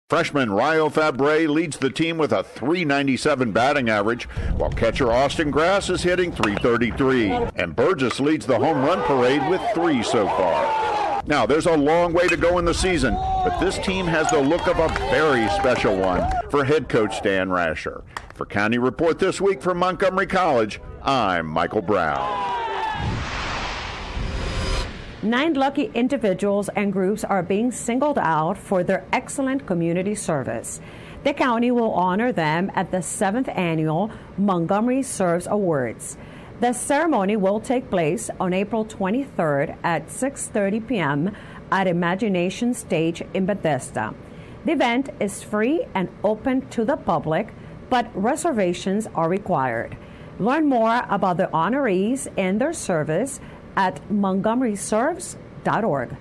Freshman Ryo Fabre leads the team with a .397 batting average, while catcher Austin Grass is hitting .333. And Burgess leads the home run parade with 3 so far. Now, there's a long way to go in the season, but this team has the look of a very special one for head coach Dan Rasher. For County Report this week from Montgomery College, I'm Michael Brown. 9 lucky individuals and groups are being singled out for their excellent community service. The county will honor them at the 7th Annual Montgomery Serves Awards. The ceremony will take place on April 23rd at 6:30 p.m. at Imagination Stage in Bethesda. The event is free and open to the public, but reservations are required. Learn more about the honorees and their service at montgomeryserves.org.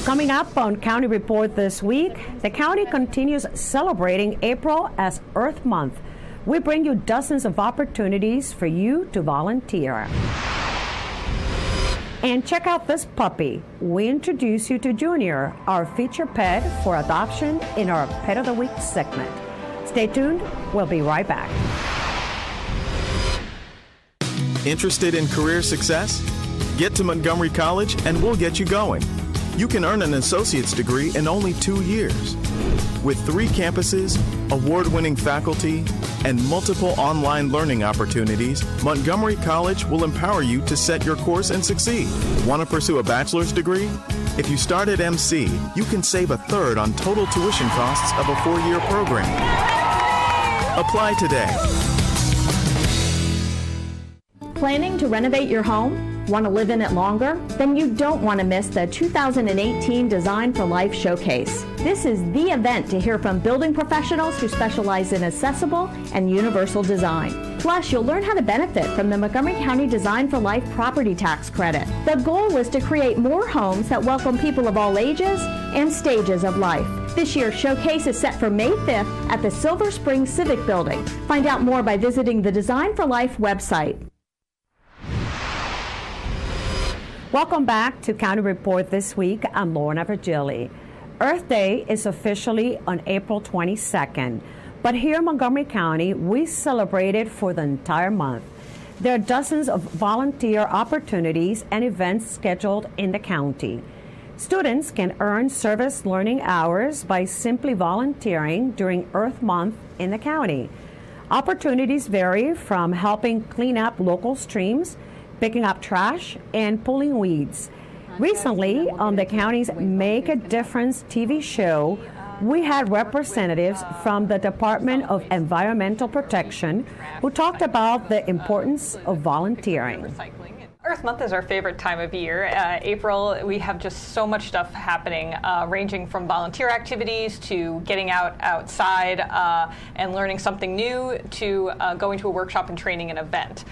Coming up on County Report this week, the county continues celebrating April as Earth Month. We bring you dozens of opportunities for you to volunteer. And check out this puppy. We introduce you to Junior, our featured pet for adoption in our Pet of the Week segment. Stay tuned. We'll be right back. Interested in career success? Get to Montgomery College and we'll get you going. You can earn an associate's degree in only 2 years. With 3 campuses, award-winning faculty, and multiple online learning opportunities, Montgomery College will empower you to set your course and succeed. Want to pursue a bachelor's degree? If you start at MC, you can save 1/3 on total tuition costs of a 4-year program. Apply today. Planning to renovate your home? Want to live in it longer? Then you don't want to miss the 2018 Design for Life Showcase. This is the event to hear from building professionals who specialize in accessible and universal design. Plus, you'll learn how to benefit from the Montgomery County Design for Life property tax credit. The goal is to create more homes that welcome people of all ages and stages of life. This year's showcase is set for May 5th at the Silver Spring Civic Building. Find out more by visiting the Design for Life website. Welcome back to County Report this week. I'm Lorna Virgili. Earth Day is officially on April 22nd, but here in Montgomery County, we celebrate it for the entire month. There are dozens of volunteer opportunities and events scheduled in the county. Students can earn service learning hours by simply volunteering during Earth Month in the county. Opportunities vary from helping clean up local streams, picking up trash, and pulling weeds. Recently, on the county's Make a Difference TV show, we had representatives from the Department of Environmental Protection who talked about the importance of volunteering. Earth Month is our favorite time of year. April, we have just so much stuff happening, ranging from volunteer activities to getting outside and learning something new to going to a workshop and training an event.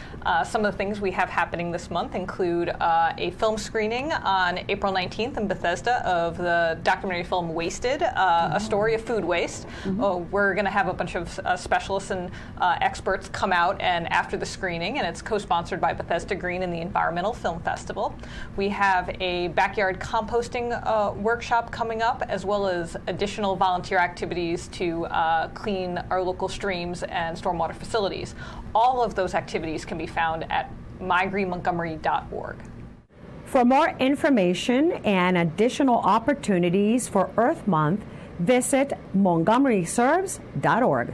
Some of the things we have happening this month include a film screening on April 19th in Bethesda of the documentary film Wasted, a story of food waste. We're going to have a bunch of specialists and experts come out and after the screening, and it's co-sponsored by Bethesda Green and the Environmental Film Festival. We have a backyard composting workshop coming up, as well as additional volunteer activities to clean our local streams and stormwater facilities. All of those activities can be found at mygreenmontgomery.org. For more information and additional opportunities for Earth Month, visit montgomeryserves.org.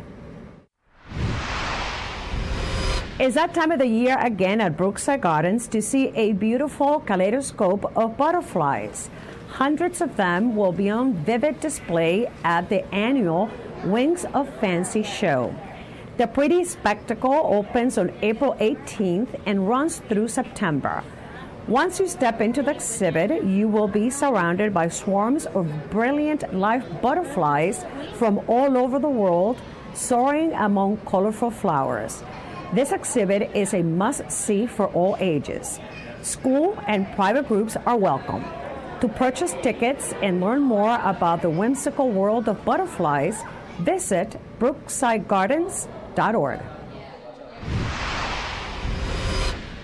It's that time of the year again at Brookside Gardens to see a beautiful kaleidoscope of butterflies. Hundreds of them will be on vivid display at the annual Wings of Fancy show. The pretty spectacle opens on April 18th and runs through September. Once you step into the exhibit, you will be surrounded by swarms of brilliant live butterflies from all over the world, soaring among colorful flowers. This exhibit is a must-see for all ages. School and private groups are welcome. To purchase tickets and learn more about the whimsical world of butterflies, visit brooksidegardens.org.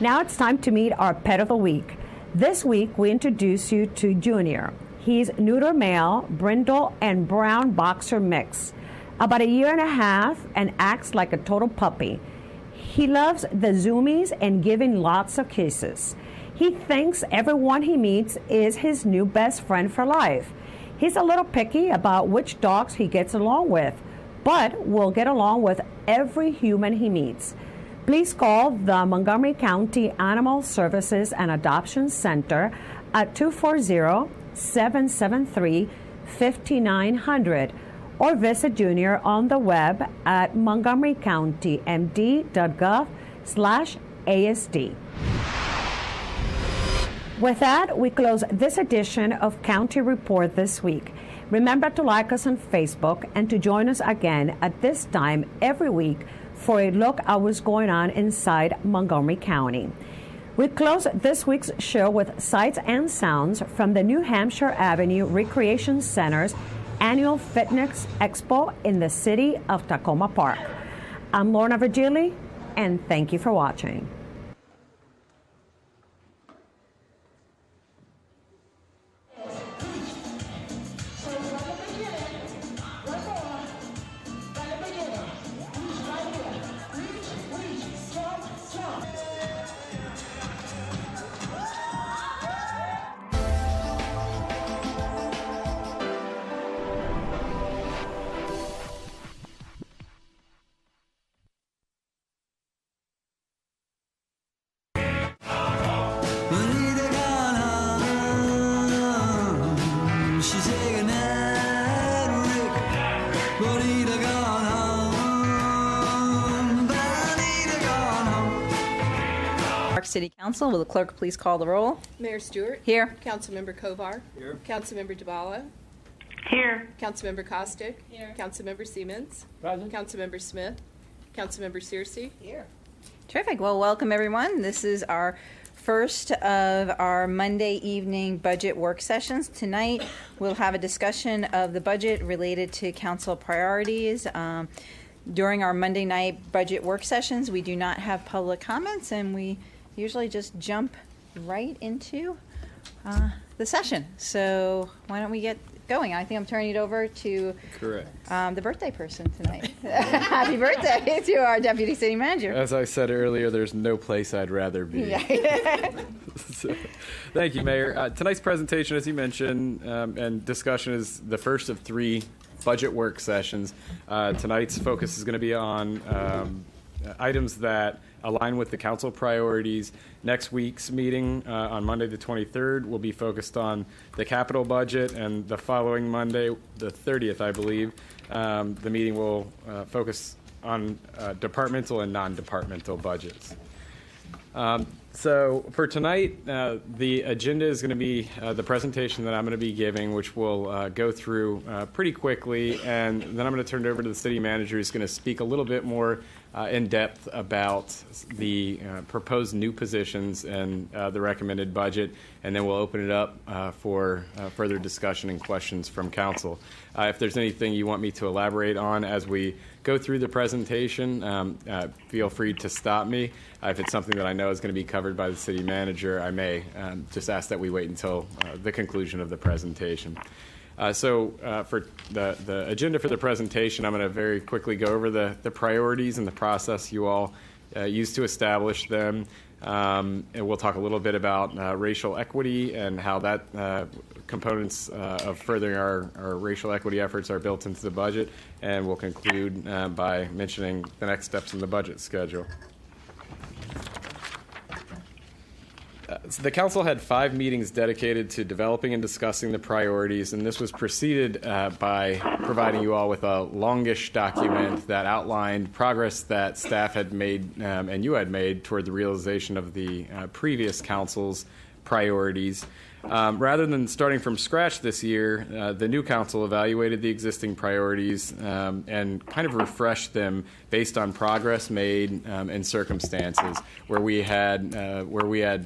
Now it's time to meet our Pet of the Week. This week, we introduce you to Junior. He's neuter male, brindle, and brown boxer mix. About a year and a half and acts like a total puppy. He loves the zoomies and giving lots of kisses. He thinks everyone he meets is his new best friend for life. He's a little picky about which dogs he gets along with, but will get along with every human he meets. Please call the Montgomery County Animal Services and Adoption Center at 240-773-5900 or visit Junior on the web at montgomerykountymd.gov/ASD. With that, we close this edition of County Report this week. Remember to like us on Facebook and to join us again at this time every week for a look at what's going on inside Montgomery County. We close this week's show with sights and sounds from the New Hampshire Avenue Recreation Center's annual Fitness Expo in the city of Tacoma Park. I'm Lorna Virgili, and thank you for watching. City Council. Will the clerk please call the roll? Mayor Stewart. Here. Councilmember Kovar. Here. Councilmember Dabala. Here. Councilmember Costick. Here. Councilmember Siemens. Present. Councilmember Smith. Councilmember Searcy. Here. Terrific. Well, welcome everyone. This is our first of our Monday evening budget work sessions. Tonight we'll have a discussion of the budget related to council priorities. During our Monday night budget work sessions, we do not have public comments, and we usually just jump right into the session. So why don't we get going? I think I'm turning it over to the birthday person tonight. Happy birthday to our Deputy City Manager. As I said earlier, there's no place I'd rather be. So, thank you, Mayor. Tonight's presentation, as you mentioned, and discussion is the first of 3 budget work sessions. Tonight's focus is going to be on items that align with the council priorities. Next week's meeting on Monday the 23rd will be focused on the capital budget, and the following Monday, the 30th, I believe, the meeting will focus on departmental and non-departmental budgets. So for tonight, the agenda is going to be the presentation that I'm going to be giving, which we'll go through pretty quickly, and then I'm going to turn it over to the city manager, who's going to speak a little bit more in depth about the proposed new positions and the recommended budget, and then we'll open it up for further discussion and questions from council. If there's anything you want me to elaborate on as we go through the presentation, feel free to stop me. If it's something that I know is going to be covered by the city manager, I may just ask that we wait until the conclusion of the presentation. So for the agenda for the presentation, I'm going to very quickly go over the priorities and the process you all use to establish them. And we'll talk a little bit about racial equity and how that components of furthering our racial equity efforts are built into the budget. And we'll conclude by mentioning the next steps in the budget schedule. The council had 5 meetings dedicated to developing and discussing the priorities, and this was preceded by providing you all with a longish document that outlined progress that staff had made and you had made toward the realization of the previous council's priorities. Rather than starting from scratch this year, the new council evaluated the existing priorities and kind of refreshed them based on progress made and circumstances where we had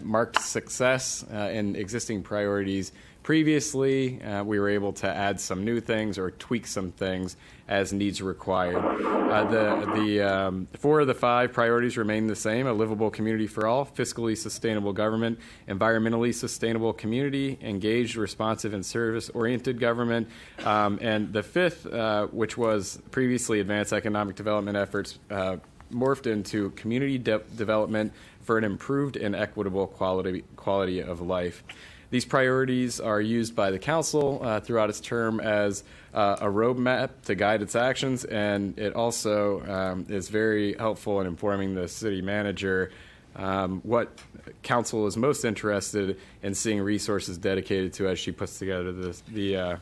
marked success in existing priorities previously. We were able to add some new things or tweak some things as needs required. The 4 of the 5 priorities remain the same: a livable community for all, fiscally sustainable government, environmentally sustainable community, engaged, responsive, and service-oriented government. And the 5th, which was previously advanced economic development efforts, morphed into community development for an improved and equitable quality of life. These priorities are used by the council throughout its term as a roadmap to guide its actions, and it also is very helpful in informing the city manager what council is most interested in seeing resources dedicated to as she puts together the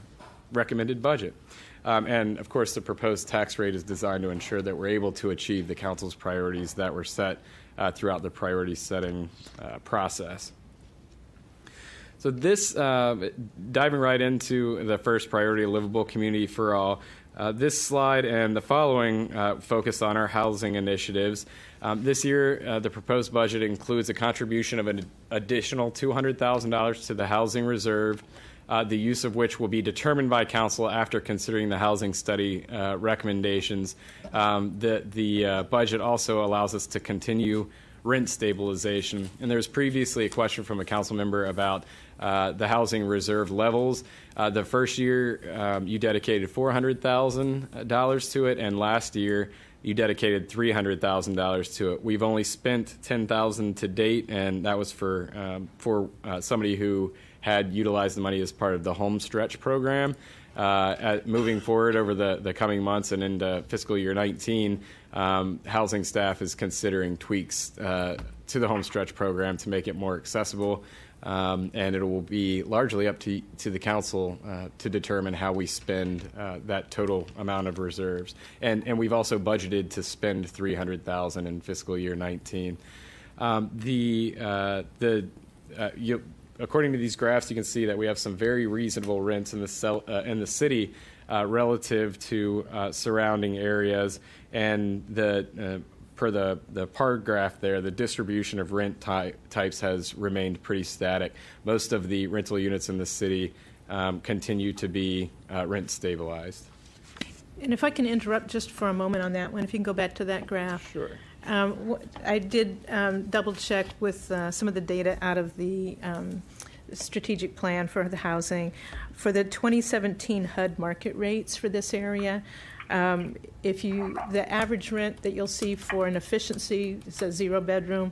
recommended budget. And, of course, the proposed tax rate is designed to ensure that we're able to achieve the council's priorities that were set throughout the priority setting process. So this, diving right into the first priority, a livable community for all, this slide and the following focus on our housing initiatives. This year, the proposed budget includes a contribution of an additional $200,000 to the housing reserve, the use of which will be determined by council after considering the housing study recommendations. The budget also allows us to continue rent stabilization. And there was previously a question from a council member about the housing reserve levels. The first year, you dedicated $400,000 to it, and last year you dedicated $300,000 to it. We've only spent $10,000 to date, and that was for somebody who had utilized the money as part of the Home Stretch program. Moving forward over the coming months and into fiscal year 19, housing staff is considering tweaks to the Home Stretch program to make it more accessible, and it will be largely up to the council to determine how we spend that total amount of reserves. And we've also budgeted to spend $300,000 in fiscal year 19. According to these graphs, you can see that we have some very reasonable rents in the city relative to surrounding areas, and per the PAR graph there, the distribution of rent types has remained pretty static. Most of the rental units in the city continue to be rent stabilized. And if I can interrupt just for a moment on that one, if you can go back to that graph. Sure. I did double check with some of the data out of the strategic plan for the housing. For the 2017 HUD market rates for this area, the average rent that you'll see for an efficiency, it's a 0-bedroom,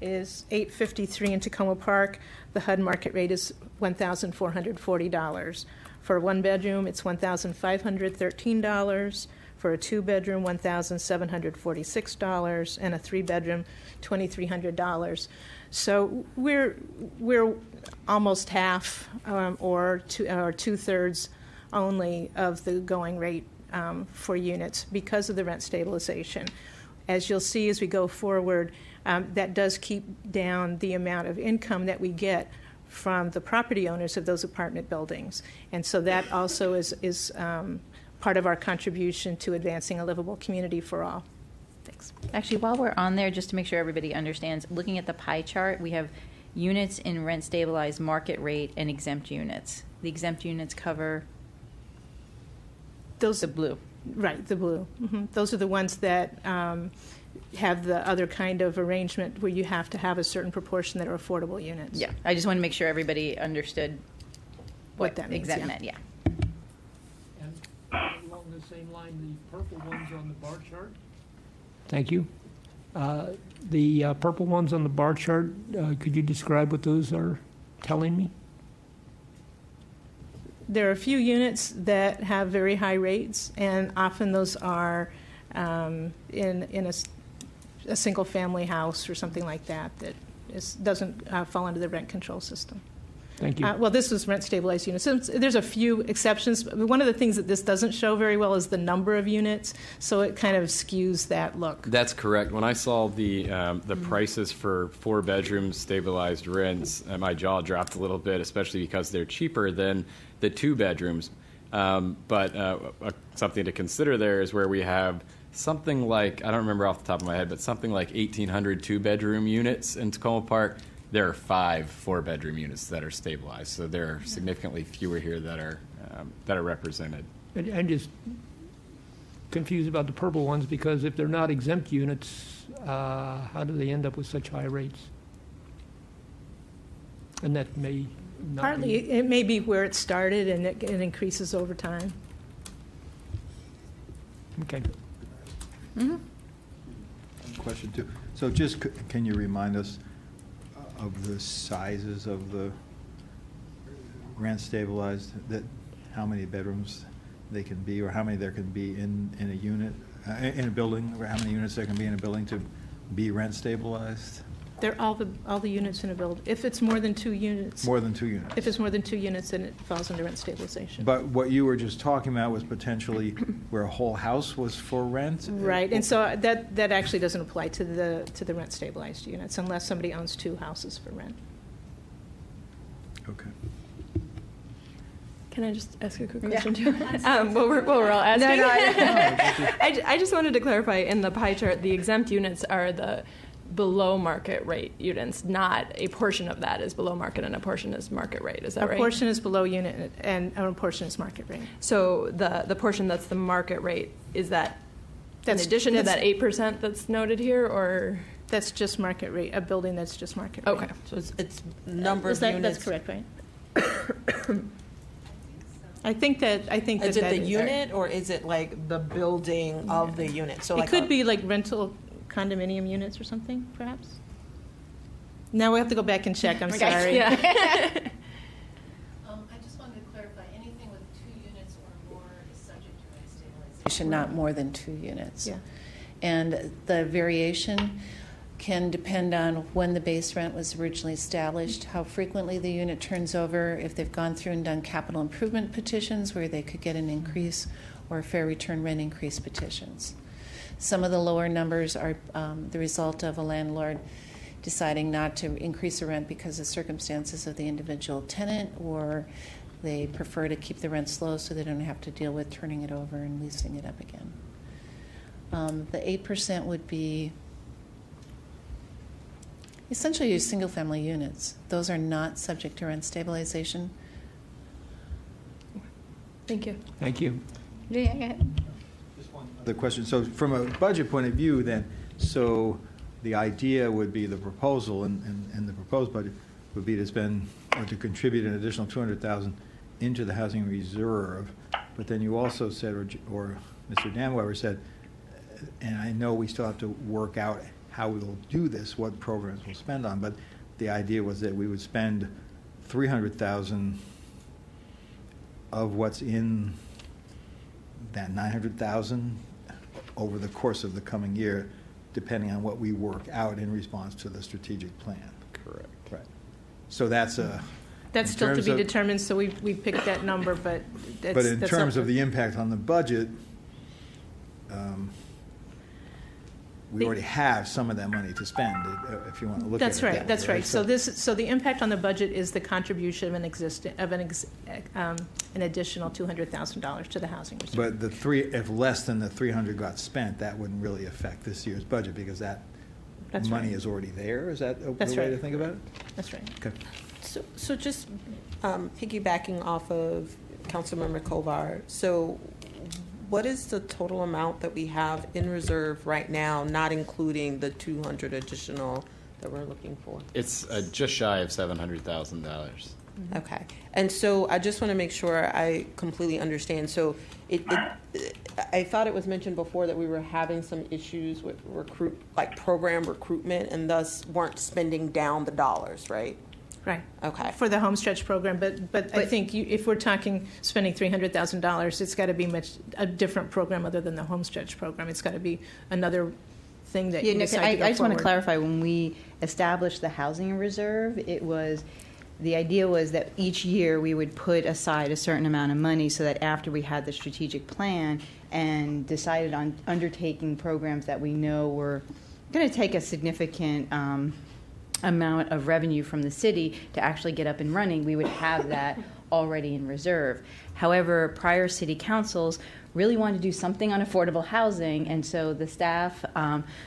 is $853 in Tacoma Park. The HUD market rate is $1,440. For a 1-bedroom, it's $1,513. For a 2-bedroom, $1,746, and a 3-bedroom, $2,300. So we're almost half, or 2/3 only of the going rate for units because of the rent stabilization. As you'll see as we go forward, that does keep down the amount of income that we get from the property owners of those apartment buildings, and so that also is part of our contribution to advancing a livable community for all. Thanks. Actually, while we're on there, just to make sure everybody understands, looking at the pie chart, we have units in rent stabilized market rate and exempt units. The exempt units cover Those, the blue. right, the blue. Those are the ones that have the other kind of arrangement where you have to have a certain proportion that are affordable units. Yeah, I just want to make sure everybody understood What that means, exempt yeah. meant, yeah. And along the same line, the purple ones on the bar chart? Thank you. The purple ones on the bar chart, could you describe what those are telling me? There are a few units that have very high rates, and often those are in a single-family house or something like that doesn't fall under the rent control system. Thank you. Well, this was rent-stabilized units. So there's a few exceptions. One of the things that this doesn't show very well is the number of units, so it kind of skews that look. That's correct. When I saw the prices for 4-bedroom stabilized rents, my jaw dropped a little bit, especially because they're cheaper than the 2-bedrooms. But something to consider there is where we have something like, I don't remember off the top of my head, but something like 1,800 2-bedroom units in Tacoma Park. there are 5 4-bedroom units that are stabilized. So there are significantly fewer here that are represented. I'm just confused about the purple ones because if they're not exempt units, how do they end up with such high rates? And that may not Partly, be. it may be where it started and it increases over time. Okay. Question too. So just, can you remind us of the sizes of the rent stabilized, that how many bedrooms they can be, or how many there can be in a unit, in a building, or how many units there can be in a building to be rent stabilized? They're all the units in a building. If it's more than 2 units. More than 2 units. If it's more than 2 units, then it falls under rent stabilization. But what you were just talking about was potentially where a whole house was for rent? Right, and so that actually doesn't apply to the rent stabilized units unless somebody owns 2 houses for rent. Okay. Can I just ask a quick question too? While we're all asking. No, I just wanted to clarify, in the pie chart, the exempt units are the below market rate units, not a portion of that is below market and a portion is market rate. Is that right? A portion is below unit and a portion is market rate. So the portion that's the market rate, is that in addition to that 8% that's noted here, or? That's just market rate, a building that's just market rate. Okay. So it's number of units. That's correct, right? I think that is it the unit, or is it like the building of the unit? So it could be like rental condominium units or something, perhaps. Now we have to go back and check. I'm sorry. Yeah. I just wanted to clarify, anything with 2 units or more is subject to rent stabilization, not more than 2 units. Yeah. And the variation can depend on when the base rent was originally established, how frequently the unit turns over, if they've gone through and done capital improvement petitions where they could get an increase, or fair return rent increase petitions. Some of the lower numbers are the result of a landlord deciding not to increase the rent because of circumstances of the individual tenant, or they prefer to keep the rents low so they don't have to deal with turning it over and leasing it up again. The 8% would be essentially your single-family units. Those are not subject to rent stabilization. Thank you. Thank you. Yeah, go ahead. The question, so from a budget point of view then, so the idea would be, the proposal and the proposed budget would be to spend, or to contribute an additional $200,000 into the housing reserve, but then you also said, or Mr. Damweber said, and I know we still have to work out how we will do this, what programs we'll spend on, but the idea was that we would spend $300,000 of what's in that $900,000 over the course of the coming year, depending on what we work out in response to the strategic plan. Correct. Right. So that's still to be determined. So we picked that number, but in terms of the impact on the budget, we already have some of that money to spend, if you want to look at it. That's right. So the impact on the budget is the contribution of an additional $200,000 to the housing reserve. But if less than the 300 got spent, that wouldn't really affect this year's budget because that money is already there. Is that the way to think about it? That's right. Okay. So just piggybacking off of Councilmember Kovar, so what is the total amount that we have in reserve right now, not including the 200 additional that we're looking for? It's just shy of $700,000. Okay. And so I just want to make sure I completely understand. So I thought it was mentioned before that we were having some issues with program recruitment, and thus weren't spending down the dollars, right? Right. Okay. For the homestretch program, but I think if we're talking spending $300,000, it's got to be a different program other than the homestretch program. It's got to be another thing that you decide to go forward. I just want to clarify, when we established the housing reserve, the idea was that each year we would put aside a certain amount of money so that after we had the strategic plan and decided on undertaking programs that we know were going to take a significant amount of revenue from the city to actually get up and running, we would have that already in reserve. However, prior city councils really wanted to do something on affordable housing, and so the staff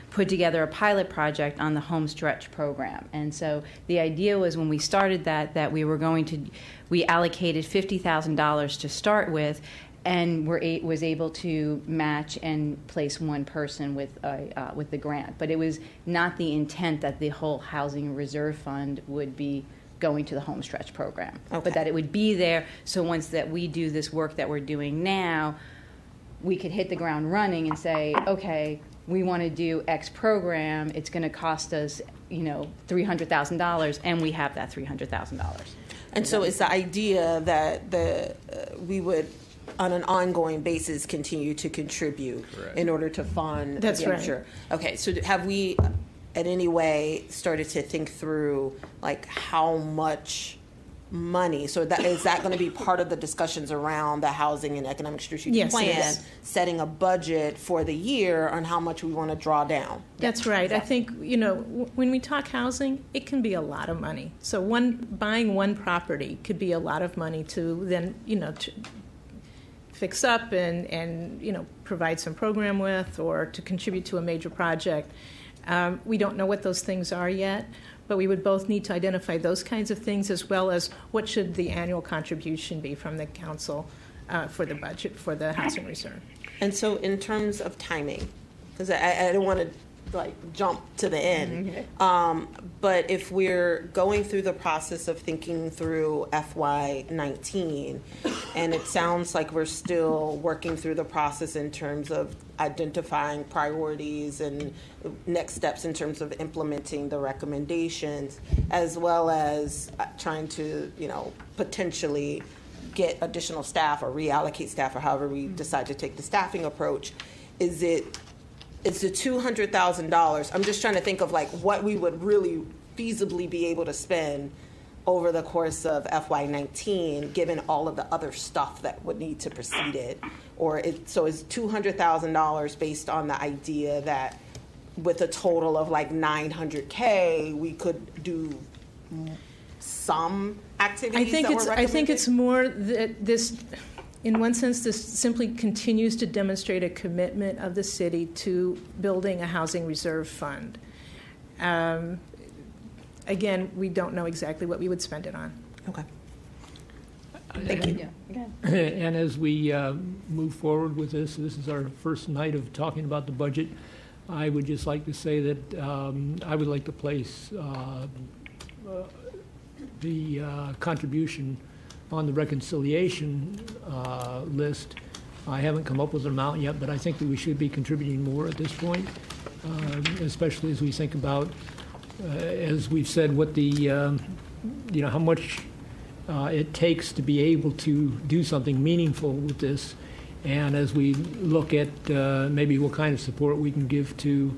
put together a pilot project on the Home Stretch program. And so the idea was, when we started that we allocated $50,000 to start with, and was able to match and place one person with the grant. But it was not the intent that the whole Housing Reserve Fund would be going to the Home Stretch program, but that it would be there, so once that we do this work that we're doing now, we could hit the ground running and say, okay, we want to do X program, it's going to cost us, $300,000, and we have that $300,000. And so it's the idea that we would, on an ongoing basis, continue to contribute in order to fund. That's right. Sure. Okay, so have we, in any way, started to think through like how much money? So is that going to be part of the discussions around the housing and economic strategic plan, setting a budget for the year on how much we want to draw down? That's right. I think, when we talk housing, it can be a lot of money. So buying one property could be a lot of money to then, to fix up and provide some program with, or to contribute to a major project. We don't know what those things are yet, but we would both need to identify those kinds of things, as well as what should the annual contribution be from the council for the budget for the Housing Reserve. And so in terms of timing, because I don't want to jump to the end, but if we're going through the process of thinking through FY19, and it sounds like we're still working through the process in terms of identifying priorities and next steps in terms of implementing the recommendations, as well as trying to, potentially get additional staff or reallocate staff, or however we decide to take the staffing approach, it's the $200,000. I'm just trying to think of what we would really feasibly be able to spend over the course of FY19, given all of the other stuff that would need to precede it. So is $200,000 based on the idea that with a total of $900K, we could do some activities? I think it's more that this, in one sense, this simply continues to demonstrate a commitment of the city to building a housing reserve fund. Again, we don't know exactly what we would spend it on. Okay. Thank you. And as we move forward with this is our first night of talking about the budget. I would just like to say that I would like to place the contribution on the reconciliation list. I haven't come up with an amount yet, but I think that we should be contributing more at this point, especially as we think about, as we've said, what the, how much it takes to be able to do something meaningful with this, and as we look at maybe what kind of support we can give to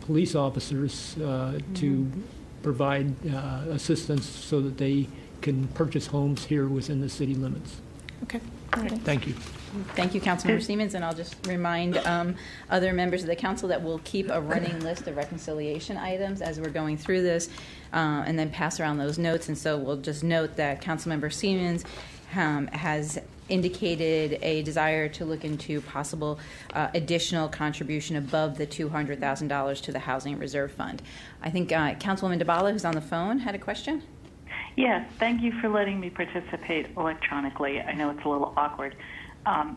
police officers to provide assistance so that they can purchase homes here within the city limits. Okay. All right. Thank you. Thank you, Councilmember Siemens, and I'll just remind other members of the council that we'll keep a running list of reconciliation items as we're going through this, and then pass around those notes. And so we'll just note that Councilmember Siemens has indicated a desire to look into possible additional contribution above the $200,000 to the Housing Reserve Fund. I think Councilwoman DeBala, who's on the phone, had a question. Yes, thank you for letting me participate electronically. I know it's a little awkward. I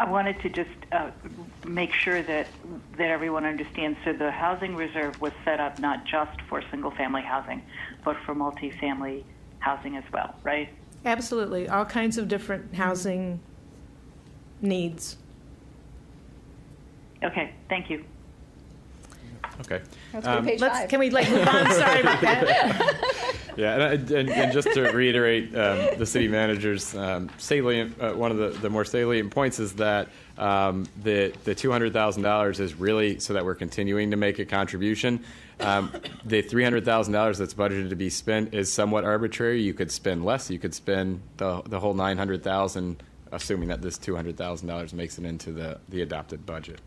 wanted to just make sure that everyone understands. So the housing reserve was set up not just for single-family housing, but for multifamily housing as well, right? Absolutely. All kinds of different housing needs. Okay, thank you. Okay. Let's go to page 5. Can we move on? Sorry about that. Yeah, and just to reiterate the city manager's salient, one of the more salient points is that the $200,000 is really so that we're continuing to make a contribution. The $300,000 that's budgeted to be spent is somewhat arbitrary. You could spend less. You could spend the whole $900,000, assuming that this $200,000 makes it into the adopted budget.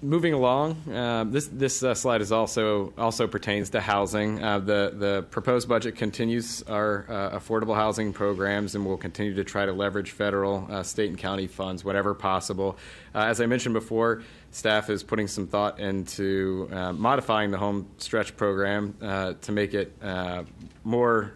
Moving along, this slide is also pertains to housing. The proposed budget continues our affordable housing programs, and we'll continue to try to leverage federal, state, and county funds whenever possible. As I mentioned before, staff is putting some thought into modifying the home stretch program to make it more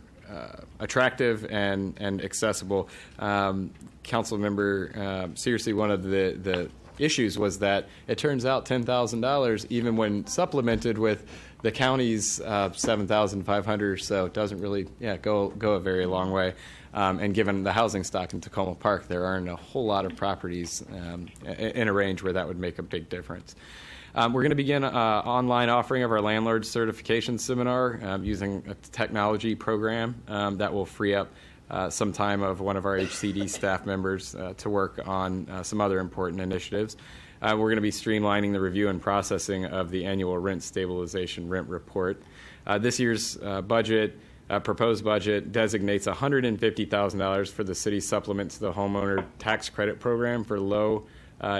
attractive and accessible. Councilmember Searcy, one of the issues was that it turns out $10,000, even when supplemented with the county's $7,500 or so, doesn't really go a very long way. And given the housing stock in Tacoma Park, there aren't a whole lot of properties in a range where that would make a big difference. We're going to begin online offering of our landlord certification seminar using a technology program that will free up some time of one of our HCD staff members to work on some other important initiatives. We're going to be streamlining the review and processing of the annual rent stabilization rent report. This year's proposed budget designates $150,000 for the city's supplement to the homeowner tax credit program for low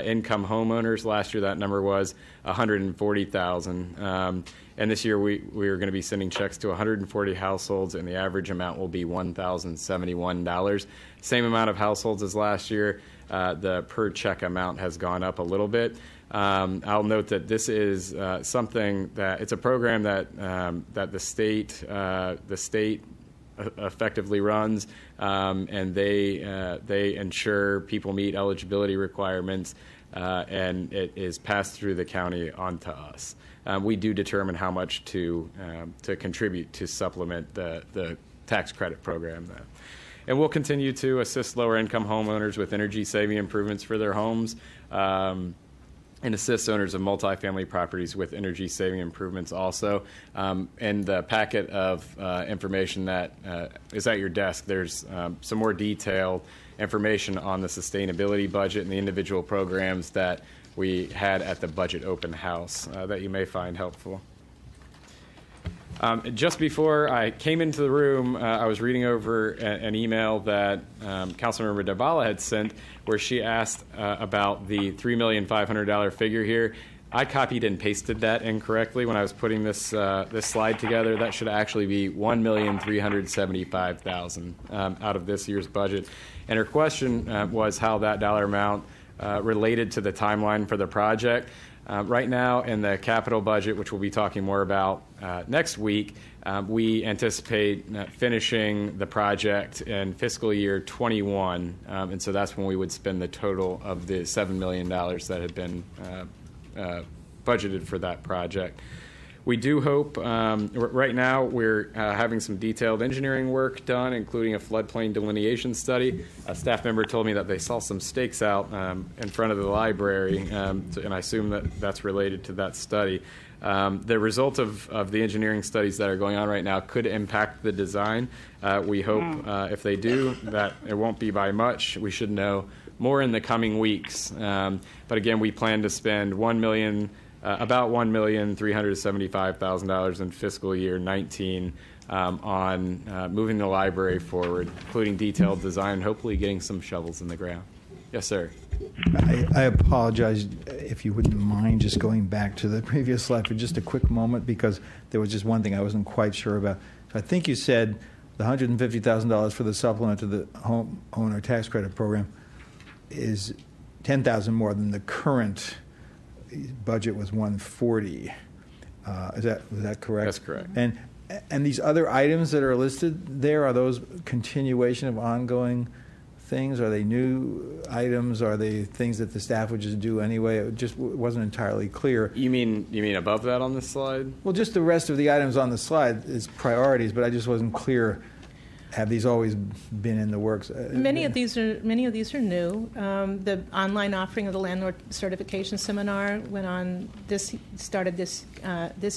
income homeowners. Last year that number was $140,000. And this year we are going to be sending checks to 140 households, and the average amount will be $1,071. Same amount of households as last year. The per check amount has gone up a little bit. I'll note that this is something that it's a program that the state effectively runs, and they ensure people meet eligibility requirements, and it is passed through the county onto us. We do determine how much to contribute to supplement the tax credit program. And we'll continue to assist lower-income homeowners with energy-saving improvements for their homes, and assist owners of multifamily properties with energy-saving improvements also. In the packet of information that is at your desk, there's some more detailed information on the sustainability budget and the individual programs that we had at the budget open house that you may find helpful. Just before I came into the room, I was reading over an email that Councilmember Dabala had sent, where she asked about the $3,500,000 figure here. I copied and pasted that incorrectly when I was putting this slide together. That should actually be $1,375,000 out of this year's budget. And her question was how that dollar amount related to the timeline for the project. Right now in the capital budget, which we'll be talking more about next week, we anticipate finishing the project in fiscal year 21, and so that's when we would spend the total of the $7 million that had been budgeted for that project. We do hope, right now we're having some detailed engineering work done, including a floodplain delineation study. A staff member told me that they saw some stakes out in front of the library, and I assume that that's related to that study. The result of the engineering studies that are going on right now could impact the design. We hope if they do, that it won't be by much. We should know more in the coming weeks. But again, we plan to spend about $1,375,000 in fiscal year 19 on moving the library forward, including detailed design, hopefully getting some shovels in the ground. Yes, sir. I apologize if you wouldn't mind just going back to the previous slide for just a quick moment, because there was just one thing I wasn't quite sure about. So I think you said the $150,000 for the supplement to the homeowner tax credit program is $10,000 more than the current budget was $140. Is that correct? That's correct. And these other items that are listed there, are those continuation of ongoing things? Are they new items? Are they things that the staff would just do anyway? It just wasn't entirely clear. You mean above that on this slide? Well, just the rest of the items on the slide is priorities, but I just wasn't clear. Have these always been in the works? Many of these are new. The online offering of the landlord certification seminar started this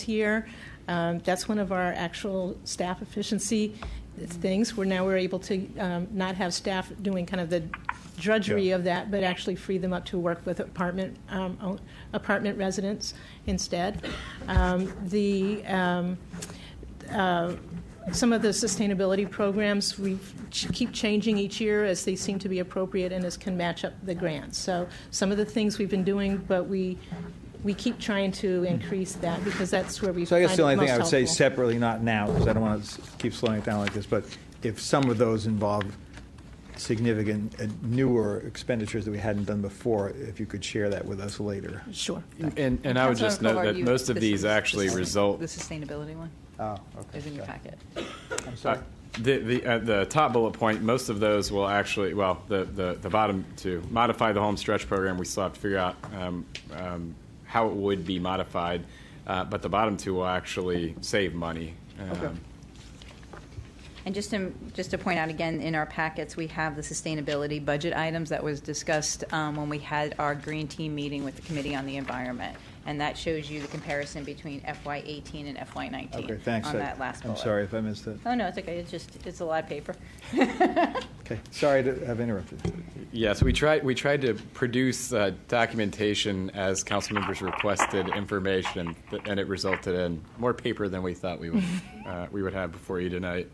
year. That's one of our actual staff efficiency things, where now we're able to not have staff doing kind of the drudgery of that, but actually free them up to work with apartment some of the sustainability programs we keep changing each year as they seem to be appropriate and as can match up the grants. So some of the things we've been doing, but we keep trying to increase that because that's where we So I guess find the only it thing most I would say helpful. separately, not now, because I don't want to keep slowing it down like this, but if some of those involve significant newer expenditures that we hadn't done before, if you could share that with us later. Sure. And I would just note that most of these actually result. The sustainability one Oh, okay. is in your packet. I'm sorry. The top bullet point, most of those will actually, well, the bottom two, modify the home stretch program, we still have to figure out how it would be modified, but the bottom two will actually save money. Okay. And just to point out again, in our packets, we have the sustainability budget items that was discussed when we had our green team meeting with the Committee on the Environment. And that shows you the comparison between FY18 and FY19 Okay, thanks. on that last bullet. I'm sorry if I missed it. Oh, no, it's okay. It's a lot of paper. Okay, sorry to have interrupted. Yes, we tried to produce documentation as council members requested information, and it resulted in more paper than we thought we would have before you tonight.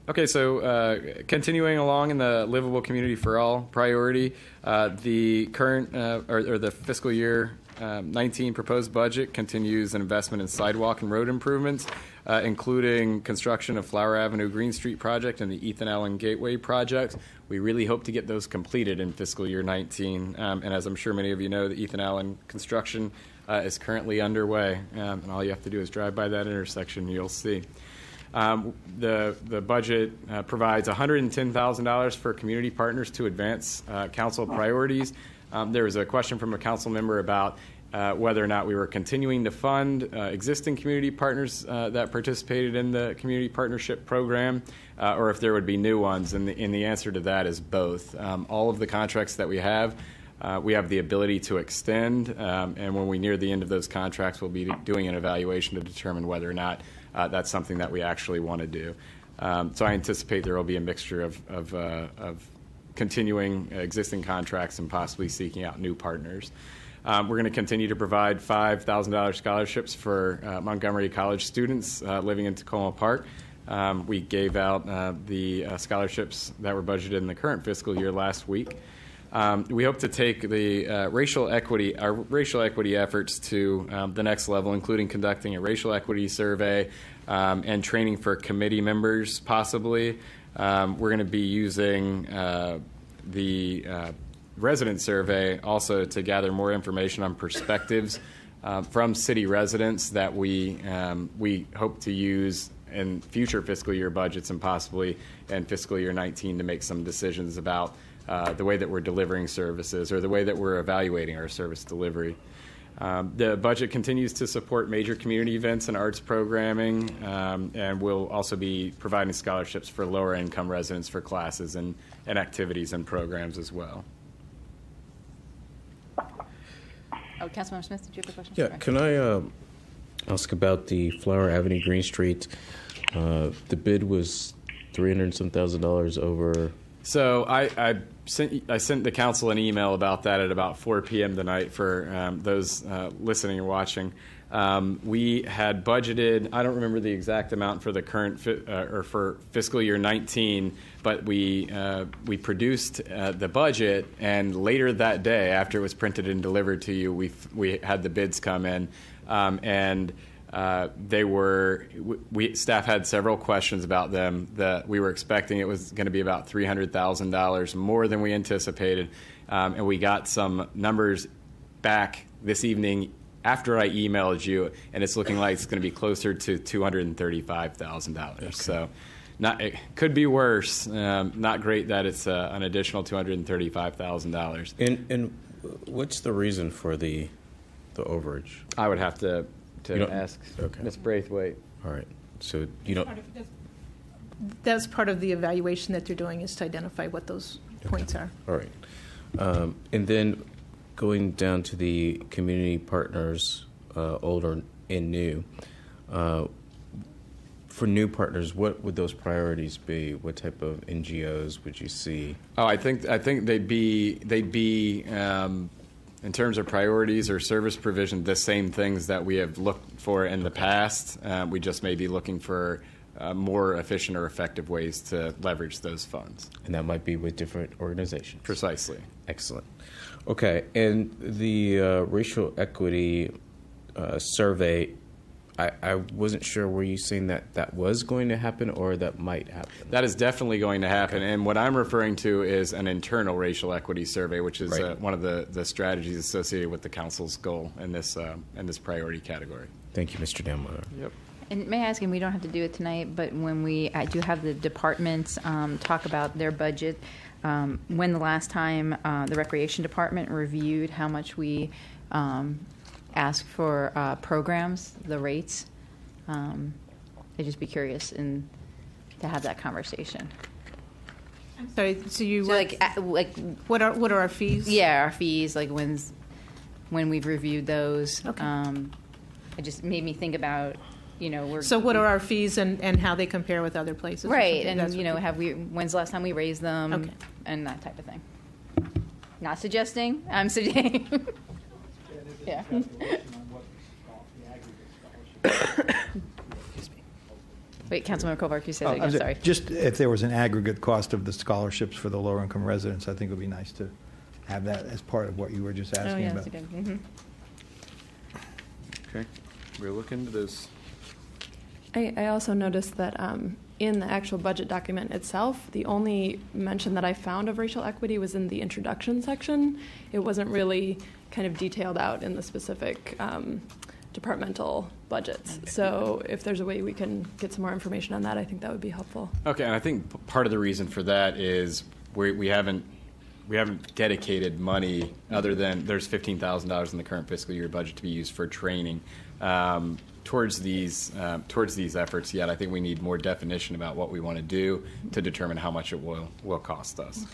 Okay, so continuing along in the Livable Community for All priority, the current or the fiscal year 19 proposed budget continues an investment in sidewalk and road improvements, including construction of Flower Avenue Green Street project and the Ethan Allen Gateway project. We really hope to get those completed in fiscal year 19, and as I'm sure many of you know, the Ethan Allen construction is currently underway, and all you have to do is drive by that intersection and you'll see. The budget provides $110,000 for community partners to advance council priorities. There was a question from a council member about whether or not we were continuing to fund existing community partners that participated in the community partnership program, or if there would be new ones. And the answer to that is both. All of the contracts that we have the ability to extend, and when we near the end of those contracts, we'll be doing an evaluation to determine whether or not that's something that we actually want to do. So I anticipate there will be a mixture of continuing existing contracts and possibly seeking out new partners. We're going to continue to provide $5,000 scholarships for Montgomery College students living in Tacoma Park. We gave out the scholarships that were budgeted in the current fiscal year last week. We hope to take the racial equity efforts to the next level, including conducting a racial equity survey and training for committee members, possibly. We're going to be using the resident survey also to gather more information on perspectives from city residents that we hope to use in future fiscal year budgets and possibly in fiscal year 19 to make some decisions about the way that we're delivering services or the way that we're evaluating our service delivery. The budget continues to support major community events and arts programming, and we'll also be providing scholarships for lower income residents for classes and activities and programs as well. Oh, Councilmember Smith, did you have a question? Yeah, Sorry. can I ask about the Flower Avenue Green Street? The bid was $300,000 over. So I sent the council an email about that at about 4 p.m. tonight for those listening and watching. We had budgeted, I don't remember the exact amount for the current or for fiscal year 19, but we produced the budget, and later that day, after it was printed and delivered to you, we had the bids come in, and staff had several questions about them. That we were expecting it was going to be about $300,000 more than we anticipated, and we got some numbers back this evening after I emailed you, and it's looking like it's going to be closer to $235,000. Okay. So, it could be worse. Not great that it's an additional $235,000. And what's the reason for the overage? I would have to ask Ms. Braithwaite. All right. So you don't. That's part of the evaluation that they're doing, is to identify what those points are. All right. And then going down to the community partners, old and new. For new partners, what would those priorities be? What type of NGOs would you see? Oh, I think they'd be In terms of priorities or service provision, the same things that we have looked for in the past. We just may be looking for more efficient or effective ways to leverage those funds. And that might be with different organizations. Precisely. Excellent. Okay, and the racial equity survey, I wasn't sure, were you saying that that was going to happen or that might happen? That is definitely going to happen. And what I'm referring to is an internal racial equity survey, which is one of the strategies associated with the council's goal in this priority category. Thank you, Mr. Damler. Yep. And may I ask, and we don't have to do it tonight, but when I do have the departments talk about their budget, when the last time the Recreation Department reviewed how much we asked for programs, the rates, I'd just be curious to have that conversation. I'm sorry. So you like what are our fees? Yeah, our fees, like when we've reviewed those. Okay. It just made me think about, So what are our fees and how they compare with other places? Right, and when's the last time we raised them, Okay. and that type of thing. Not suggesting. I'm suggesting. Yeah. Wait, Councilmember Kovar, you said that again. Sorry. Just if there was an aggregate cost of the scholarships for the lower income residents, I think it would be nice to have that as part of what you were just asking about. That's a good. Mm-hmm. Okay. We'll look into this. I also noticed that in the actual budget document itself, the only mention that I found of racial equity was in the introduction section. It wasn't really kind of detailed out in the specific departmental budgets. So if there's a way we can get some more information on that, I think that would be helpful. Okay, and I think part of the reason for that is we haven't dedicated money other than there's $15,000 in the current fiscal year budget to be used for training towards these efforts yet. I think we need more definition about what we want to do to determine how much it will cost us.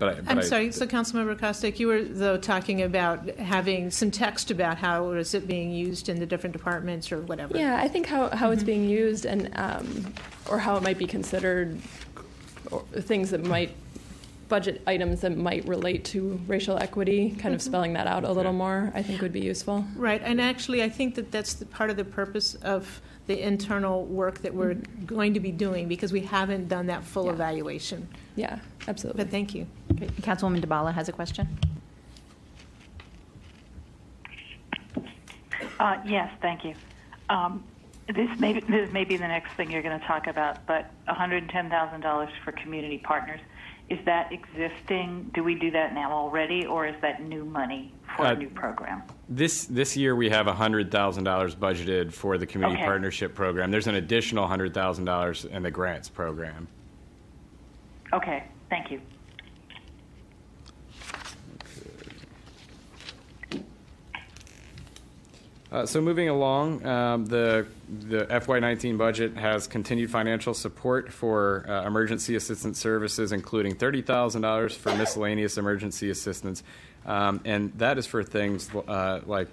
I'm sorry. So, Councilmember Kostick, you were though talking about having some text about how is it being used in the different departments or whatever. Yeah, I think how it's being used and or how it might be considered, or things that might budget items that might relate to racial equity, kind of spelling that out a little more, I think would be useful. Right, and actually I think that's part of the purpose of the internal work that we're going to be doing, because we haven't done that full evaluation. Yeah, absolutely. But thank you. Okay. Councilwoman DeBala has a question. Yes, thank you. This may be the next thing you're going to talk about, but $110,000 for community partners. Is that existing? Do we do that now already, or is that new money for a new program? This year we have $100,000 budgeted for the community partnership program. There's an additional $100,000 in the grants program. Okay, thank you. So moving along, the FY19 budget has continued financial support for emergency assistance services, including $30,000 for miscellaneous emergency assistance, and that is for things like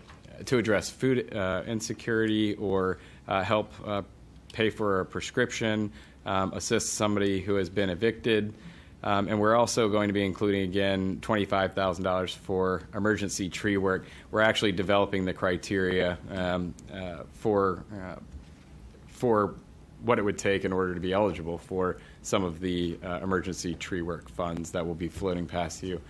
to address food insecurity or help pay for a prescription, assist somebody who has been evicted. And we're also going to be including, again, $25,000 for emergency tree work. We're actually developing the criteria for what it would take in order to be eligible for some of the emergency tree work funds that will be floating past you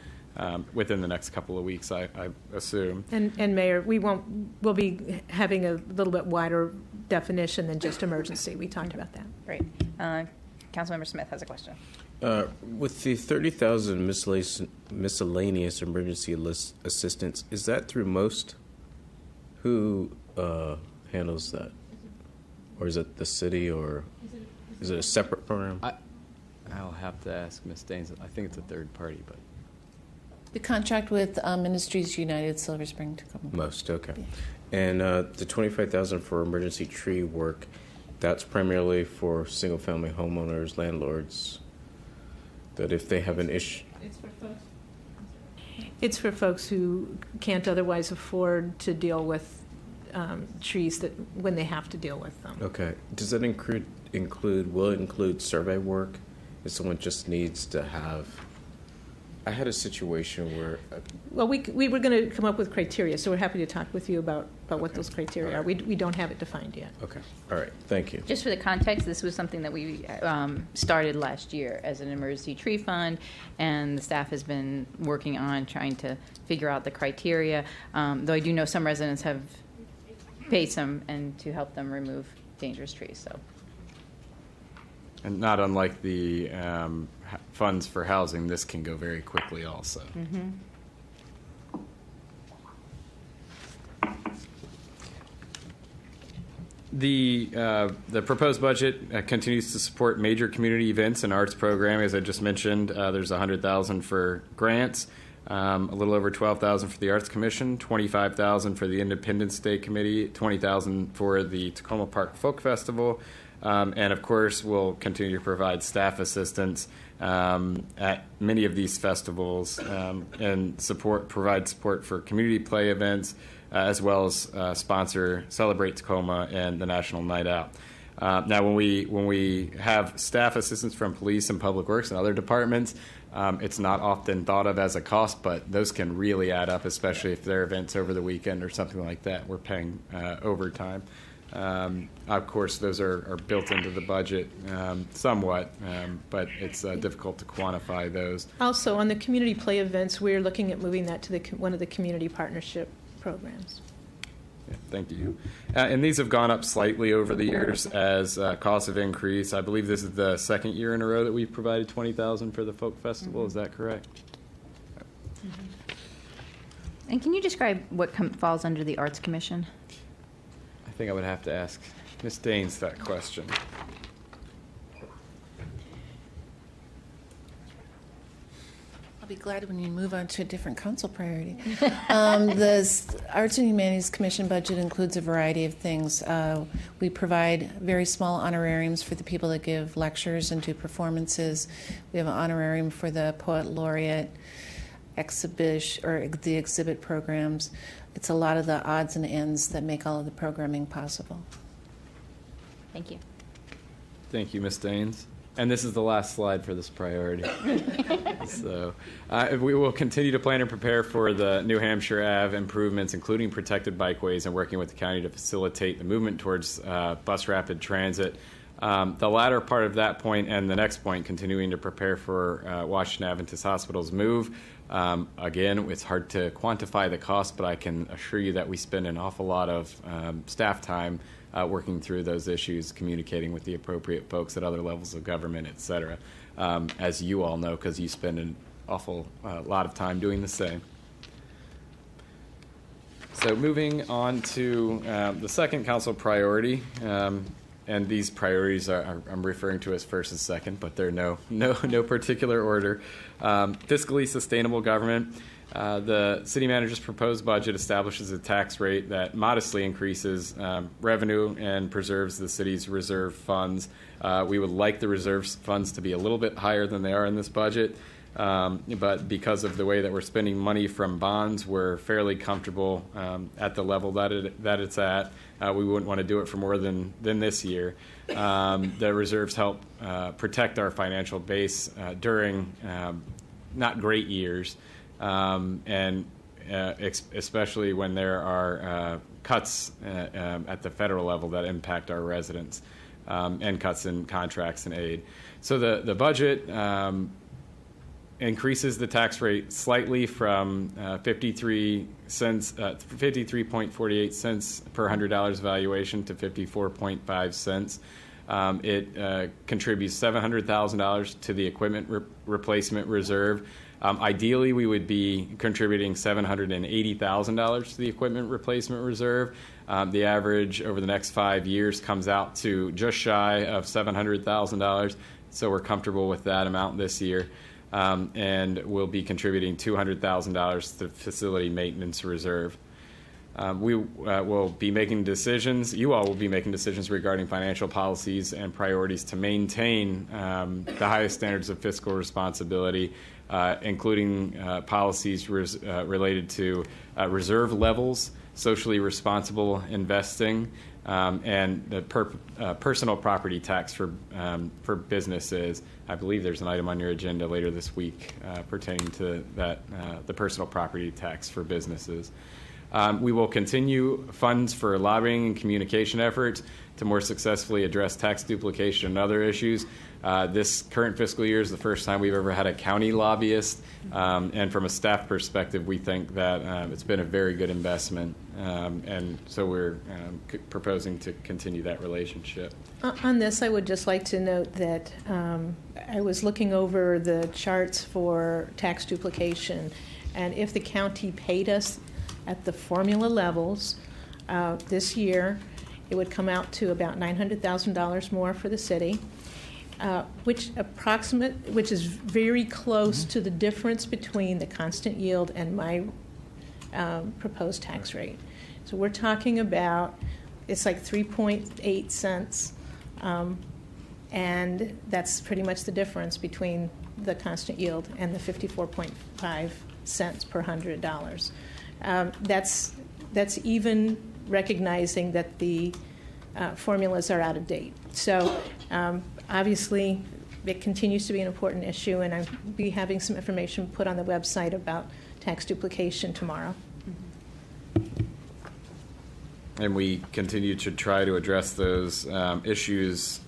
within the next couple of weeks, I assume. And Mayor, we'll be having a little bit wider definition than just emergency. We talked about that. Great. Councilmember Smith has a question. With the 30,000 miscellaneous emergency assistance, is that through MOST? Who handles that? Or is it the city, or is it a separate program? I'll have to ask Ms. Daines. I think it's a third party, but The contract with Ministries United Silver Spring Tacoma. MOST, okay. Yeah. And the $25,000 for emergency tree work, that's primarily for single-family homeowners, landlords, that if they have an issue. It's for folks who can't otherwise afford to deal with trees that when they have to deal with them. Okay. Does that will it include survey work if someone just needs to have I had a situation where Well, we were going to come up with criteria, so we're happy to talk with you about what those criteria are. We don't have it defined yet. okay, all right, thank you. Just for the context, this was something that we started last year as an emergency tree fund, and the staff has been working on trying to figure out the criteria, though I do know some residents have paid some and to help them remove dangerous trees. So. And not unlike the funds for housing, this can go very quickly also. Mm-hmm. The proposed budget continues to support major community events and arts programming. As I just mentioned, there's $100,000 for grants, a little over $12,000 for the Arts Commission, $25,000 for the Independence Day Committee, $20,000 for the Tacoma Park Folk Festival, and of course, we'll continue to provide staff assistance at many of these festivals and provide support for community play events, as well as sponsor Celebrate Tacoma and the National Night Out. Now, when we have staff assistance from police and public works and other departments, it's not often thought of as a cost, but those can really add up, especially if there are events over the weekend or something like that. We're paying overtime. Of course, those are built into the budget somewhat, but it's difficult to quantify those. Also, on the community play events, we're looking at moving that to one of the community partnership programs. Yeah, thank you. And these have gone up slightly over the years as costs have increased. I believe this is the second year in a row that we've provided $20,000 for the Folk Festival. Mm-hmm. Is that correct? Mm-hmm. And can you describe what falls under the Arts Commission? I think I would have to ask Ms. Daines that question. I'll be glad when you move on to a different council priority. The Arts and Humanities Commission budget includes a variety of things. We provide very small honorariums for the people that give lectures and do performances. We have an honorarium for the Poet Laureate exhibition or the exhibit programs. It's a lot of the odds and ends that make all of the programming possible. Thank you. Thank you, Ms. Daines. And this is the last slide for this priority. So we will continue to plan and prepare for the New Hampshire Ave improvements, including protected bikeways, and working with the county to facilitate the movement towards bus rapid transit. The latter part of that point and the next point, continuing to prepare for Washington Adventist Hospital's move. Again, it's hard to quantify the cost, but I can assure you that we spend an awful lot of staff time working through those issues, communicating with the appropriate folks at other levels of government, et cetera, as you all know, because you spend an awful lot of time doing the same. So moving on to the second council priority, and these priorities I'm referring to as first and second, but they're no particular order. Fiscally sustainable government. The city manager's proposed budget establishes a tax rate that modestly increases revenue and preserves the city's reserve funds. We would like the reserve funds to be a little bit higher than they are in this budget, but because of the way that we're spending money from bonds, we're fairly comfortable at the level that it's at. We wouldn't want to do it for more than this year. The reserves help protect our financial base during not great years, and especially when there are cuts at the federal level that impact our residents, and cuts in contracts and aid. So the budget increases the tax rate slightly from 53.48 cents per $100 valuation to 54.5 cents. It contributes $700,000 to the equipment replacement reserve. Ideally, we would be contributing $780,000 to the equipment replacement reserve. The average over the next 5 years comes out to just shy of $700,000, so we're comfortable with that amount this year. And we'll be contributing $200,000 to the facility maintenance reserve. We will be making decisions, you all will be making decisions regarding financial policies and priorities to maintain the highest standards of fiscal responsibility, including policies related to reserve levels, socially responsible investing, and the personal property tax for businesses. I believe there's an item on your agenda later this week pertaining to that, the personal property tax for businesses. We will continue funds for lobbying and communication efforts to more successfully address tax duplication and other issues. This current fiscal year is the first time we've ever had a county lobbyist, and from a staff perspective, we think that it's been a very good investment, and so we're proposing to continue that relationship. On this, I would just like to note that I was looking over the charts for tax duplication, and if the county paid us at the formula levels this year, it would come out to about $900,000 more for the city, which is very close to the difference between the constant yield and my proposed tax rate. So we're talking about, it's like 3.8 cents, and that's pretty much the difference between the constant yield and the 54.5 cents per $100. That's even recognizing that the formulas are out of date. So obviously it continues to be an important issue, and I'll be having some information put on the website about tax duplication tomorrow. And we continue to try to address those issues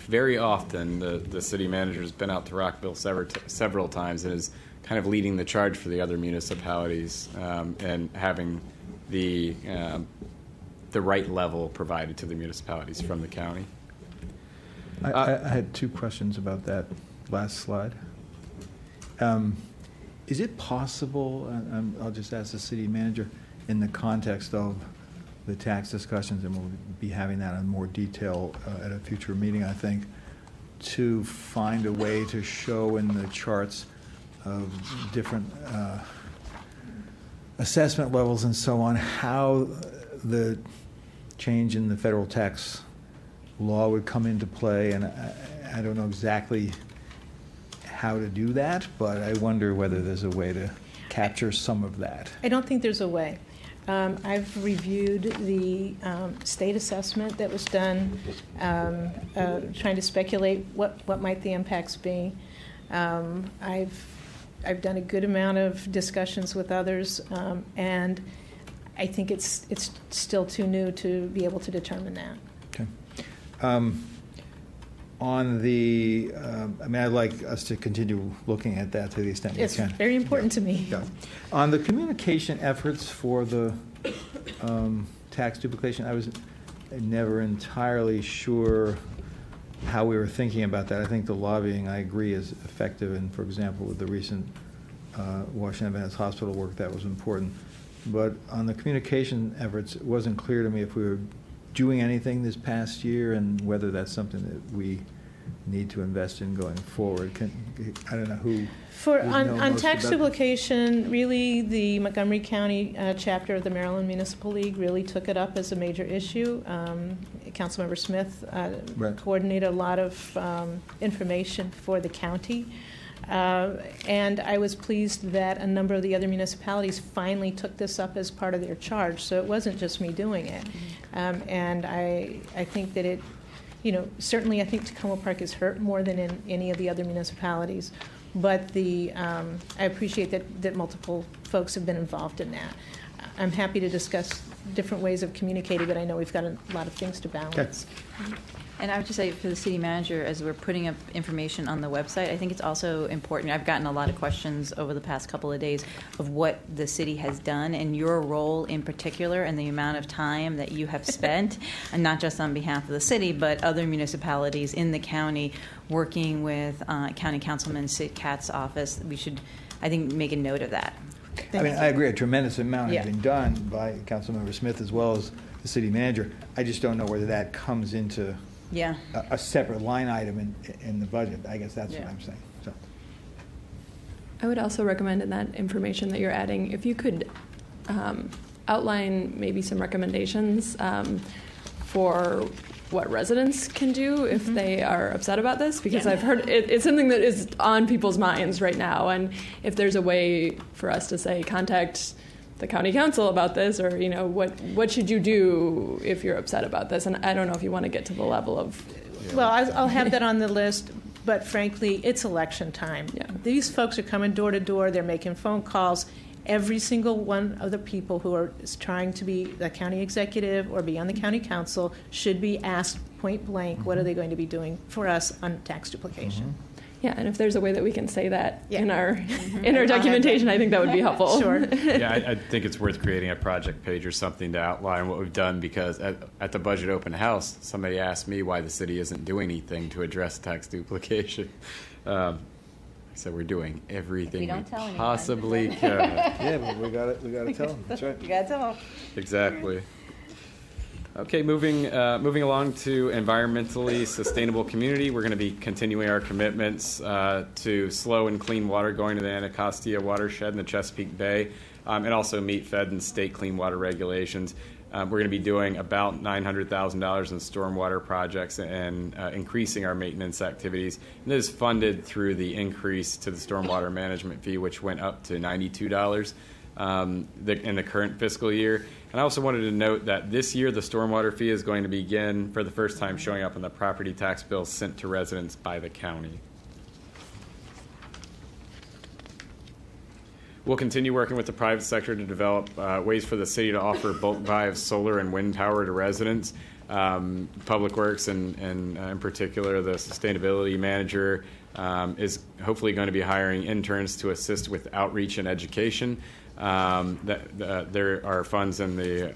very often. The city manager has been out to Rockville several times and is kind of leading the charge for the other municipalities, and having the right level provided to the municipalities from the county. I had two questions about that last slide. Is it possible, and I'll just ask the city manager, in the context of the tax discussions, and we'll be having that in more detail at a future meeting, I think, to find a way to show in the charts of different assessment levels and so on how the change in the federal tax law would come into play. And I don't know exactly how to do that, but I wonder whether there's a way to capture some of that. I don't think there's a way. I've reviewed the state assessment that was done, trying to speculate what might the impacts be. I've done a good amount of discussions with others, and I think it's still too new to be able to determine that. Okay. On the, I'd like us to continue looking at that to the extent we can. It's very important to me. Yeah. On the communication efforts for the tax duplication, I was never entirely sure how we were thinking about that. I think the lobbying, I agree, is effective, and for example, with the recent Washington Adventist Hospital work, that was important. But on the communication efforts, it wasn't clear to me if we were doing anything this past year and whether that's something that we need to invest in going forward. I don't know who. On tax duplication, really the Montgomery County chapter of the Maryland Municipal League really took it up as a major issue. Councilmember Smith coordinated a lot of information for the county. And I was pleased that a number of the other municipalities finally took this up as part of their charge. So it wasn't just me doing it. And I think that it, certainly I think Tacoma Park is hurt more than in any of the other municipalities. But I appreciate that multiple folks have been involved in that. I'm happy to discuss different ways of communicating, but I know we've got a lot of things to balance. Okay. And I would just say for the city manager, as we're putting up information on the website, I think it's also important. I've gotten a lot of questions over the past couple of days of what the city has done and your role in particular and the amount of time that you have spent, and not just on behalf of the city, but other municipalities in the county working with County Councilman Sid Katz's office. We should, I think, make a note of that. I agree. A tremendous amount has been done by Councilmember Smith as well as the city manager. I just don't know whether that comes into a separate line item in the budget. I guess that's what I'm saying. So. I would also recommend in that information that you're adding, if you could outline maybe some recommendations for what residents can do if they are upset about this, because I've heard it's something that is on people's minds right now, and if there's a way for us to say contact the county council about this, or what should you do if you're upset about this? And I don't know if you want to get to the level of. Well, I'll have that on the list, but frankly, it's election time. Yeah. These folks are coming door to door. They're making phone calls. Every single one of the people who are trying to be the county executive or be on the county council should be asked point blank, what are they going to be doing for us on tax duplication? Yeah, and if there's a way that we can say that in our documentation, I think that would be helpful. Sure. Yeah, I think it's worth creating a project page or something to outline what we've done, because at the budget open house, somebody asked me why the city isn't doing anything to address tax duplication. I said we're doing everything we possibly can. Yeah, but we got to tell them. That's right. You got to tell them. Exactly. Okay, moving along to environmentally sustainable community. We're going to be continuing our commitments to slow and clean water going to the Anacostia watershed in the Chesapeake Bay, and also meet Fed and state clean water regulations. We're going to be doing about $900,000 in stormwater projects and increasing our maintenance activities. And this is funded through the increase to the stormwater management fee, which went up to $92 in the current fiscal year. And I also wanted to note that this year the stormwater fee is going to begin for the first time showing up on the property tax bills sent to residents by the county. We'll continue working with the private sector to develop ways for the city to offer bulk buy of solar and wind power to residents. Public Works and in particular the sustainability manager is hopefully going to be hiring interns to assist with outreach and education. There are funds in the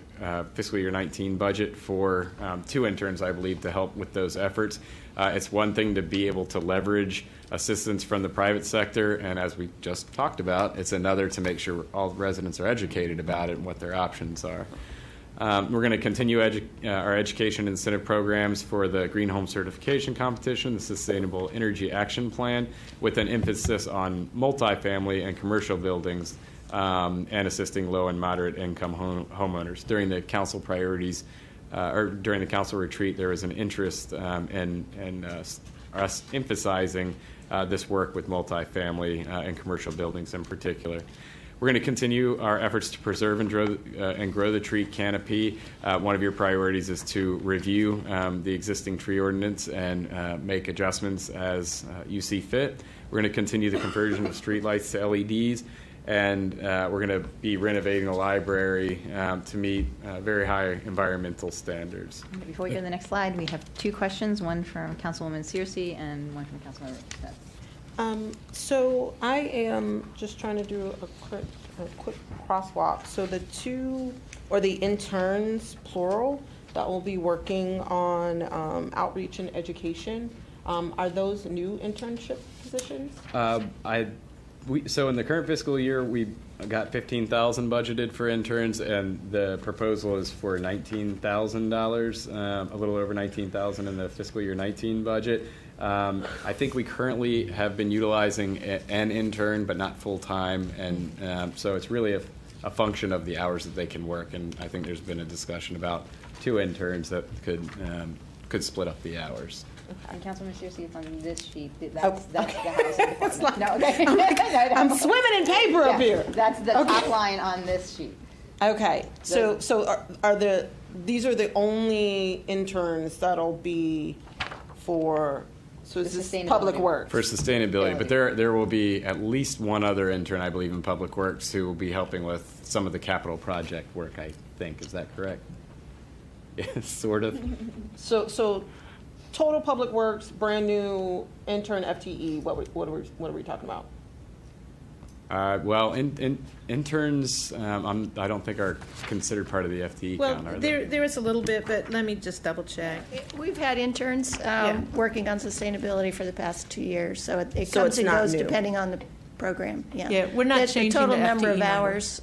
fiscal year 19 budget for 2 interns, I believe, to help with those efforts. It's one thing to be able to leverage assistance from the private sector, and as we just talked about, it's another to make sure all residents are educated about it and what their options are. We're going to continue our education incentive programs for the Green Home Certification Competition, the Sustainable Energy Action Plan, with an emphasis on multifamily and commercial buildings, and assisting low and moderate income homeowners. During the council priorities, or during the council retreat, there was an interest in us emphasizing this work with multifamily and commercial buildings in particular. We're going to continue our efforts to preserve and grow the tree canopy. One of your priorities is to review the existing tree ordinance and make adjustments as you see fit. We're going to continue the conversion of streetlights to LEDs. And we're going to be renovating the library to meet very high environmental standards. Before we go to the next slide, we have 2 questions, one from Councilwoman Searcy and one from Councilmember Smith. So I am just trying to do a quick crosswalk. So the 2, or the interns, plural, that will be working on outreach and education, are those new internship positions? So in the current fiscal year, we got $15,000 budgeted for interns, and the proposal is for $19,000, a little over $19,000 in the fiscal year 19 budget. I think we currently have been utilizing an intern, but not full time, and so it's really a function of the hours that they can work. And I think there's been a discussion about 2 interns that could split up the hours. And Councilman Searcy, it's on this sheet. That's the housing department. I'm swimming in paper up here. That's the top line on this sheet. Okay, so these are the only interns that'll be for, so this is Public Works? For sustainability, but there will be at least one other intern, I believe, in Public Works who will be helping with some of the capital project work, I think. Is that correct? Yes, sort of. So total Public Works, brand new intern FTE, what are we talking about? Well, interns, I don't think are considered part of the FTE count, are they? There is a little bit, but let me just double check. We've had interns working on sustainability for the past 2 years, so it So comes it's and not goes new. depending on the program. Yeah, we're not changing the total the number FTE of number. hours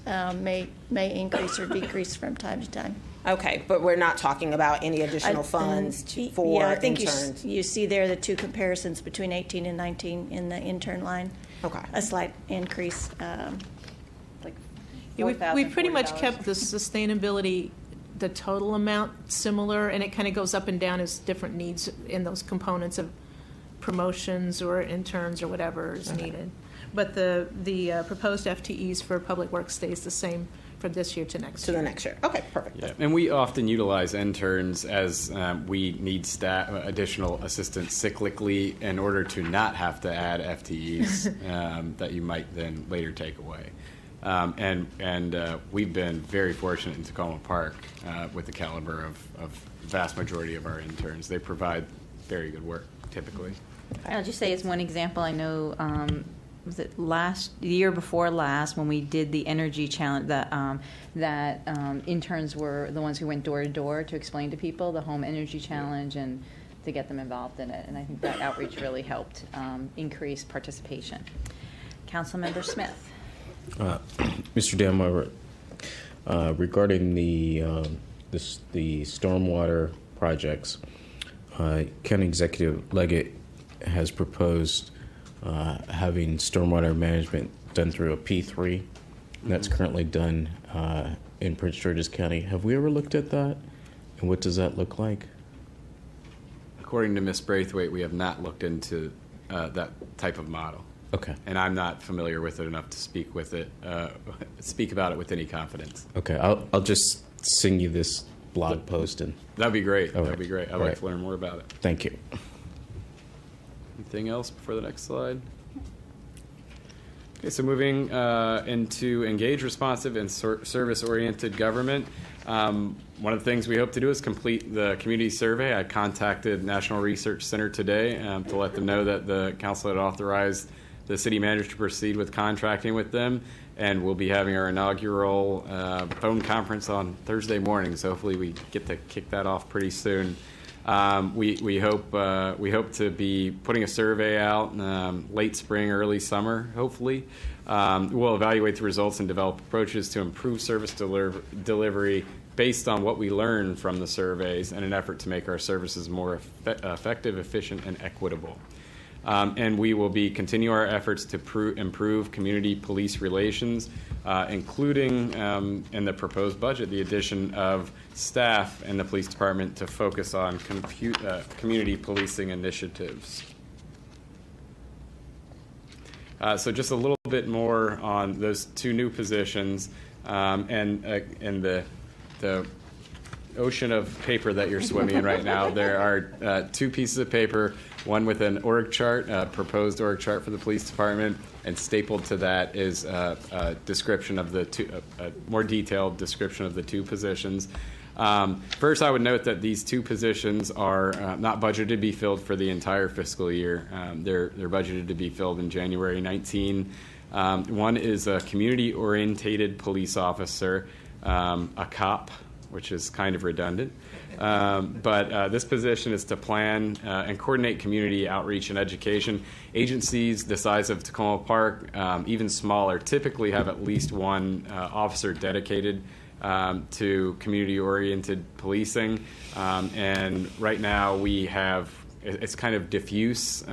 may increase or decrease from time to time. Okay, but we're not talking about any additional funds for I think interns. you see there the 2 comparisons between 18 and 19 in the intern line. Okay. A slight increase. We pretty much kept the sustainability, the total amount similar, and it kind of goes up and down as different needs in those components of promotions or interns or whatever is needed. But the proposed FTEs for Public Works stays the same for this year to next To year. the next year. Okay, perfect. Yeah, and we often utilize interns as we need staff, additional assistants cyclically in order to not have to add FTEs that you might then later take away. And we've been very fortunate in Tacoma Park with the caliber of vast majority of our interns. They provide very good work typically. I'll just say as one example, I know, was it the year before last when we did the energy challenge, that interns were the ones who went door to door to explain to people the home energy challenge and to get them involved in it. And I think that outreach really helped increase participation. Councilmember Smith. Mr. Dammeyer, regarding the stormwater projects, County Executive Leggett has proposed having stormwater management done through a P3. And that's currently done in Prince George's County. Have we ever looked at that? And what does that look like? According to Ms. Braithwaite, we have not looked into that type of model. Okay. And I'm not familiar with it enough to speak about it with any confidence. Okay, I'll just sing you this blog post and. That'd be great. All That'd right. be great. I'd All like right. to learn more about it. Thank you. Anything else before the next slide? Okay, so moving into engage responsive and service-oriented government. One of the things we hope to do is complete the community survey. I contacted National Research Center today to let them know that the council had authorized the city manager to proceed with contracting with them, and we'll be having our inaugural phone conference on Thursday morning, so hopefully we get to kick that off pretty soon. We hope to be putting a survey out late spring, early summer, hopefully. We'll evaluate the results and develop approaches to improve service delivery based on what we learn from the surveys in an effort to make our services more effective, efficient, and equitable. And we will continue our efforts to improve community police relations, including in the proposed budget, the addition of staff in the police department to focus on community policing initiatives. So just a little bit more on those two new positions and the ocean of paper that you're swimming in right now. There are two pieces of paper, one with an org chart, a proposed org chart for the police department, and stapled to that is a description of the two, a more detailed description of the two positions. First, I would note that these two positions are not budgeted to be filled for the entire fiscal year. They're budgeted to be filled in January 19. One is a community-orientated police officer, a cop, which is kind of redundant. But this position is to plan and coordinate community outreach and education. Agencies the size of Tacoma Park, even smaller, typically have at least one officer dedicated to community-oriented policing. And right now we have, it's kind of diffuse.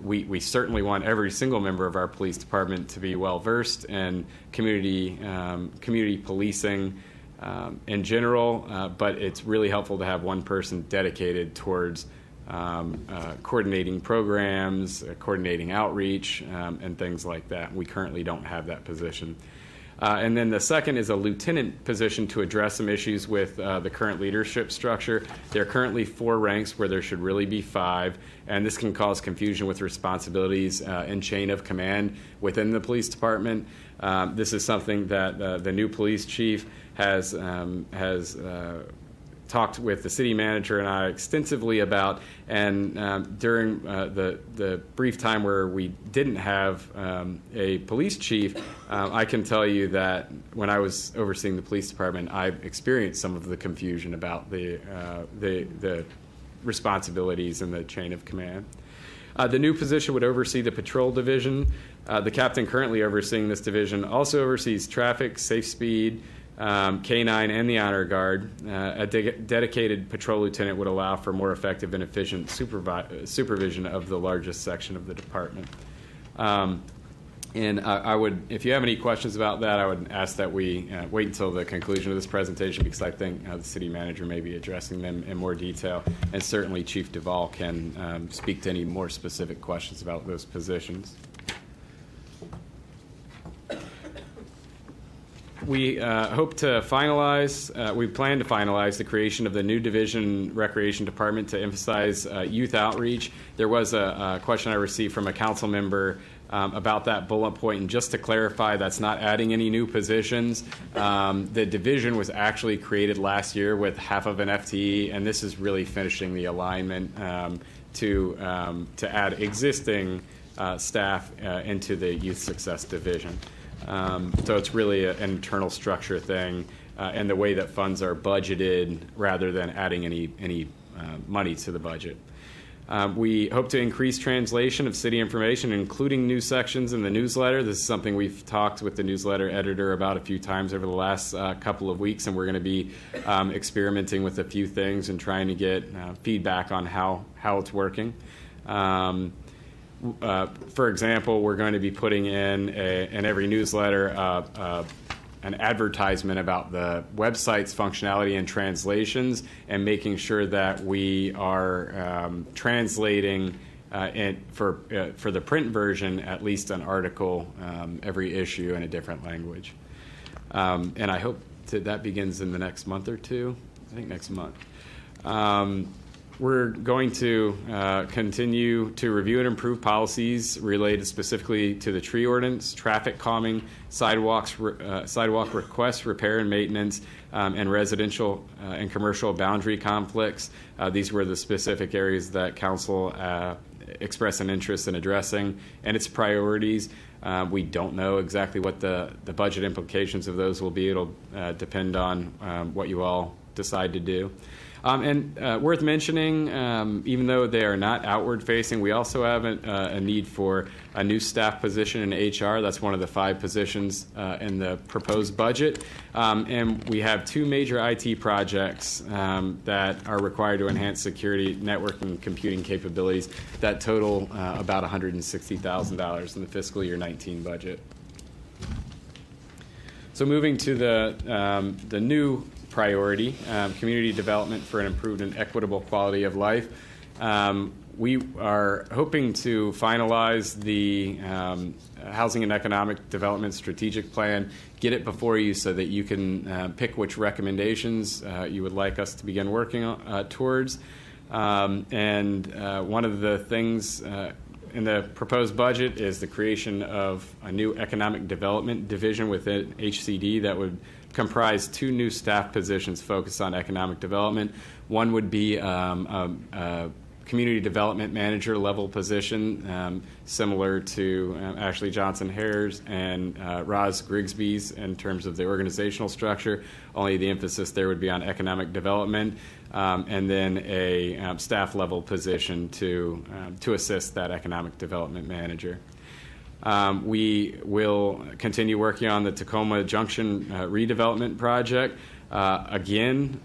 We certainly want every single member of our police department to be well-versed in community policing in general, but it's really helpful to have one person dedicated towards coordinating programs, coordinating outreach, and things like that. We currently don't have that position. And then the second is a lieutenant position to address some issues with the current leadership structure. There are currently 4 ranks where there should really be 5, and this can cause confusion with responsibilities and chain of command within the police department. This is something that the new police chief has talked with the city manager and I extensively about, and during the brief time where we didn't have a police chief, I can tell you that when I was overseeing the police department, I experienced some of the confusion about the responsibilities and the chain of command. The new position would oversee the patrol division. The captain currently overseeing this division also oversees traffic, safe speed, K-9, and the Honor Guard. A dedicated patrol lieutenant would allow for more effective and efficient supervision of the largest section of the department. And I would, if you have any questions about that, I would ask that we wait until the conclusion of this presentation, because I think the city manager may be addressing them in more detail, and certainly Chief Duvall can speak to any more specific questions about those positions. we hope to finalize, we plan to finalize the creation of the new Division Recreation Department to emphasize youth outreach. There was a question I received from a council member about that bullet point, and just to clarify, that's not adding any new positions. The division was actually created last year with half of an FTE, and this is really finishing the alignment to add existing staff into the Youth Success Division. So it's really an internal structure thing, and the way that funds are budgeted rather than adding any money to the budget. We hope to increase translation of city information, including new sections in the newsletter. This is something we've talked with the newsletter editor about a few times over the last couple of weeks, and we're going to be experimenting with a few things and trying to get feedback on how it's working. For example, we're going to be putting in every newsletter an advertisement about the website's functionality and translations, and making sure that we are translating for the print version at least an article every issue in a different language. And I hope that begins in the next month or two. I think next month. We're going to continue to review and improve policies related specifically to the tree ordinance, traffic calming, sidewalk requests, repair and maintenance, and residential and commercial boundary conflicts. These were the specific areas that Council expressed an interest in addressing, and its priorities. We don't know exactly what the budget implications of those will be. It'll depend on what you all decide to do. And worth mentioning, even though they are not outward-facing, we also have a need for a new staff position in HR. That's one of the 5 positions in the proposed budget. And we have 2 major IT projects that are required to enhance security, network, and computing capabilities that total about $160,000 in the fiscal year 19 budget. So moving to the new priority, community development for an improved and equitable quality of life. We are hoping to finalize the Housing and Economic Development Strategic Plan, get it before you so that you can pick which recommendations you would like us to begin working towards. And one of the things in the proposed budget is the creation of a new economic development division within HCD that would comprise 2 new staff positions focused on economic development. One would be a community development manager level position, similar to Ashley Johnson-Hare's and Roz Grigsby's in terms of the organizational structure, only the emphasis there would be on economic development, and then a staff level position to assist that economic development manager. We will continue working on the Tacoma Junction redevelopment project. Again,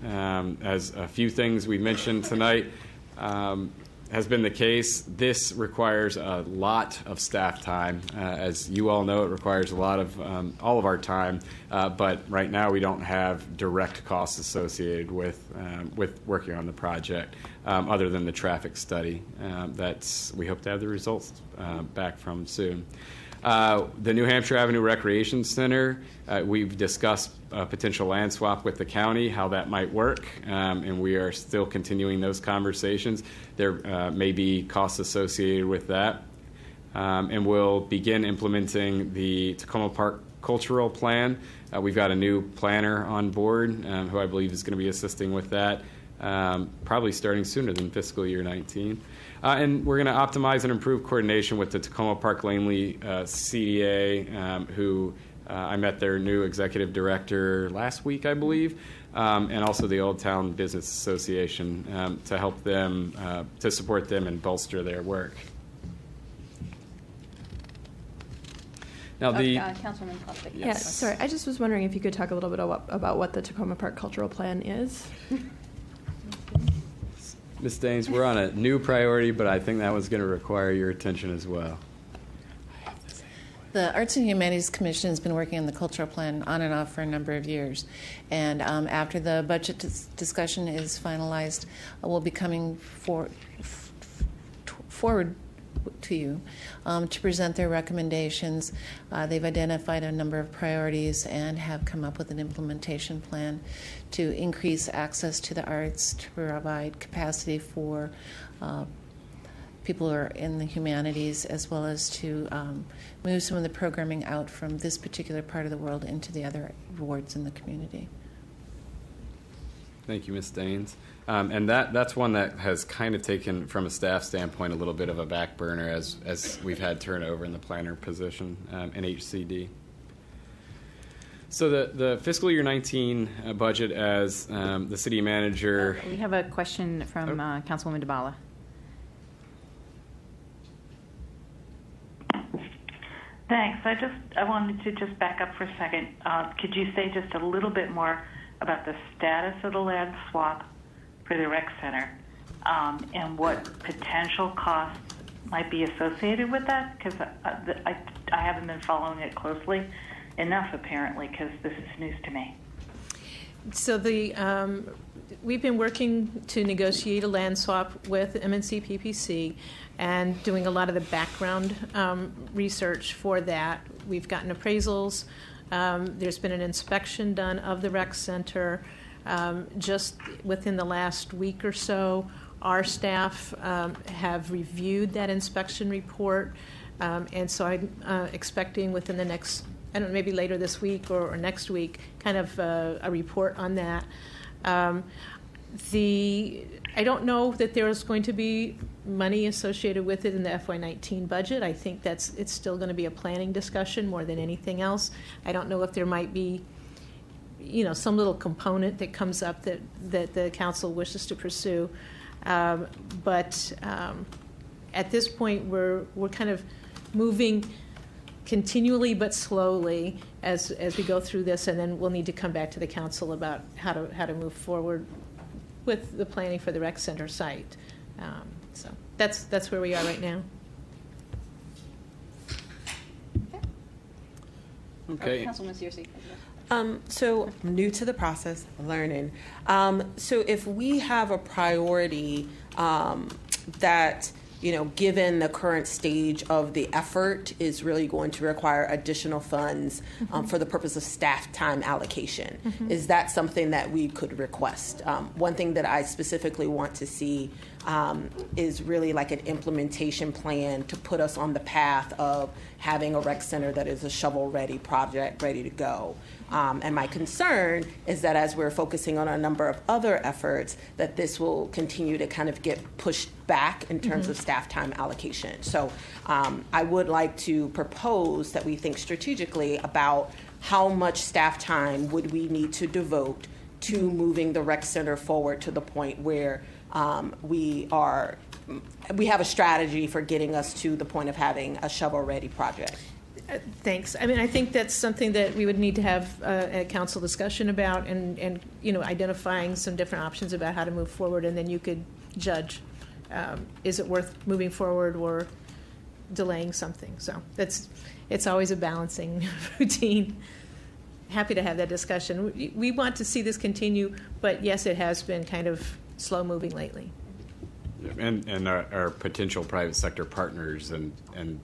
as a few things we mentioned tonight has been the case, this requires a lot of staff time. As you all know, it requires a lot of all of our time, but right now we don't have direct costs associated with working on the project, other than the traffic study. We hope to have the results back from soon. The New Hampshire Avenue Recreation Center, we've discussed a potential land swap with the county, how that might work, and we are still continuing those conversations. There may be costs associated with that. And we'll begin implementing the Tacoma Park Cultural Plan. We've got a new planner on board who I believe is going to be assisting with that, probably starting sooner than fiscal year 19. And we're going to optimize and improve coordination with the Tacoma Park Langley CDA, who I met their new executive director last week, I believe, and also the Old Town Business Association to help them, to support them and bolster their work. Now Councilman Costick. Yes. Sorry, I just was wondering if you could talk a little bit about what the Tacoma Park Cultural Plan is. Ms. Daines, we're on a new priority, but I think that one's going to require your attention as well. The Arts and Humanities Commission has been working on the cultural plan on and off for a number of years. And after the budget discussion is finalized, we'll be coming forward to you to present their recommendations. They've identified a number of priorities and have come up with an implementation plan to increase access to the arts, to provide capacity for people who are in the humanities, as well as to move some of the programming out from this particular part of the world into the other wards in the community. Thank you, Ms. Daines. And that's one that has kind of taken, from a staff standpoint, a little bit of a back burner as we've had turnover in the planner position in HCD. So the fiscal year 19 budget, as the city manager... We have a question from Councilwoman Dabala. Thanks. I wanted to just back up for a second. Could you say just a little bit more about the status of the land swap for the rec center and what potential costs might be associated with that? Because I haven't been following it closely enough, apparently, because this is news to me. So we've been working to negotiate a land swap with MNC PPC and doing a lot of the background research for that. We've gotten appraisals. There's been an inspection done of the rec center just within the last week or so. Our staff have reviewed that inspection report, and so I'm expecting within the next, I don't know, maybe later this week or next week, kind of a report on that. I don't know that there is going to be money associated with it in the FY19 budget. I think it's still going to be a planning discussion more than anything else. I don't know if there might be, some little component that comes up that the council wishes to pursue. But at this point, we're kind of moving continually but slowly as we go through this, and then we'll need to come back to the council about how to move forward with the planning for the rec center site. So that's where we are right now. Okay. Councilwoman Searcy. So new to the process, learning. So if we have a priority that, given the current stage of the effort, is really going to require additional funds for the purpose of staff time allocation, is that something that we could request? One thing that I specifically want to see is really like an implementation plan to put us on the path of having a rec center that is a shovel-ready project, ready to go. And my concern is that as we're focusing on a number of other efforts, that this will continue to kind of get pushed back in terms of staff time allocation. So I would like to propose that we think strategically about how much staff time would we need to devote to moving the rec center forward to the point where we have a strategy for getting us to the point of having a shovel-ready project. Thanks. I mean, I think that's something that we would need to have a council discussion about, and identifying some different options about how to move forward, and then you could judge, is it worth moving forward or delaying something? So it's always a balancing routine. Happy to have that discussion. We want to see this continue, but yes, it has been kind of slow moving lately. And our potential private sector partners and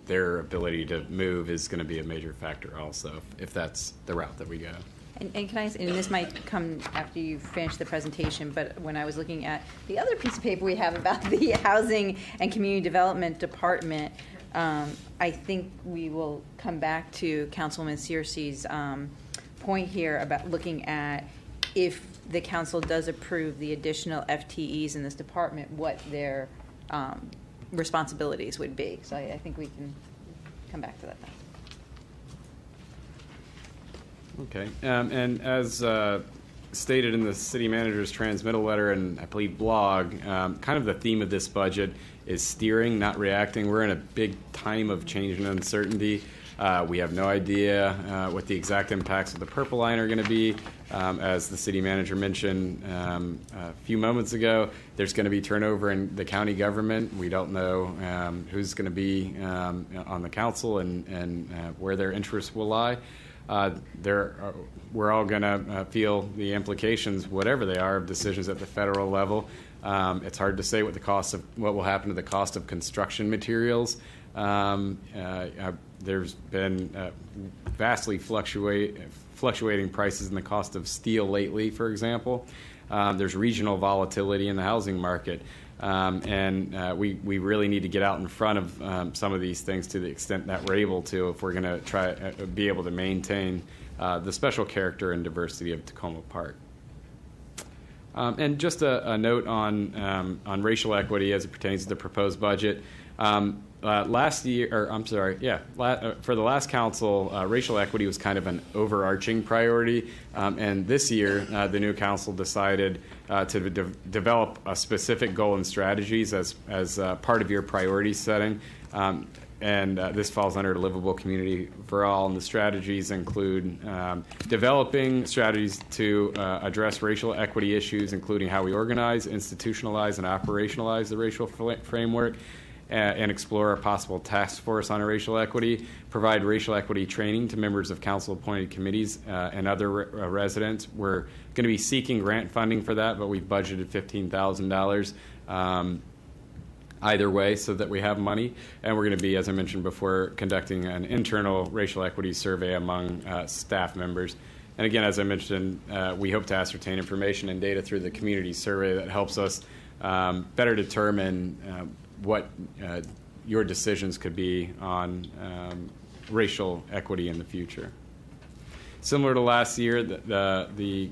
their ability to move is going to be a major factor also, if that's the route that we go. And can I, and this might come after you finish the presentation, but when I was looking at the other piece of paper we have about the Housing and Community Development Department, I think we will come back to Councilwoman Searcy's point here about looking at if the council does approve the additional FTEs in this department, what their responsibilities would be. So I think we can come back to that now. Okay. And as stated in the city manager's transmittal letter and I believe blog, kind of the theme of this budget is steering, not reacting. We're in a big time of change and uncertainty. We have no idea what the exact impacts of the Purple Line are going to be. As the city manager mentioned a few moments ago, there's going to be turnover in the county government. We don't know who's going to be on the council and where their interests will lie. We're all going to feel the implications, whatever they are, of decisions at the federal level. It's hard to say what will happen to the cost of construction materials. There's been vastly fluctuating prices in the cost of steel lately, for example. There's regional volatility in the housing market. And we really need to get out in front of some of these things to the extent that we're able to, if we're going to be able to maintain the special character and diversity of Takoma Park. And just a note on racial equity as it pertains to the proposed budget. Last year, for the last council, racial equity was kind of an overarching priority, and this year the new council decided to develop a specific goal and strategies as part of your priority setting. And this falls under Livable Community for All, and the strategies include developing strategies to address racial equity issues, including how we organize, institutionalize, and operationalize the racial framework, and explore a possible task force on racial equity, provide racial equity training to members of council-appointed committees and other residents. We're going to be seeking grant funding for that, but we've budgeted $15,000 either way so that we have money. And we're going to be, as I mentioned before, conducting an internal racial equity survey among staff members. And again, as I mentioned, we hope to ascertain information and data through the community survey that helps us better determine what your decisions could be on racial equity in the future. Similar to last year, the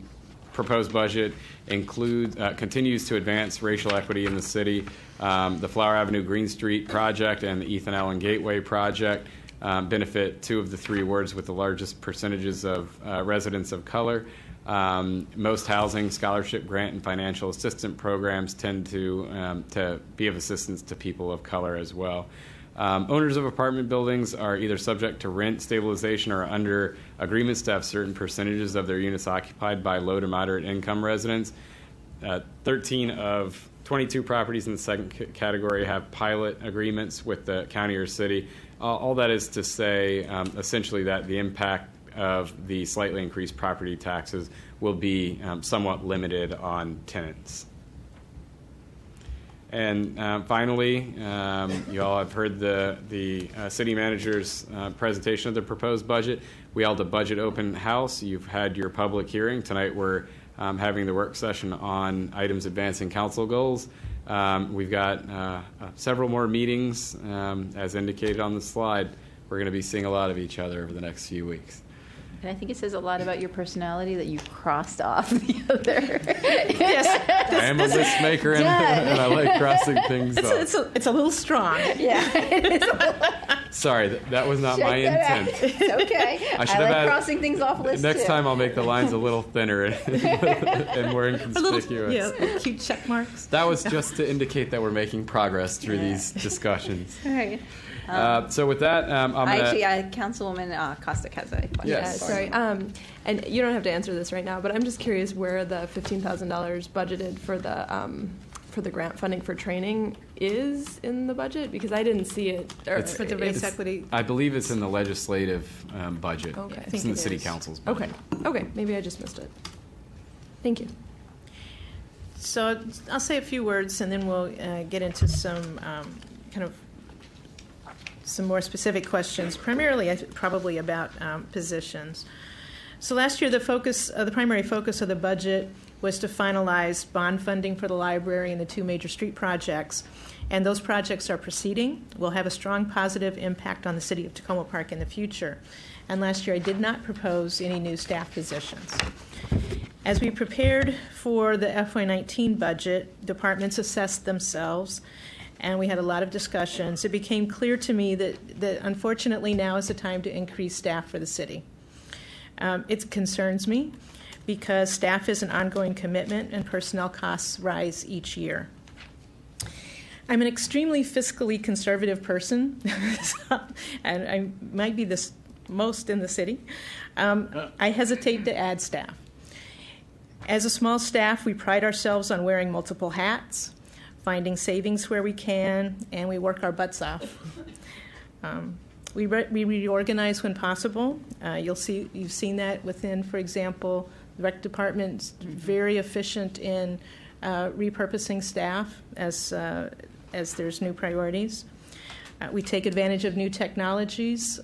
proposed budget continues to advance racial equity in the city. The Flower Avenue Green Street project and the Ethan Allen Gateway project benefit 2 of the 3 wards with the largest percentages of residents of color. Most housing, scholarship, grant, and financial assistance programs tend to be of assistance to people of color as well. Owners of apartment buildings are either subject to rent stabilization or under agreements to have certain percentages of their units occupied by low to moderate income residents. 13 of 22 properties in the second category have pilot agreements with the county or city. All that is to say, essentially, that the impact of the slightly increased property taxes will be somewhat limited on tenants. And finally, you all have heard the city manager's presentation of the proposed budget. We held a budget open house. You've had your public hearing. Tonight we're having the work session on items advancing council goals. We've got several more meetings, as indicated on the slide. We're going to be seeing a lot of each other over the next few weeks. And I think it says a lot about your personality that you crossed off the other. Yes, I am a list maker, and I like crossing things off. It's a little strong. Yeah. Sorry, that was not my intent. It's okay. I like crossing things off lists Next too. time I'll make the lines a little thinner and more inconspicuous. Little cute check marks. That was just to indicate that we're making progress through these discussions. All right. So with that, I'm going to... Actually, Councilwoman Kostic has a question. Yes. Sorry. And you don't have to answer this right now, but I'm just curious where the $15,000 budgeted for the grant funding for training is in the budget, because I didn't see it. For the race equity. I believe it's in the legislative budget. Okay. It's in the city council's budget. Okay. Maybe I just missed it. Thank you. So I'll say a few words, and then we'll get into some some more specific questions, primarily probably about positions. So last year, the primary focus of the budget was to finalize bond funding for the library and the 2 major street projects, and those projects are proceeding. Will have a strong positive impact on the city of Takoma Park in the future. And last year, I did not propose any new staff positions. As we prepared for the FY19 budget, departments assessed themselves, and we had a lot of discussions. It became clear to me that unfortunately now is the time to increase staff for the city. It concerns me because staff is an ongoing commitment and personnel costs rise each year. I'm an extremely fiscally conservative person, and I might be the most in the city. I hesitate to add staff. As a small staff, we pride ourselves on wearing multiple hats, finding savings where we can, and we work our butts off. We reorganize when possible. You've seen that within, for example, the rec department's very efficient in repurposing staff as there's new priorities. We take advantage of new technologies,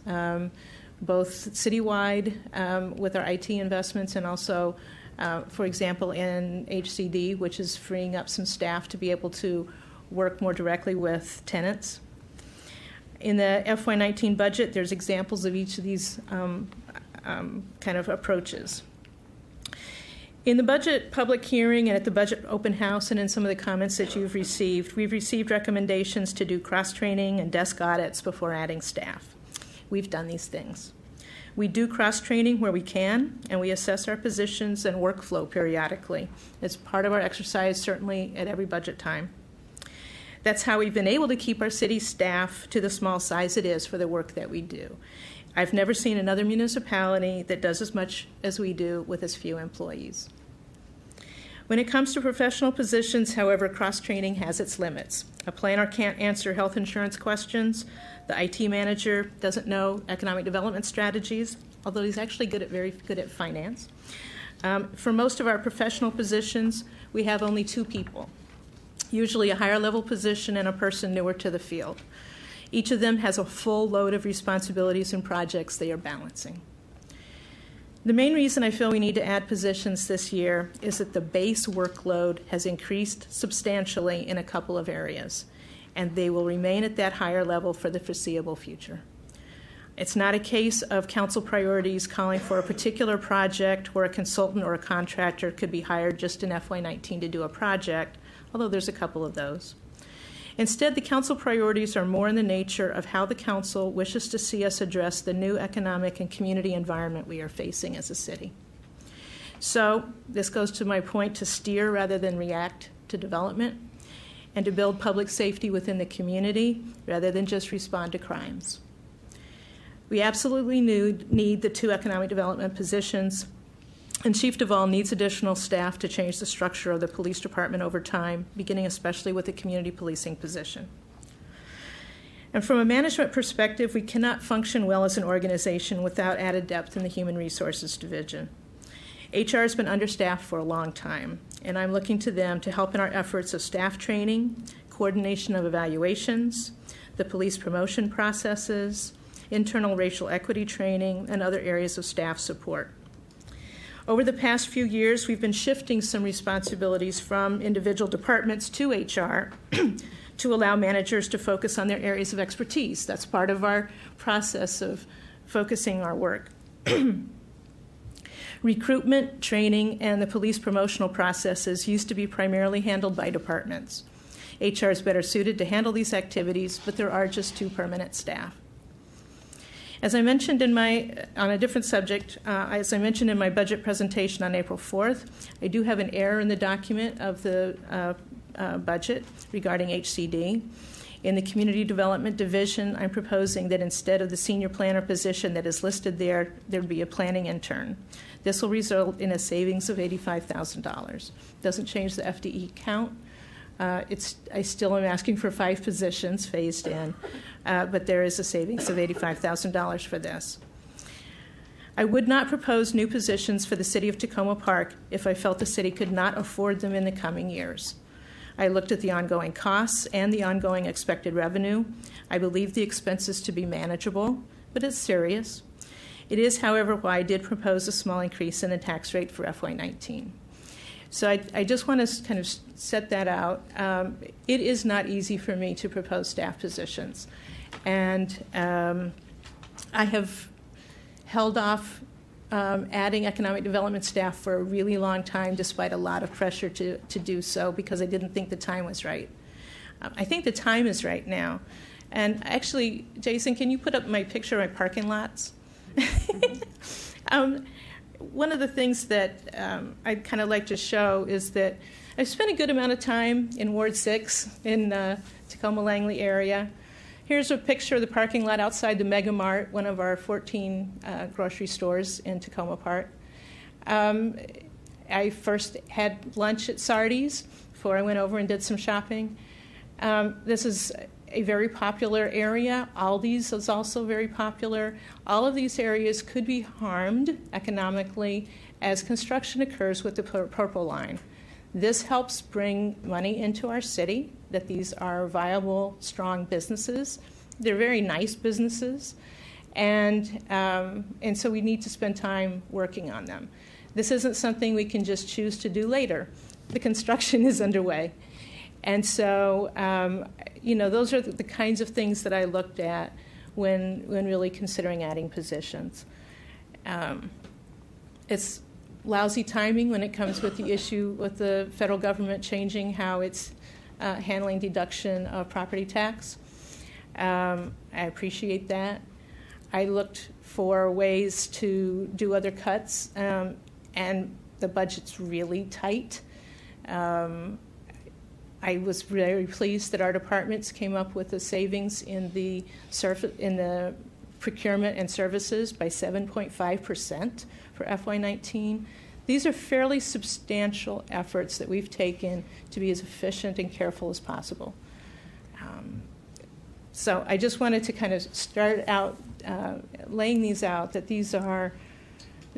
both citywide with our IT investments and also, for example, in HCD, which is freeing up some staff to be able to work more directly with tenants. In the FY19 budget, there's examples of each of these kind of approaches. In the budget public hearing and at the budget open house and in some of the comments that you've received, we've received recommendations to do cross-training and desk audits before adding staff. We've done these things. We do cross-training where we can, and we assess our positions and workflow periodically. It's part of our exercise, certainly at every budget time. That's how we've been able to keep our city staff to the small size it is for the work that we do. I've never seen another municipality that does as much as we do with as few employees. When it comes to professional positions, however, cross-training has its limits. A planner can't answer health insurance questions. The IT manager doesn't know economic development strategies, although he's actually very good at finance. For most of our professional positions, we have only 2 people, usually a higher level position and a person newer to the field. Each of them has a full load of responsibilities and projects they are balancing. The main reason I feel we need to add positions this year is that the base workload has increased substantially in a couple of areas, and they will remain at that higher level for the foreseeable future. It's not a case of council priorities calling for a particular project where a consultant or a contractor could be hired just in FY19 to do a project, although there's a couple of those. Instead, the council priorities are more in the nature of how the council wishes to see us address the new economic and community environment we are facing as a city. So this goes to my point to steer rather than react to development, and to build public safety within the community rather than just respond to crimes. We absolutely need the 2 economic development positions, and Chief Duvall needs additional staff to change the structure of the police department over time, beginning especially with the community policing position. And from a management perspective, we cannot function well as an organization without added depth in the Human Resources Division. HR has been understaffed for a long time, and I'm looking to them to help in our efforts of staff training, coordination of evaluations, the police promotion processes, internal racial equity training, and other areas of staff support. Over the past few years, we've been shifting some responsibilities from individual departments to HR to allow managers to focus on their areas of expertise. That's part of our process of focusing our work. Recruitment, training, and the police promotional processes used to be primarily handled by departments. HR is better suited to handle these activities, but there are just 2 permanent staff. As I mentioned on a different subject, as I mentioned in my budget presentation on April 4th, I do have an error in the document of the budget regarding HCD. In the Community Development Division, I'm proposing that instead of the senior planner position that is listed there, there'd be a planning intern. This will result in a savings of $85,000. Doesn't change the FTE count. I still am asking for 5 positions phased in, but there is a savings of $85,000 for this. I would not propose new positions for the City of Tacoma Park if I felt the city could not afford them in the coming years. I looked at the ongoing costs and the ongoing expected revenue. I believe the expenses to be manageable, but it's serious. It is, however, why I did propose a small increase in the tax rate for FY19. So I just want to kind of set that out. It is not easy for me to propose staff positions. And I have held off adding economic development staff for a really long time, despite a lot of pressure to do so, because I didn't think the time was right. I think the time is right now. And actually, Jason, can you put up my picture of my parking lots? One of the things that I'd kind of like to show is that I've spent a good amount of time in Ward 6 in the Tacoma-Langley area. Here's a picture of the parking lot outside the Mega Mart, one of our 14 grocery stores in Tacoma Park. I first had lunch at Sardi's before I went over and did some shopping. This is a very popular area. Aldi's is also very popular. All of these areas could be harmed economically as construction occurs with the Purple Line. This helps bring money into our city, that these are viable, strong businesses. They're very nice businesses, and so we need to spend time working on them. This isn't something we can just choose to do later. The construction is underway. And so, those are the kinds of things that I looked at when really considering adding positions. It's lousy timing when it comes with the issue with the federal government changing how it's handling deduction of property tax. I appreciate that. I looked for ways to do other cuts, and the budget's really tight. I was very pleased that our departments came up with a savings in the procurement and services by 7.5% for FY19. These are fairly substantial efforts that we've taken to be as efficient and careful as possible. So I just wanted to kind of start out laying these out, that there's a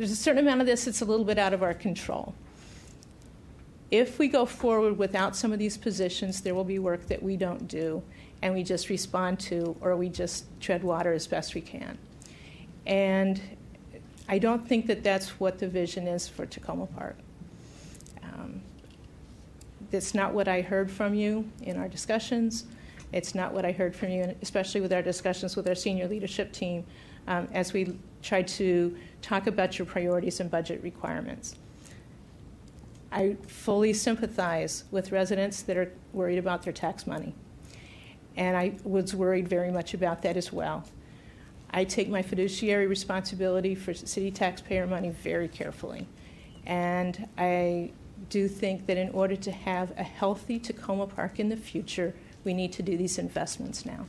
certain amount of this that's a little bit out of our control. If we go forward without some of these positions, there will be work that we don't do, and we just respond to, or we just tread water as best we can. And I don't think that that's what the vision is for Tacoma Park. That's not what I heard from you in our discussions. It's not what I heard from you, especially with our discussions with our senior leadership team, as we tried to talk about your priorities and budget requirements. I fully sympathize with residents that are worried about their tax money. And I was worried very much about that as well. I take my fiduciary responsibility for city taxpayer money very carefully. And I do think that in order to have a healthy Tacoma Park in the future, we need to do these investments now.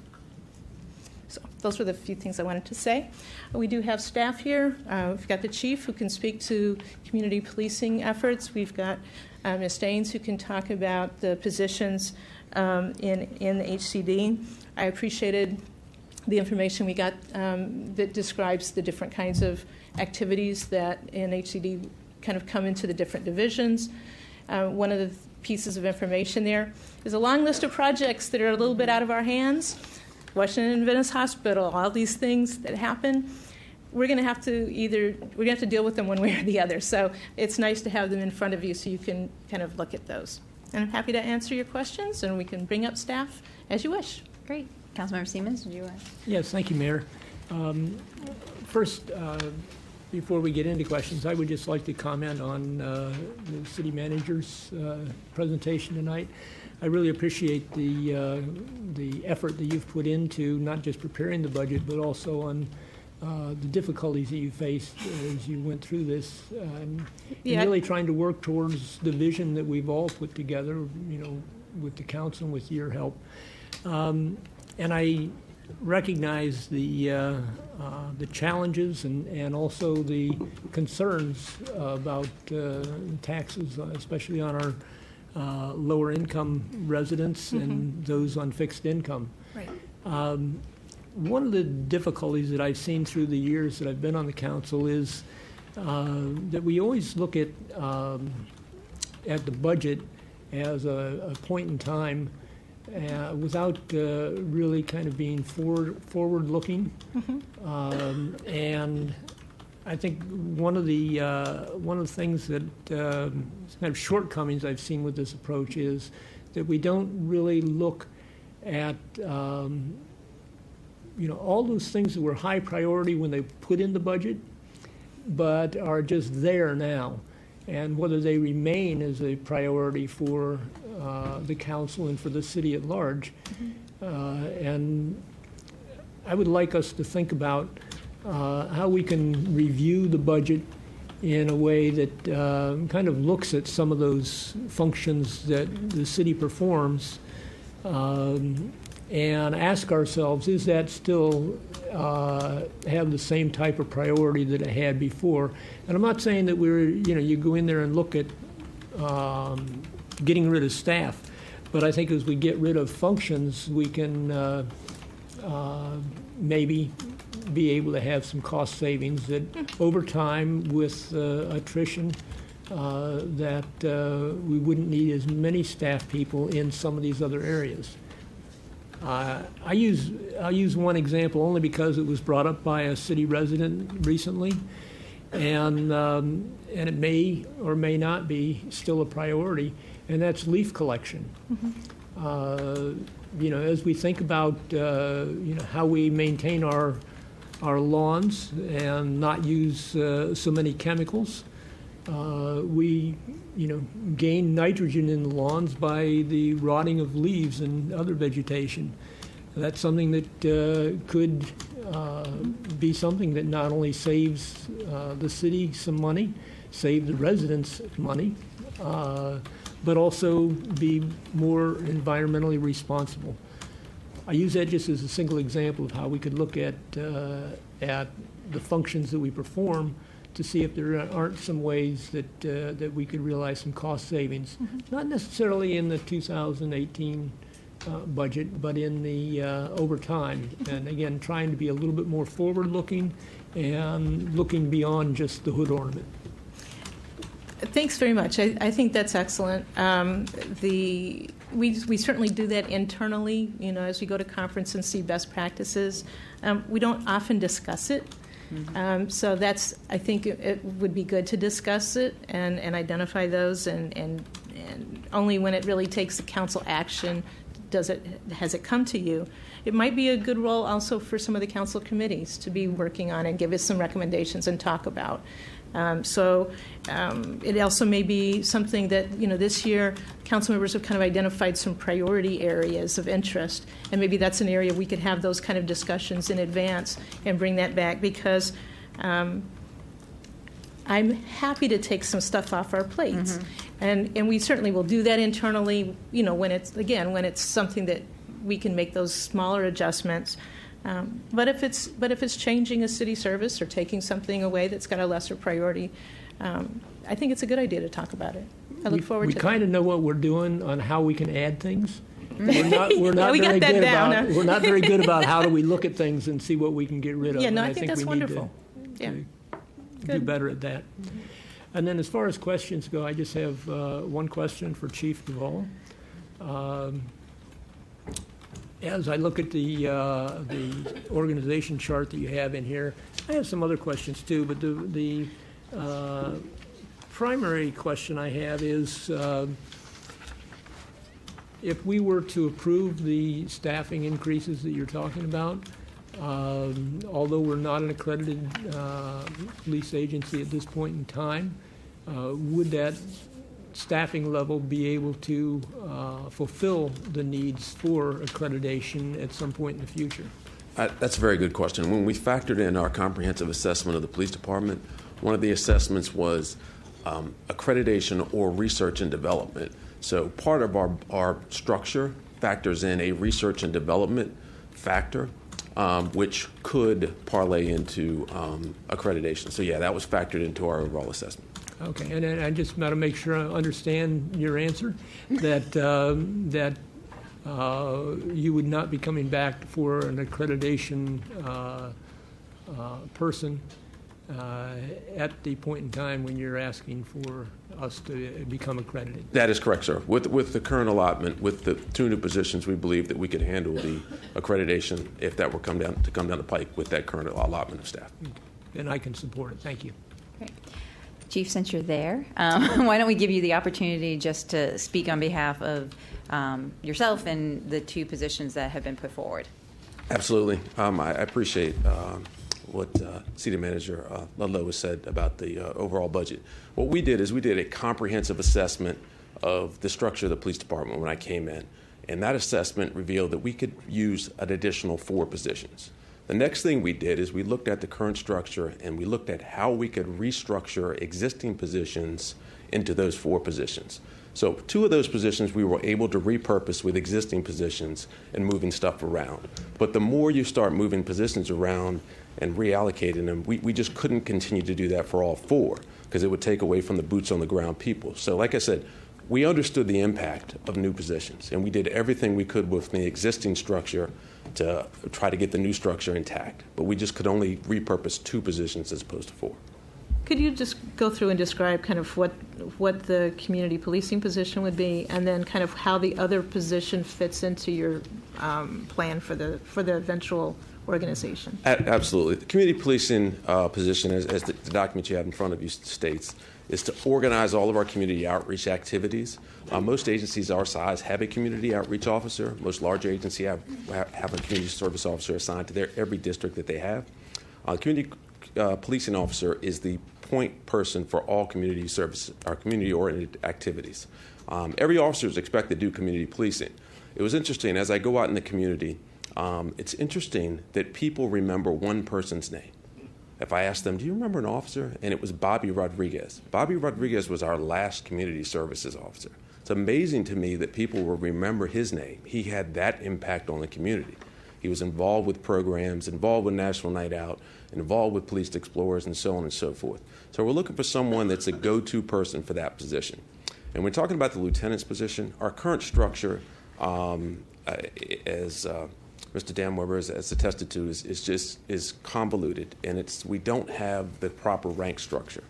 So those were the few things I wanted to say. We do have staff here. We've got the chief who can speak to community policing efforts. We've got Ms. Daines who can talk about the positions in the HCD. I appreciated the information we got that describes the different kinds of activities that in HCD kind of come into the different divisions. One of the pieces of information there is a long list of projects that are a little bit out of our hands. Washington Adventist Hospital, all these things that happen, we're going to have to deal with them one way or the other. So it's nice to have them in front of you so you can kind of look at those. And I'm happy to answer your questions, and we can bring up staff as you wish. Great. Councilmember Siemens, did you want? Yes, thank you, Mayor. First, before we get into questions, I would just like to comment on the city manager's presentation tonight. I really appreciate the effort that you've put into not just preparing the budget, but also on the difficulties that you faced as you went through this, and really trying to work towards the vision that we've all put together, with the council and with your help. And I recognize the challenges and also the concerns about taxes, especially on our lower income residents and those on fixed income. Right. One of the difficulties that I've seen through the years that I've been on the council is that we always look at the budget as a point in time without really kind of being forward-looking. And I think one of the things that kind of shortcomings I've seen with this approach is that we don't really look at all those things that were high priority when they put in the budget, but are just there now, and whether they remain as a priority for the council and for the city at large. And I would like us to think about how we can review the budget in a way that kind of looks at some of those functions that the city performs and ask ourselves, is that still have the same type of priority that it had before? And I'm not saying that you go in there and look at getting rid of staff, but I think as we get rid of functions, we can maybe be able to have some cost savings that over time with attrition that we wouldn't need as many staff people in some of these other areas. I'll use one example only because it was brought up by a city resident recently, and it may or may not be still a priority, and that's leaf collection. As we think about how we maintain our lawns and not use so many chemicals, we gain nitrogen in the lawns by the rotting of leaves and other vegetation. That's something that could be something that not only saves the city some money, save the residents money, but also be more environmentally responsible. I use that just as a single example of how we could look at the functions that we perform to see if there aren't some ways that we could realize some cost savings, not necessarily in the 2018 budget, but in the over time. And again, trying to be a little bit more forward-looking and looking beyond just the hood ornament. Thanks very much. I think that's excellent. We certainly do that internally, as we go to conference and see best practices. We don't often discuss it. So I think it would be good to discuss it and identify those, and only when it really takes the council action has it come to you. It might be a good role also for some of the council committees to be working on and give us some recommendations and talk about. It also may be something that, this year council members have kind of identified some priority areas of interest, and maybe that's an area we could have those kind of discussions in advance and bring that back, because I'm happy to take some stuff off our plates. And we certainly will do that internally, when it's something that we can make those smaller adjustments. But if it's changing a city service or taking something away that's got a lesser priority, I think it's a good idea to talk about it. I look forward to that. We kind of know what we're doing on how we can add things. We're not we very got that good down. about. We're not very good about how do we look at things and see what we can get rid of. Yeah, no, and I think that's we wonderful. Need to do better at that. And then as far as questions go, I just have one question for Chief Duvall. As I look at the organization chart that you have in here, I have some other questions too, but the primary question I have is if we were to approve the staffing increases that you're talking about, although we're not an accredited police agency at this point in time, would that staffing level be able to fulfill the needs for accreditation at some point in the future? That's a very good question. When we factored in our comprehensive assessment of the police department, one of the assessments was accreditation or research and development. So part of our structure factors in a research and development factor, which could parlay into accreditation. So yeah, that was factored into our overall assessment. Okay, and I just want to make sure I understand your answer, that you would not be coming back for an accreditation person at the point in time when you're asking for us to become accredited. That is correct, sir. With the current allotment, with the 2 new positions, we believe that we could handle the accreditation if that were come down the pike with that current allotment of staff. Then I can support it. Thank you. Great. Chief, since you're there, why don't we give you the opportunity just to speak on behalf of yourself and the 2 positions that have been put forward? Absolutely. I appreciate what City Manager Ludlow has said about the overall budget. What we did is we did a comprehensive assessment of the structure of the police department when I came in, and that assessment revealed that we could use an additional 4 positions. The next thing we did is we looked at the current structure and we looked at how we could restructure existing positions into those 4 positions. So 2 of those positions we were able to repurpose with existing positions and moving stuff around. But the more you start moving positions around and reallocating them, we just couldn't continue to do that for all 4 because it would take away from the boots on the ground people. So like I said, we understood the impact of new positions, and we did everything we could with the existing structure to try to get the new structure intact. But we just could only repurpose 2 positions as opposed to 4. Could you just go through and describe kind of what the community policing position would be, and then kind of how the other position fits into your plan for the eventual organization? Absolutely. The community policing position, as the document you have in front of you states, is to organize all of our community outreach activities. Most agencies our size have a community outreach officer. Most larger agencies have a community service officer assigned to every district that they have. Community policing officer is the point person for all community service or community-oriented activities. Every officer is expected to do community policing. It was interesting, as I go out in the community, it's interesting that people remember one person's name. If I asked them, do you remember an officer? And it was Bobby Rodriguez. Bobby Rodriguez was our last community services officer. It's amazing to me that people will remember his name. He had that impact on the community. He was involved with programs, involved with National Night Out, involved with Police Explorers, and so on and so forth. So we're looking for someone that's a go-to person for that position. And we're talking about the lieutenant's position. Our current structure, as Mr. Dan Weber has attested to, is convoluted, and we don't have the proper rank structure.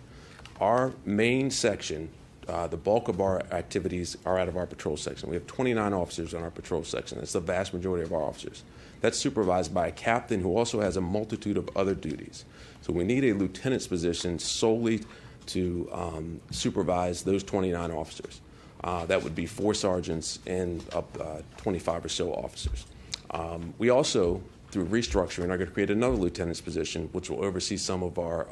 Our main section, the bulk of our activities are out of our patrol section. We have 29 officers on our patrol section. That's the vast majority of our officers. That's supervised by a captain who also has a multitude of other duties. So we need a lieutenant's position solely to supervise those 29 officers. That would be 4 sergeants and 25 or so officers. We also, through restructuring, are going to create another lieutenant's position, which will oversee some of our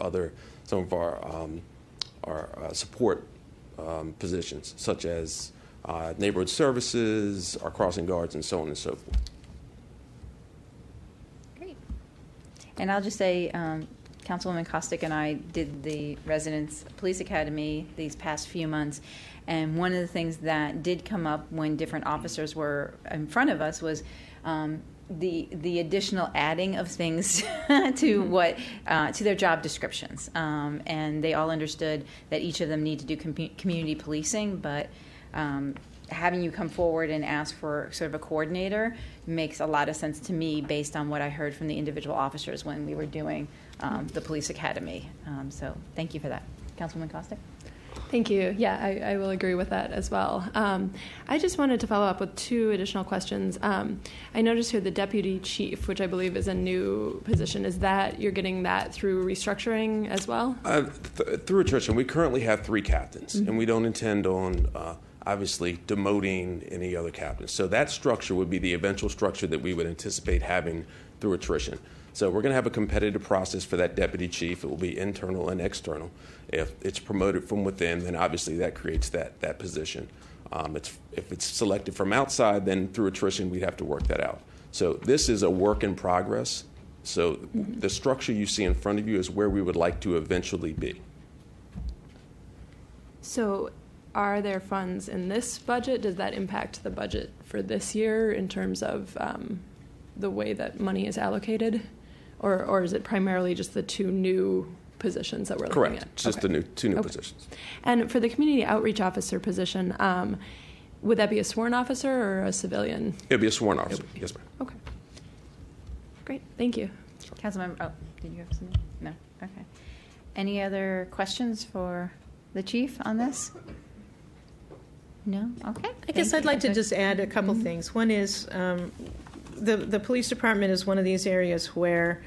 support positions, such as neighborhood services, our crossing guards, and so on and so forth. Great. And I'll just say, Councilwoman Kostick and I did the Residence Police Academy these past few months, and one of the things that did come up when different officers were in front of us was the additional adding of things to to their job descriptions, and they all understood that each of them need to do community policing, but having you come forward and ask for sort of a coordinator makes a lot of sense to me based on what I heard from the individual officers when we were doing the police academy. So thank you for that. Councilwoman Kostick? Thank you. Yeah, I will agree with that as well. I just wanted to follow up with 2 additional questions. I noticed here the deputy chief, which I believe is a new position. Is that you're getting that through restructuring as well? Through attrition. We currently have 3 captains, and we don't intend on obviously demoting any other captains. So that structure would be the eventual structure that we would anticipate having through attrition. So we're going to have a competitive process for that deputy chief. It will be internal and external. If it's promoted from within, then obviously that creates that position. If it's selected from outside, then through attrition we'd have to work that out. So this is a work in progress. So the structure you see in front of you is where we would like to eventually be. So are there funds in this budget? Does that impact the budget for this year in terms of the way that money is allocated? Or is it primarily just the 2 new positions that we're looking at? Correct. Just the 2 new positions. And for the community outreach officer position, would that be a sworn officer or a civilian? It would be a sworn officer. Yes, ma'am. Okay. Great. Thank you. Councilmember, did you have something? No? Okay. Any other questions for the chief on this? No? Okay. I guess I'd like to just add a couple things. One is the police department is one of these areas where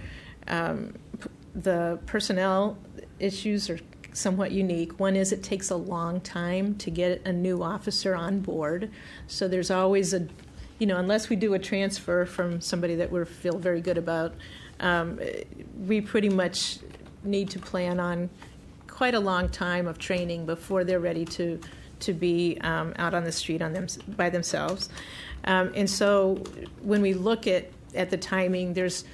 the personnel issues are somewhat unique. One is it takes a long time to get a new officer on board. So there's always unless we do a transfer from somebody that we feel very good about, we pretty much need to plan on quite a long time of training before they're ready to be out on the street by themselves. And so when we look at the timing, there's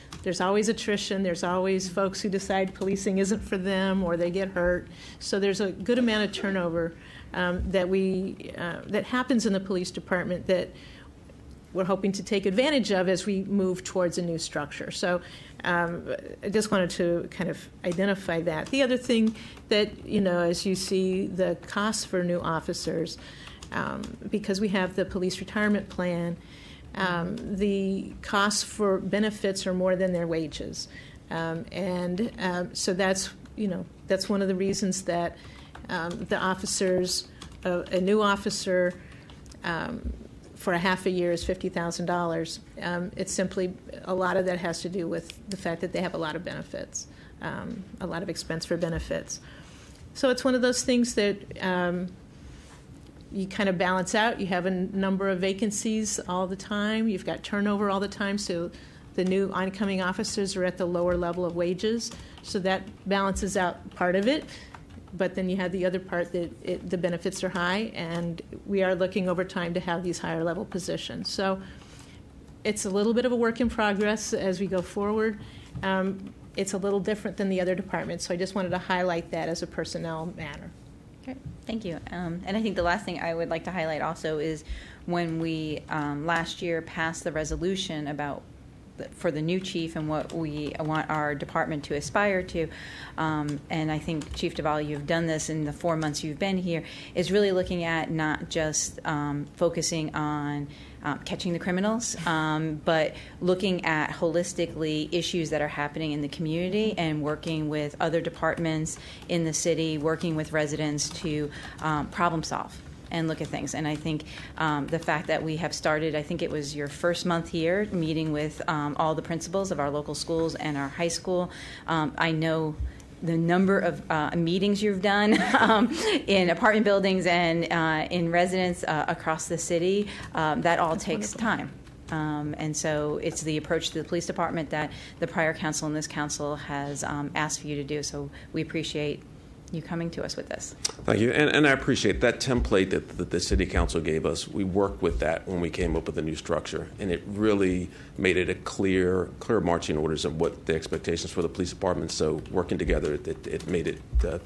always attrition. There's always folks who decide policing isn't for them or they get hurt. So there's a good amount of turnover that happens in the police department that we're hoping to take advantage of as we move towards a new structure. So I just wanted to kind of identify that. The other thing that, as you see the costs for new officers, because we have the police retirement plan, the costs for benefits are more than their wages. So that's that's one of the reasons that the officers, a new officer for a half a year is $50,000. It's simply, a lot of that has to do with the fact that they have a lot of benefits, a lot of expense for benefits. So it's one of those things that you kind of balance out. You have a number of vacancies all the time. You've got turnover all the time, so the new oncoming officers are at the lower level of wages. So that balances out part of it. But then you have the other part that the benefits are high, and we are looking over time to have these higher level positions. So it's a little bit of a work in progress as we go forward. It's a little different than the other departments, so I just wanted to highlight that as a personnel matter. Okay, thank you. And I think the last thing I would like to highlight also is when we last year passed the resolution about for the new chief and what we want our department to aspire to, and I think Chief Duvall, you've done this in the 4 months you've been here, is really looking at not just focusing on catching the criminals, but looking at holistically issues that are happening in the community and working with other departments in the city, working with residents to problem solve and look at things. And I think the fact that we have started, I think it was your first month here, meeting with all the principals of our local schools and our high school. I know the number of meetings you've done in apartment buildings and in residence across the city. That all takes time. And so it's the approach to the police department that the prior council and this council has asked for you to do. So we appreciate you coming to us with this. Thank you. And I appreciate that template that the City Council gave us. We worked with that when we came up with the new structure, and it really made it a clear marching orders of what the expectations for the police department. So working together, it made it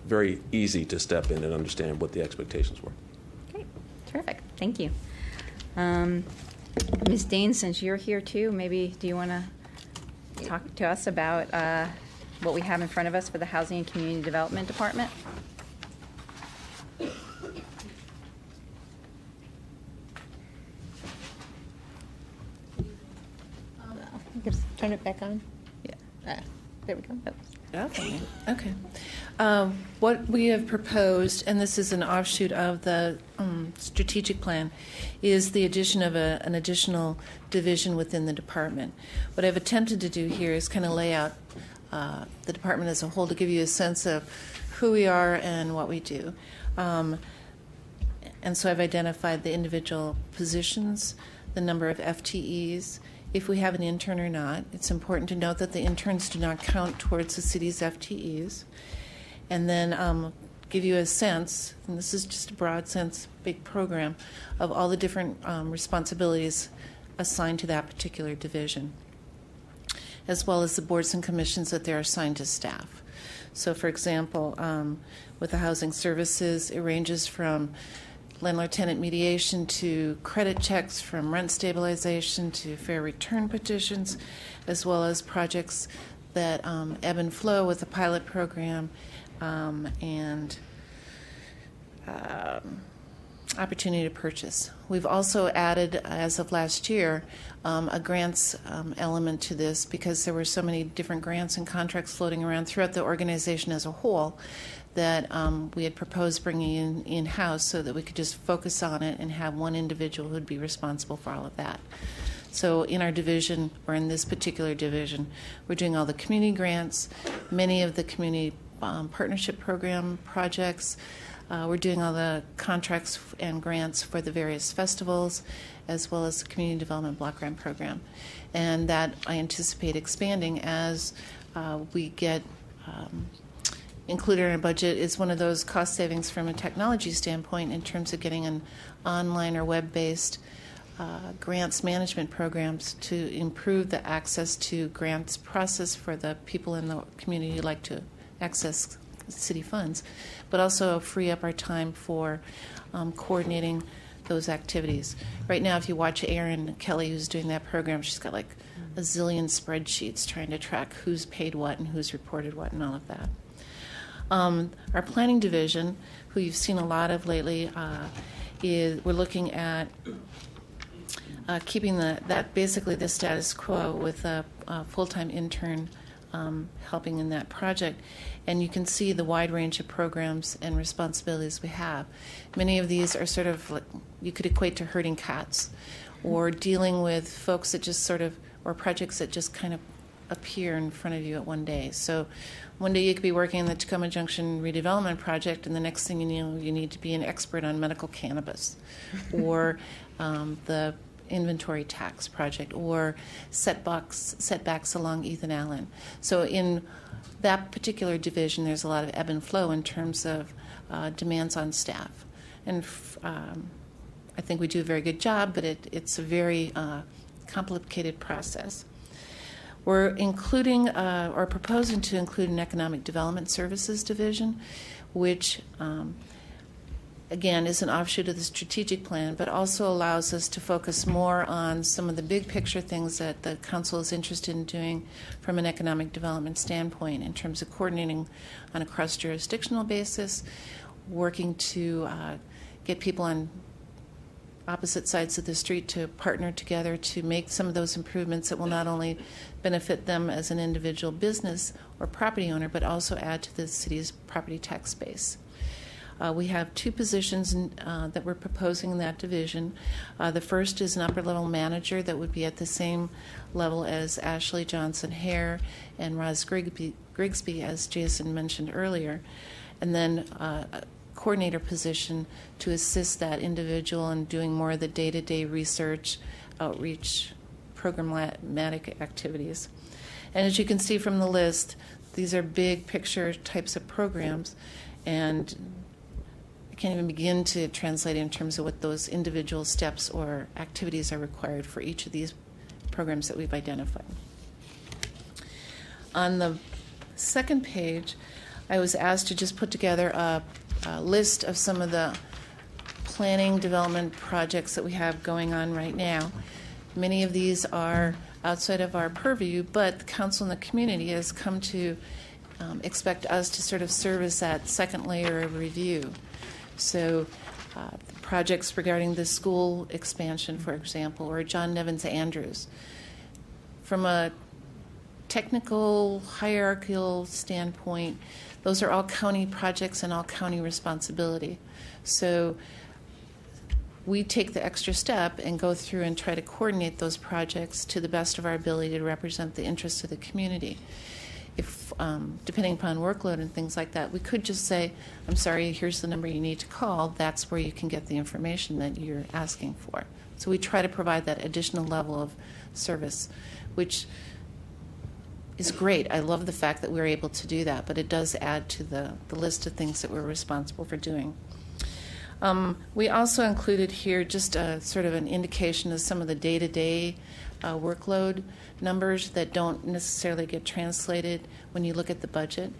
very easy to step in and understand what the expectations were. Okay, terrific. Thank you. Ms. Dane, since you're here too, maybe do you want to talk to us about what we have in front of us for the Housing and Community Development Department? Turn it back on? Yeah. There we go. Okay. What we have proposed, and this is an offshoot of the strategic plan, is the addition of an additional division within the department. What I've attempted to do here is kind of lay out the department as a whole to give you a sense of who we are and what we do. And so I've identified the individual positions, the number of FTEs, if we have an intern or not. It's important to note that the interns do not count towards the city's FTEs. And then give you a sense, and this is just a broad sense, big program, of all the different responsibilities assigned to that particular division, as well as the boards and commissions that they're assigned to staff. So, for example, with the housing services, it ranges from landlord-tenant mediation to credit checks, from rent stabilization to fair return petitions, as well as projects that ebb and flow with the pilot program and opportunity to purchase. We've also added, as of last year, a grants element to this because there were so many different grants and contracts floating around throughout the organization as a whole that we had proposed bringing in-house so that we could just focus on it and have one individual who would be responsible for all of that. So in our division, or in this particular division, we're doing all the community grants, many of the community partnership program projects. We're doing all the contracts and grants for the various festivals, as well as the Community Development Block Grant Program. And that I anticipate expanding as we get included in our budget is one of those cost savings from a technology standpoint in terms of getting an online or web-based grants management programs to improve the access to grants process for the people in the community who like to access city funds, but also free up our time for coordinating those activities. Right now, if you watch Erin Kelly, who's doing that program, she's got like a zillion spreadsheets trying to track who's paid what and who's reported what and all of that. Our planning division, who you've seen a lot of lately, we're looking at keeping that basically the status quo with a full-time intern helping in that project. And you can see the wide range of programs and responsibilities we have. Many of these are sort of like, you could equate to herding cats, or dealing with folks that just sort of, or projects that just kind of appear in front of you at one day. So one day you could be working on the Tacoma Junction redevelopment project, and the next thing you know, you need to be an expert on medical cannabis, or the inventory tax project, or setbacks along Ethan Allen. So in that particular division, there's a lot of ebb and flow in terms of demands on staff. And I think we do a very good job, but it's a very complicated process. We're including or proposing to include an economic development services division, which again is an offshoot of the strategic plan, but also allows us to focus more on some of the big picture things that the council is interested in doing from an economic development standpoint, in terms of coordinating on a cross-jurisdictional basis, working to get people on opposite sides of the street to partner together to make some of those improvements that will not only benefit them as an individual business or property owner, but also add to the city's property tax base. We have two positions that we're proposing in that division. The first is an upper-level manager that would be at the same level as Ashley Johnson-Hare and Roz Grigsby, as Jason mentioned earlier. And then a coordinator position to assist that individual in doing more of the day-to-day research, outreach, programmatic activities. And as you can see from the list, these are big picture types of programs, and I can't even begin to translate in terms of what those individual steps or activities are required for each of these programs that we've identified. On the second page, I was asked to just put together a list of some of the planning development projects that we have going on right now. Many of these are outside of our purview, but the council and the community has come to expect us to sort of serve as that second layer of review. So projects regarding the school expansion, for example, or John Nevins Andrews. From a technical, hierarchical standpoint, those are all county projects and all county responsibility. So we take the extra step and go through and try to coordinate those projects to the best of our ability to represent the interests of the community. If, depending upon workload and things like that, we could just say, I'm sorry, here's the number you need to call. That's where you can get the information that you're asking for. So we try to provide that additional level of service, which is great. I love the fact that we're able to do that, but it does add to the list of things that we're responsible for doing. We also included here just sort of an indication of some of the day-to-day workload numbers that don't necessarily get translated when you look at the budget.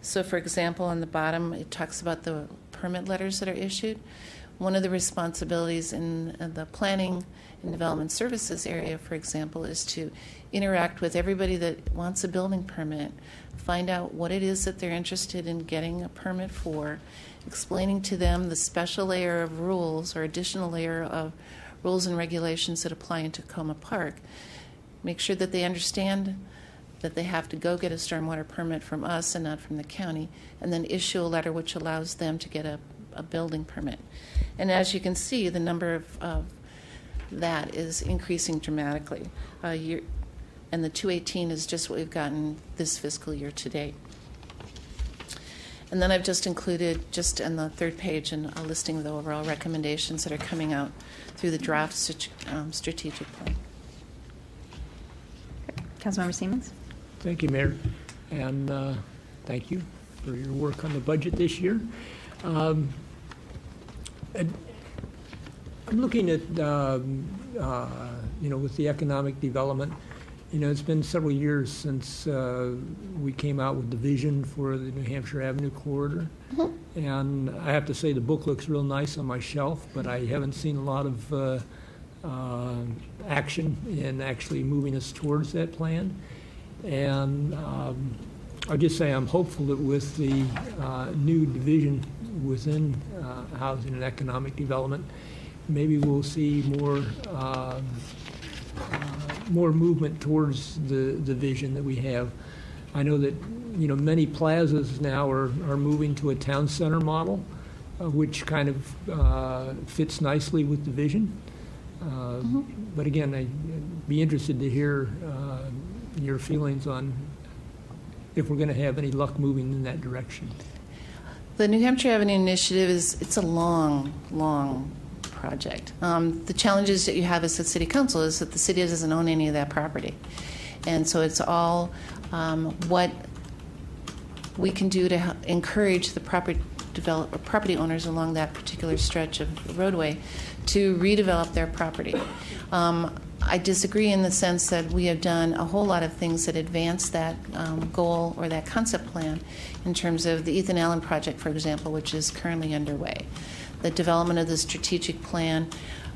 So, for example, on the bottom, it talks about the permit letters that are issued. One of the responsibilities in the planning and development services area, for example, is to interact with everybody that wants a building permit, find out what it is that they're interested in getting a permit for, explaining to them the special layer of rules or additional layer of rules and regulations that apply in Tacoma Park. Make sure that they understand that they have to go get a stormwater permit from us and not from the county, and then issue a letter which allows them to get a building permit. And as you can see, the number of that is increasing dramatically. And the 218 is just what we've gotten this fiscal year to date. And then I've just included, just on the third page, a listing of the overall recommendations that are coming out through the draft strategic plan. Councilmember Siemens. Thank you, Mayor, and thank you for your work on the budget this year. I'm looking at, with the economic development, it's been several years since we came out with the vision for the New Hampshire Avenue corridor. Mm-hmm. And I have to say the book looks real nice on my shelf, but I haven't seen a lot of action in actually moving us towards that plan. And I'll just say I'm hopeful that with the new division within housing and economic development, maybe we'll see more movement towards the vision that we have. I know that many plazas now are moving to a town center model, which kind of fits nicely with the vision. But again, I'd be interested to hear your feelings on if we're going to have any luck moving in that direction. The New Hampshire Avenue Initiative it's a long, long project. The challenges that you have as a city council is that the city doesn't own any of that property. And so it's all what we can do to encourage the property owners along that particular stretch of roadway to redevelop their property. I disagree in the sense that we have done a whole lot of things that advance that goal or that concept plan in terms of the Ethan Allen project, for example, which is currently underway. The development of the strategic plan,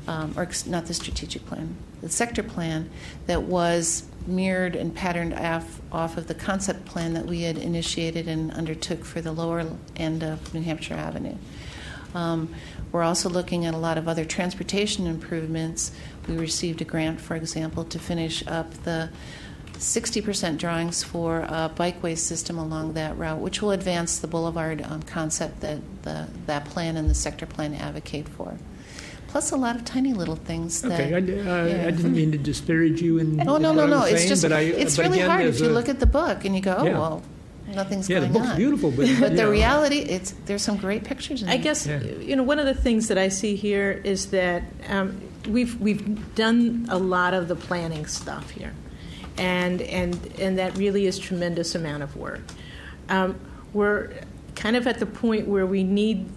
or not the strategic plan, the sector plan that was mirrored and patterned off of the concept plan that we had initiated and undertook for the lower end of New Hampshire Avenue. We're also looking at a lot of other transportation improvements. We received a grant, for example, to finish up the 60% drawings for a bikeway system along that route, which will advance the boulevard concept that that plan and the sector plan advocate for. Plus a lot of tiny little things that... Okay, I didn't mean to disparage you in no. It's just, it's really hard if you look at the book and you go, well, nothing's going on. Yeah, the book's beautiful, but the reality, there's some great pictures in it. I guess, one of the things that I see here is that we've done a lot of the planning stuff here. And that really is tremendous amount of work. We're kind of at the point where we need,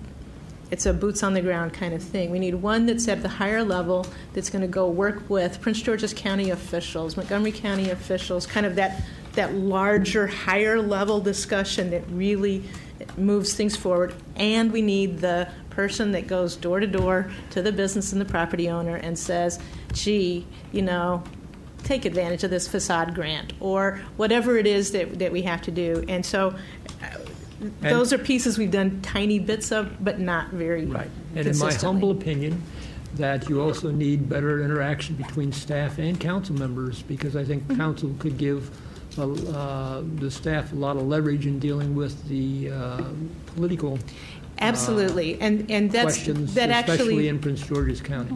it's a boots on the ground kind of thing. We need one that's at the higher level that's going to go work with Prince George's County officials, Montgomery County officials, kind of that larger, higher level discussion that really moves things forward. And we need the person that goes door to door to the business and the property owner and says, gee, take advantage of this facade grant or whatever it is that we have to do. And so those are pieces we've done tiny bits of, but not very right. And in my humble opinion, that you also need better interaction between staff and council members, because I think council could give the staff a lot of leverage in dealing with the political absolutely, and that's questions, that especially actually in Prince George's County.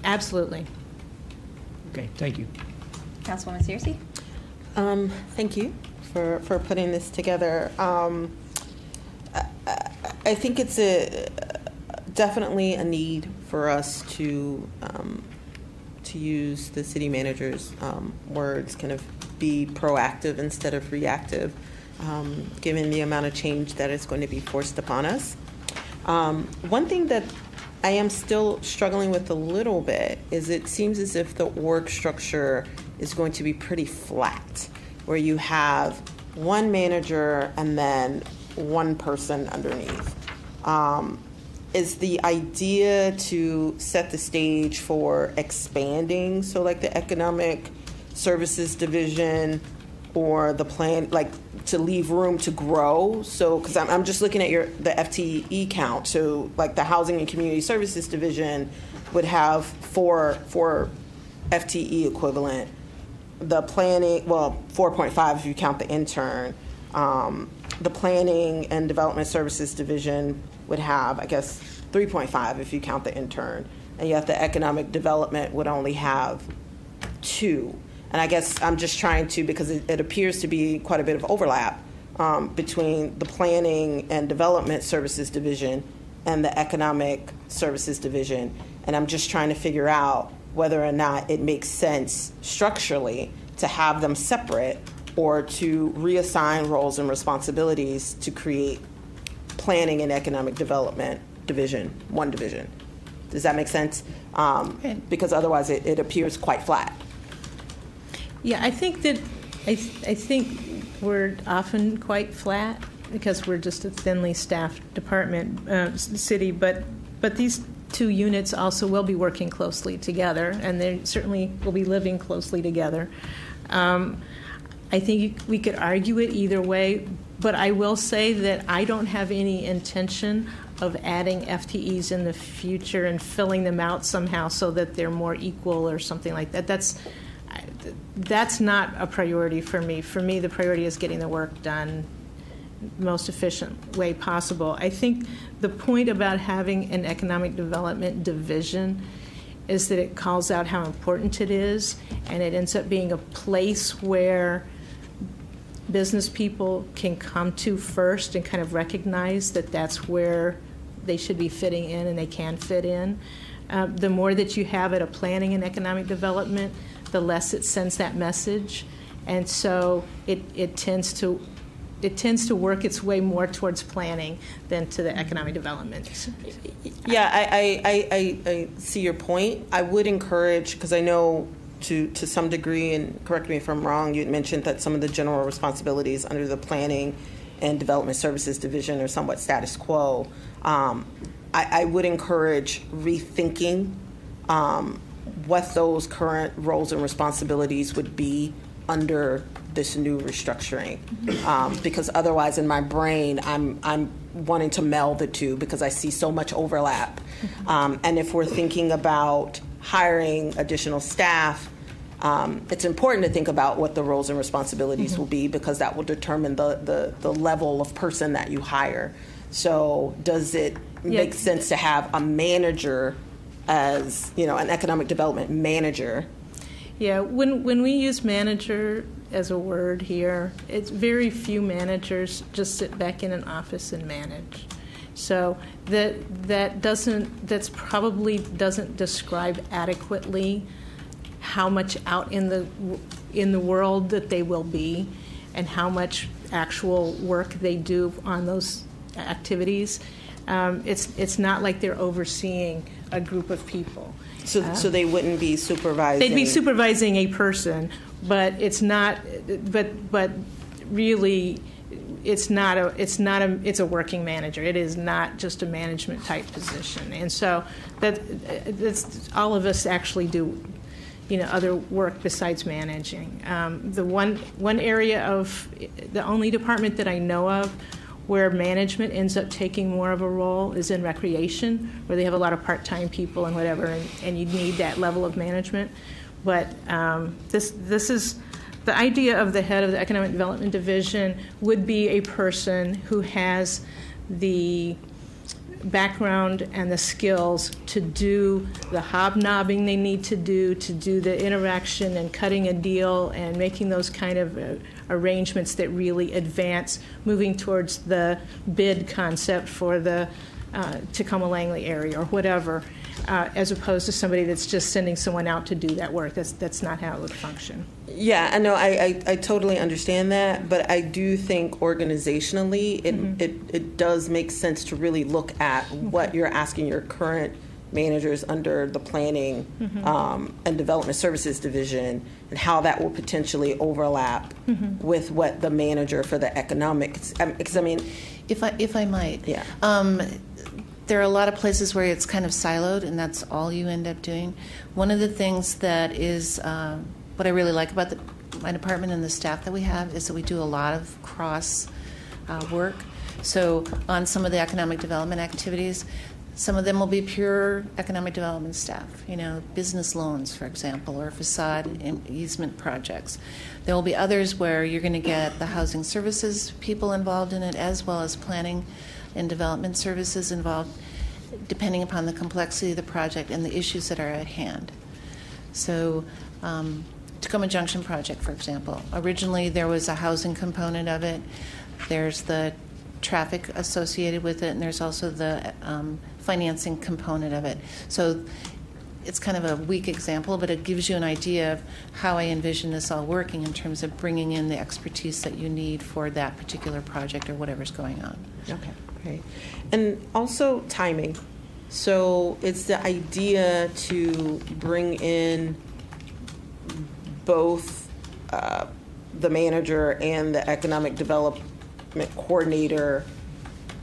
Absolutely. Okay, thank you. Councilwoman Searcy. Thank you for putting this together. I think it's definitely a need for us to use the city manager's words, kind of be proactive instead of reactive, given the amount of change that is going to be forced upon us. One thing that I am still struggling with a little bit is it seems as if the org structure is going to be pretty flat, where you have one manager and then one person underneath. Is the idea to set the stage for expanding, so like the economic services division or the plan, like to leave room to grow? So, because I'm just looking at the FTE count. So, like the Housing and Community Services Division would have four FTE equivalent. The planning, 4.5 if you count the intern. The Planning and Development Services Division would have, I guess, 3.5 if you count the intern. And yet the Economic Development would only have 2. And I guess I'm just trying to, because it appears to be quite a bit of overlap between the Planning and Development Services Division and the Economic Services Division. And I'm just trying to figure out whether or not it makes sense structurally to have them separate or to reassign roles and responsibilities to create Planning and Economic Development Division, one division. Does that make sense? Because otherwise it appears quite flat. Yeah, I think we're often quite flat because we're just a thinly staffed department, city. But these two units also will be working closely together, and they certainly will be living closely together. I think we could argue it either way, but I will say that I don't have any intention of adding FTEs in the future and filling them out somehow so that they're more equal or something like that. that's not a priority for me. For me, the priority is getting the work done most efficient way possible. I think the point about having an economic development division is that it calls out how important it is, and it ends up being a place where business people can come to first and kind of recognize that that's where they should be fitting in and they can fit in. The more that you have at a planning and economic development, the less it sends that message, and so it tends to work its way more towards planning than to the economic development. Yeah, I see your point. I would encourage, because I know to some degree, and correct me if I'm wrong, you had mentioned that some of the general responsibilities under the Planning and Development Services Division are somewhat status quo. I would encourage rethinking what those current roles and responsibilities would be under this new restructuring, because otherwise in my brain I'm wanting to meld the two because I see so much overlap. And if we're thinking about hiring additional staff, it's important to think about what the roles and responsibilities will be, because that will determine the level of person that you hire. So does it make sense to have a manager as, an economic development manager? Yeah, when we use manager as a word here, it's very few managers just sit back in an office and manage. So that's probably doesn't describe adequately how much out in the world that they will be, and how much actual work they do on those activities. It's not like they're overseeing a group of people. So they wouldn't be supervising. They'd be supervising a person, but it's not. But really, it's a working manager. It is not just a management type position. And so that's all of us actually do, other work besides managing. The one area of the only department that I know of where management ends up taking more of a role is in recreation, where they have a lot of part-time people and whatever, and you need that level of management. But this is the idea of the head of the Economic Development Division would be a person who has the background and the skills to do the hobnobbing they need to do the interaction and cutting a deal and making those kind of arrangements that really advance moving towards the bid concept for the Tacoma Langley area or whatever, as opposed to somebody that's just sending someone out to do that work. That's not how it would function. Yeah, I know. I totally understand that, but I do think organizationally it does make sense to really look at what you're asking your current managers under the Planning and Development Services Division, and how that will potentially overlap with what the manager for the economics. Because if I might, yeah. There are a lot of places where it's kind of siloed, and that's all you end up doing. One of the things that is what I really like about my department and the staff that we have is that we do a lot of cross work. So on some of the economic development activities, some of them will be pure economic development staff, business loans, for example, or facade and easement projects. There will be others where you're going to get the housing services people involved in it, as well as planning and development services involved, depending upon the complexity of the project and the issues that are at hand. So Tacoma Junction project, for example, originally there was a housing component of it. There's the traffic associated with it, and there's also the financing component of it. So it's kind of a weak example, but it gives you an idea of how I envision this all working in terms of bringing in the expertise that you need for that particular project or whatever's going on. Okay, great. And also timing. So it's the idea to bring in both the manager and the economic development coordinator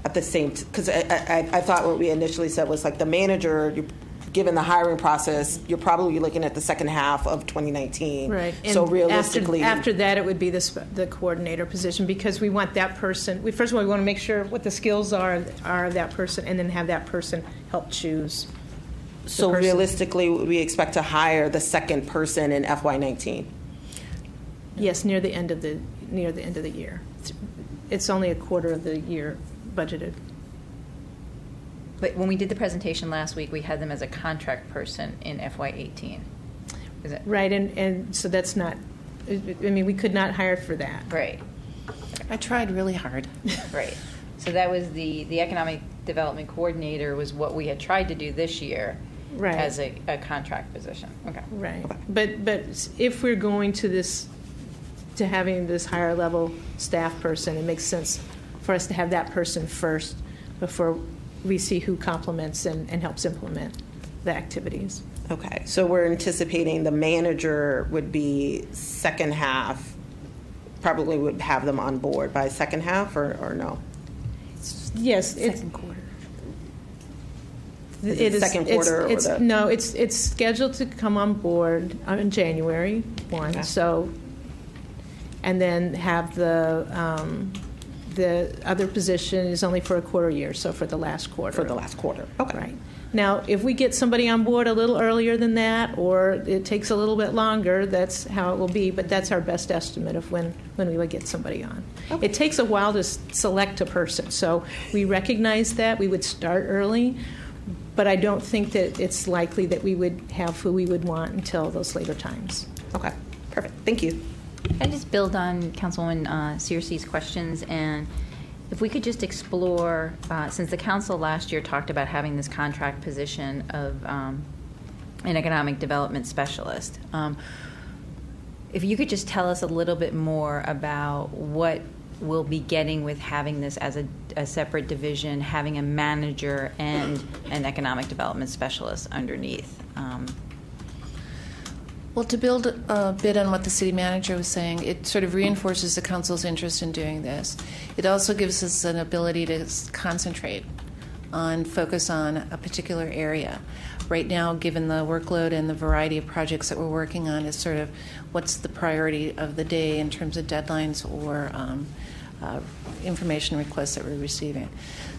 at the same because I thought what we initially said was like the manager, given the hiring process, you're probably looking at the second half of 2019. Right. And so realistically, after that, it would be the coordinator position, because we want that person. First of all, we want to make sure what the skills are of that person, and then have that person help choose. So realistically, would we expect to hire the second person in FY19? Yes, near the end of the year. It's only a quarter of the year budgeted. But when we did the presentation last week, we had them as a contract person in FY18. Is it Right, and so that's not. I mean, we could not hire for that. Right. I tried really hard. Right. So that was the economic development coordinator was what we had tried to do this year, Right. as a contract position. Okay. Right. But if we're going to having this higher level staff person, it makes sense for us to have that person first before we see who complements and helps implement the activities. Okay, so we're anticipating the manager would be second half, probably would have them on board by second half, or no? Yes, second quarter. It is second quarter. No, it's scheduled to come on board on January 1. Okay. So, and then have the other position is only for a quarter year, so for the last quarter. For the last quarter. Okay. Right. Now, if we get somebody on board a little earlier than that, or it takes a little bit longer, that's how it will be. But that's our best estimate of when we would get somebody on. Okay. It takes a while to select a person, so we recognize that. We would start early, but I don't think that it's likely that we would have who we would want until those later times. Okay, perfect. Thank you. Can I just build on Councilwoman Searcy's questions, and if we could just explore, since the council last year talked about having this contract position of an economic development specialist, if you could just tell us a little bit more about what we'll be getting with having this as a separate division, having a manager and an economic development specialist underneath. Well, to build a bit on what the city manager was saying, it sort of reinforces the council's interest in doing this. It also gives us an ability to concentrate on, focus on a particular area. Right now, given the workload and the variety of projects that we're working on, is sort of what's the priority of the day in terms of deadlines or information requests that we're receiving.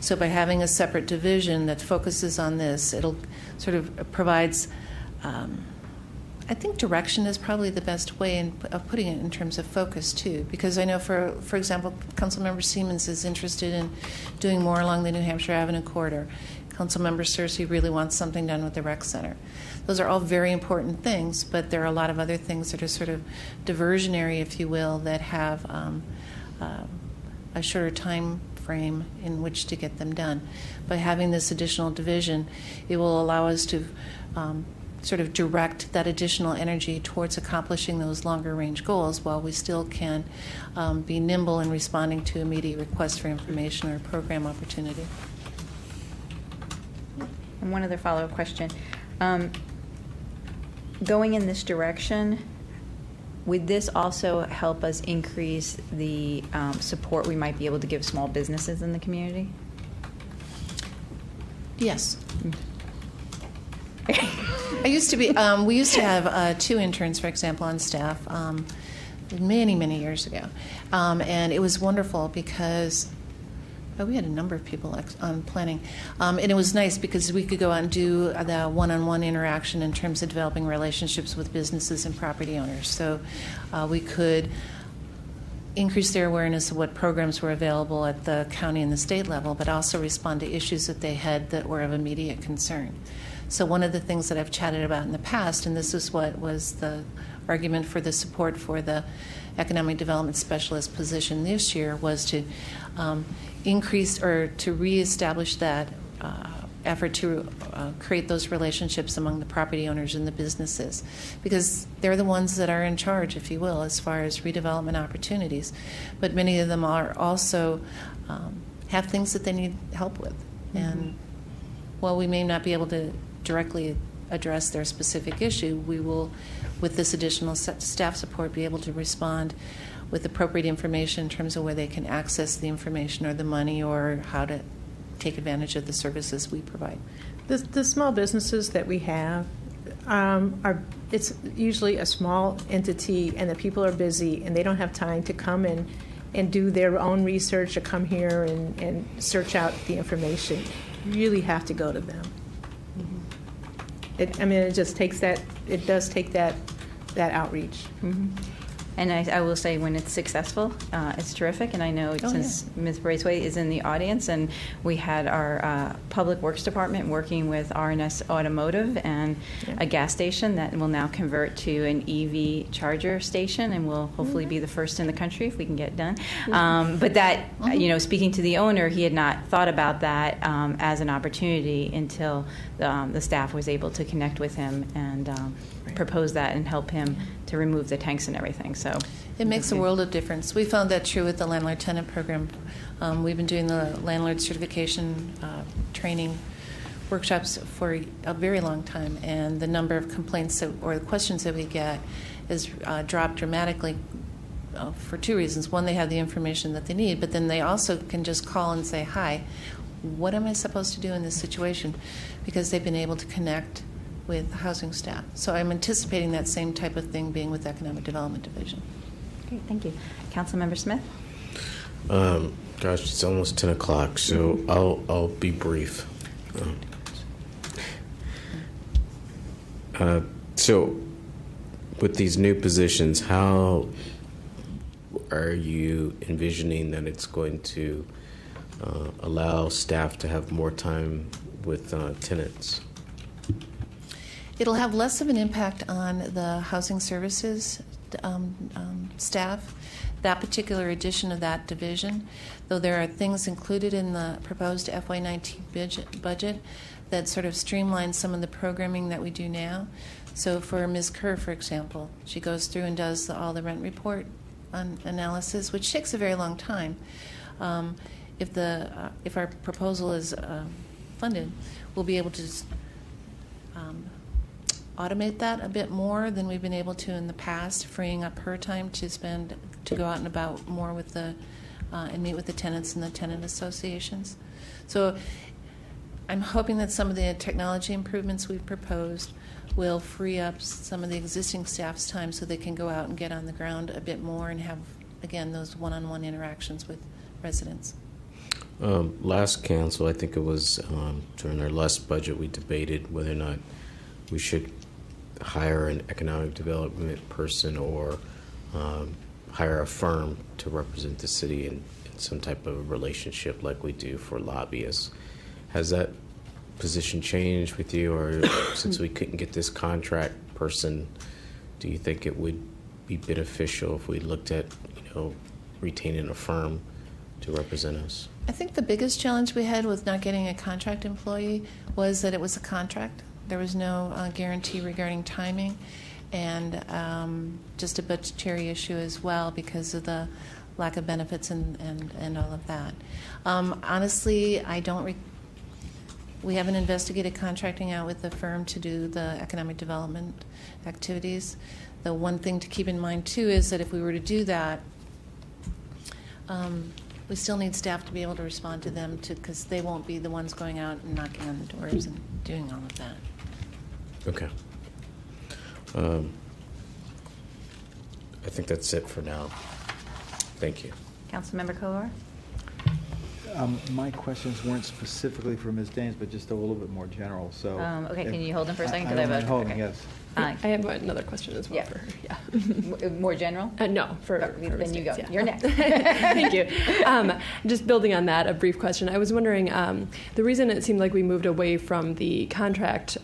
So by having a separate division that focuses on this, it'll sort of provides I think direction is probably the best way of putting it in terms of focus, too, because I know, for example, Councilmember Siemens is interested in doing more along the New Hampshire Avenue corridor. Councilmember Searcy really wants something done with the rec center. Those are all very important things, but there are a lot of other things that are sort of diversionary, if you will, that have a shorter time frame in which to get them done. By having this additional division, it will allow us to sort of direct that additional energy towards accomplishing those longer range goals while we still can be nimble in responding to immediate requests for information or program opportunity. And one other follow-up question. Going in this direction, would this also help us increase the support we might be able to give small businesses in the community? Yes. We used to have 2 interns, for example, on staff many years ago. And it was wonderful because we had a number of people on planning. And it was nice because we could go out and do the one-on-one interaction in terms of developing relationships with businesses and property owners. So we could increase their awareness of what programs were available at the county and the state level, but also respond to issues that they had that were of immediate concern. So one of the things that I've chatted about in the past, and this is what was the argument for the support for the economic development specialist position this year, was to increase or to reestablish that effort to create those relationships among the property owners and the businesses, because they're the ones that are in charge, if you will, as far as redevelopment opportunities. But many of them are also have things that they need help with. Mm-hmm. And while we may not be able to directly address their specific issue, we will, with this additional staff support, be able to respond with appropriate information in terms of where they can access the information or the money or how to take advantage of the services we provide. The small businesses that we have it's usually a small entity, and the people are busy and they don't have time to come and do their own research or come here and search out the information. You really have to go to them. Mm-hmm. It just takes that. It does take that outreach. Mm-hmm. And I will say, when it's successful, it's terrific. And I know since Ms. Braceway is in the audience, and we had our Public Works Department working with R&S Automotive and a gas station that will now convert to an EV charger station, and will hopefully be the first in the country if we can get it done. But that, speaking to the owner, he had not thought about that as an opportunity until the staff was able to connect with him and propose that and help him to remove the tanks and everything. So it makes a world of difference. We found that true with the landlord-tenant program. We've been doing the landlord certification training workshops for a very long time, and the number of complaints or the questions that we get has dropped dramatically for two reasons. One, they have the information that they need, but then they also can just call and say, "Hi, what am I supposed to do in this situation?" Because they've been able to connect with housing staff. So I'm anticipating that same type of thing being with Economic Development Division. Great, thank you. Councilmember Smith? Gosh, it's almost 10 o'clock, so I'll be brief. So with these new positions, how are you envisioning that it's going to allow staff to have more time with tenants? It'll have less of an impact on the housing services staff, that particular edition of that division, though there are things included in the proposed FY19 budget that sort of streamline some of the programming that we do now. So for Ms. Kerr, for example, she goes through and does all the rent report analysis, which takes a very long time. If our proposal is funded, we'll be able to automate that a bit more than we've been able to in the past, freeing up her time to go out and about more with and meet with the tenants and the tenant associations. So I'm hoping that some of the technology improvements we've proposed will free up some of the existing staff's time so they can go out and get on the ground a bit more and have, again, those one-on-one interactions with residents. Last council, I think it was during our last budget, we debated whether or not we should hire an economic development person or hire a firm to represent the city in some type of relationship like we do for lobbyists. Has that position changed with you, or since we couldn't get this contract person, do you think it would be beneficial if we looked at, retaining a firm to represent us? I think the biggest challenge we had with not getting a contract employee was that it was a contract. There was no guarantee regarding timing, and just a budgetary issue as well because of the lack of benefits and all of that. Honestly, we haven't investigated contracting out with the firm to do the economic development activities. The one thing to keep in mind, too, is that if we were to do that, we still need staff to be able to respond to them because they won't be the ones going out and knocking on the doors and doing all of that. Okay. I think that's it for now. Thank you. Councilmember Kovar? My questions weren't specifically for Ms. Daines, but just a little bit more general. So, okay, can you hold them for a second? I don't mind holding, yes. I have another question as well for her. Yeah. More general? No, for then you go. Yeah. You're next. Thank you. Just building on that, a brief question. I was wondering, the reason it seemed like we moved away from the contract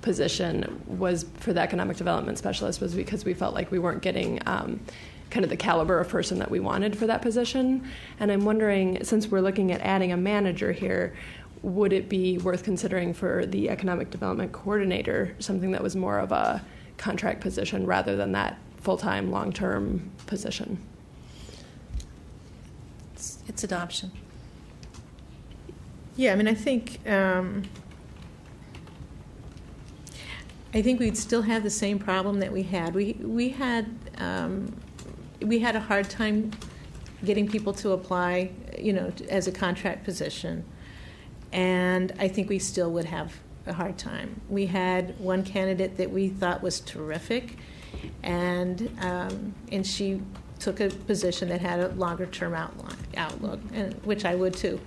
position was for the economic development specialist was because we felt like we weren't getting kind of the caliber of person that we wanted for that position. And I'm wondering, since we're looking at adding a manager here, would it be worth considering for the economic development coordinator something that was more of a contract position rather than that full-time, long-term position? It's an option. Yeah, I mean, I think we'd still have the same problem that we had. We had a hard time getting people to apply, as a contract position, and I think we still would have a hard time. We had one candidate that we thought was terrific, and she took a position that had a longer-term outlook, and which I would too.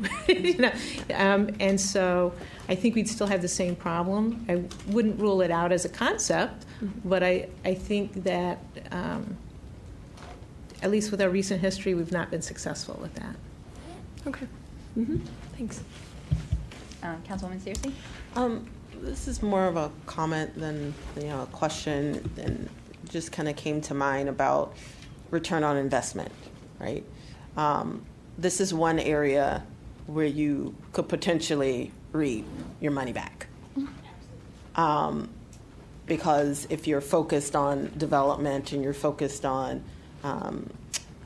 And so I think we'd still have the same problem. I wouldn't rule it out as a concept, but I think that at least with our recent history, we've not been successful with that. Okay. Thanks. Councilwoman Searcy? This is more of a comment than a question, and just kind of came to mind about return on investment, right? This is one area where you could potentially reap your money back. Because if you're focused on development and you're focused on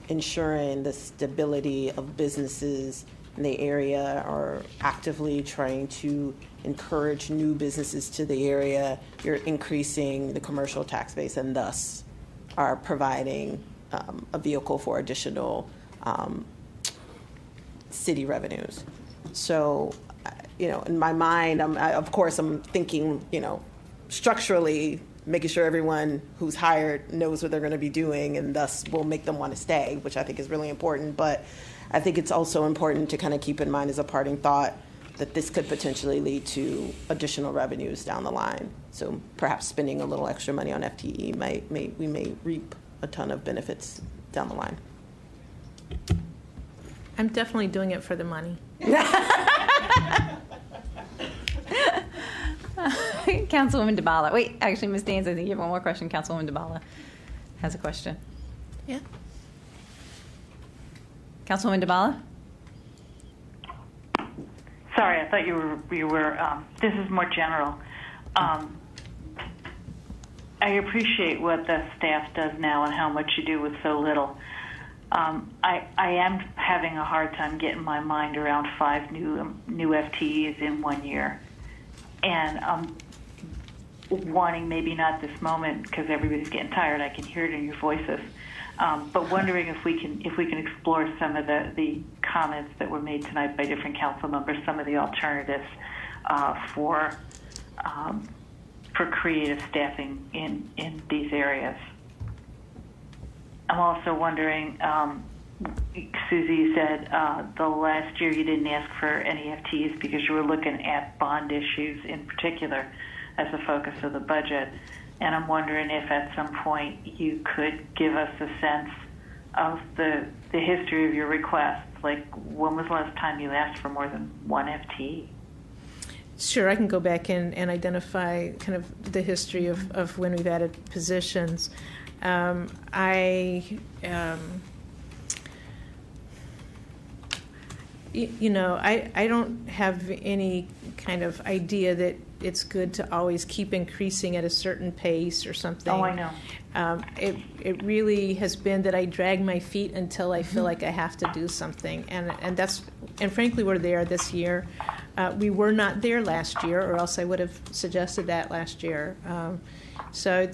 ensuring the stability of businesses in the area, or actively trying to encourage new businesses to the area, you're increasing the commercial tax base and thus are providing a vehicle for additional city revenues. So, in my mind, of course, I'm thinking, structurally, making sure everyone who's hired knows what they're going to be doing, and thus will make them want to stay, which I think is really important. But I think it's also important to kind of keep in mind as a parting thought that this could potentially lead to additional revenues down the line. So perhaps spending a little extra money on FTE, we may reap a ton of benefits down the line. I'm definitely doing it for the money. Councilwoman DeBala. Wait, actually, Ms. Daines, I think you have one more question. Councilwoman DeBala has a question. Yeah. Councilwoman DeBala? Sorry, I thought you were this is more general. I appreciate what the staff does now and how much you do with so little. I am having a hard time getting my mind around 5 new FTEs in 1 year. And wanting, maybe not this moment because everybody's getting tired, I can hear it in your voices, but wondering if we can explore some of the comments that were made tonight by different council members, some of the alternatives for creative staffing in these areas. I'm also wondering, Susie said the last year you didn't ask for any FTEs because you were looking at bond issues in particular as the focus of the budget. And I'm wondering if at some point you could give us a sense of the history of your requests. Like, when was the last time you asked for more than 1 FTE? Sure, I can go back and identify kind of the history of when we've added positions. I don't have any kind of idea that it's good to always keep increasing at a certain pace or something. Oh, I know. It really has been that I drag my feet until I feel like I have to do something, and frankly we're there this year. We were not there last year, or else I would have suggested that last year. So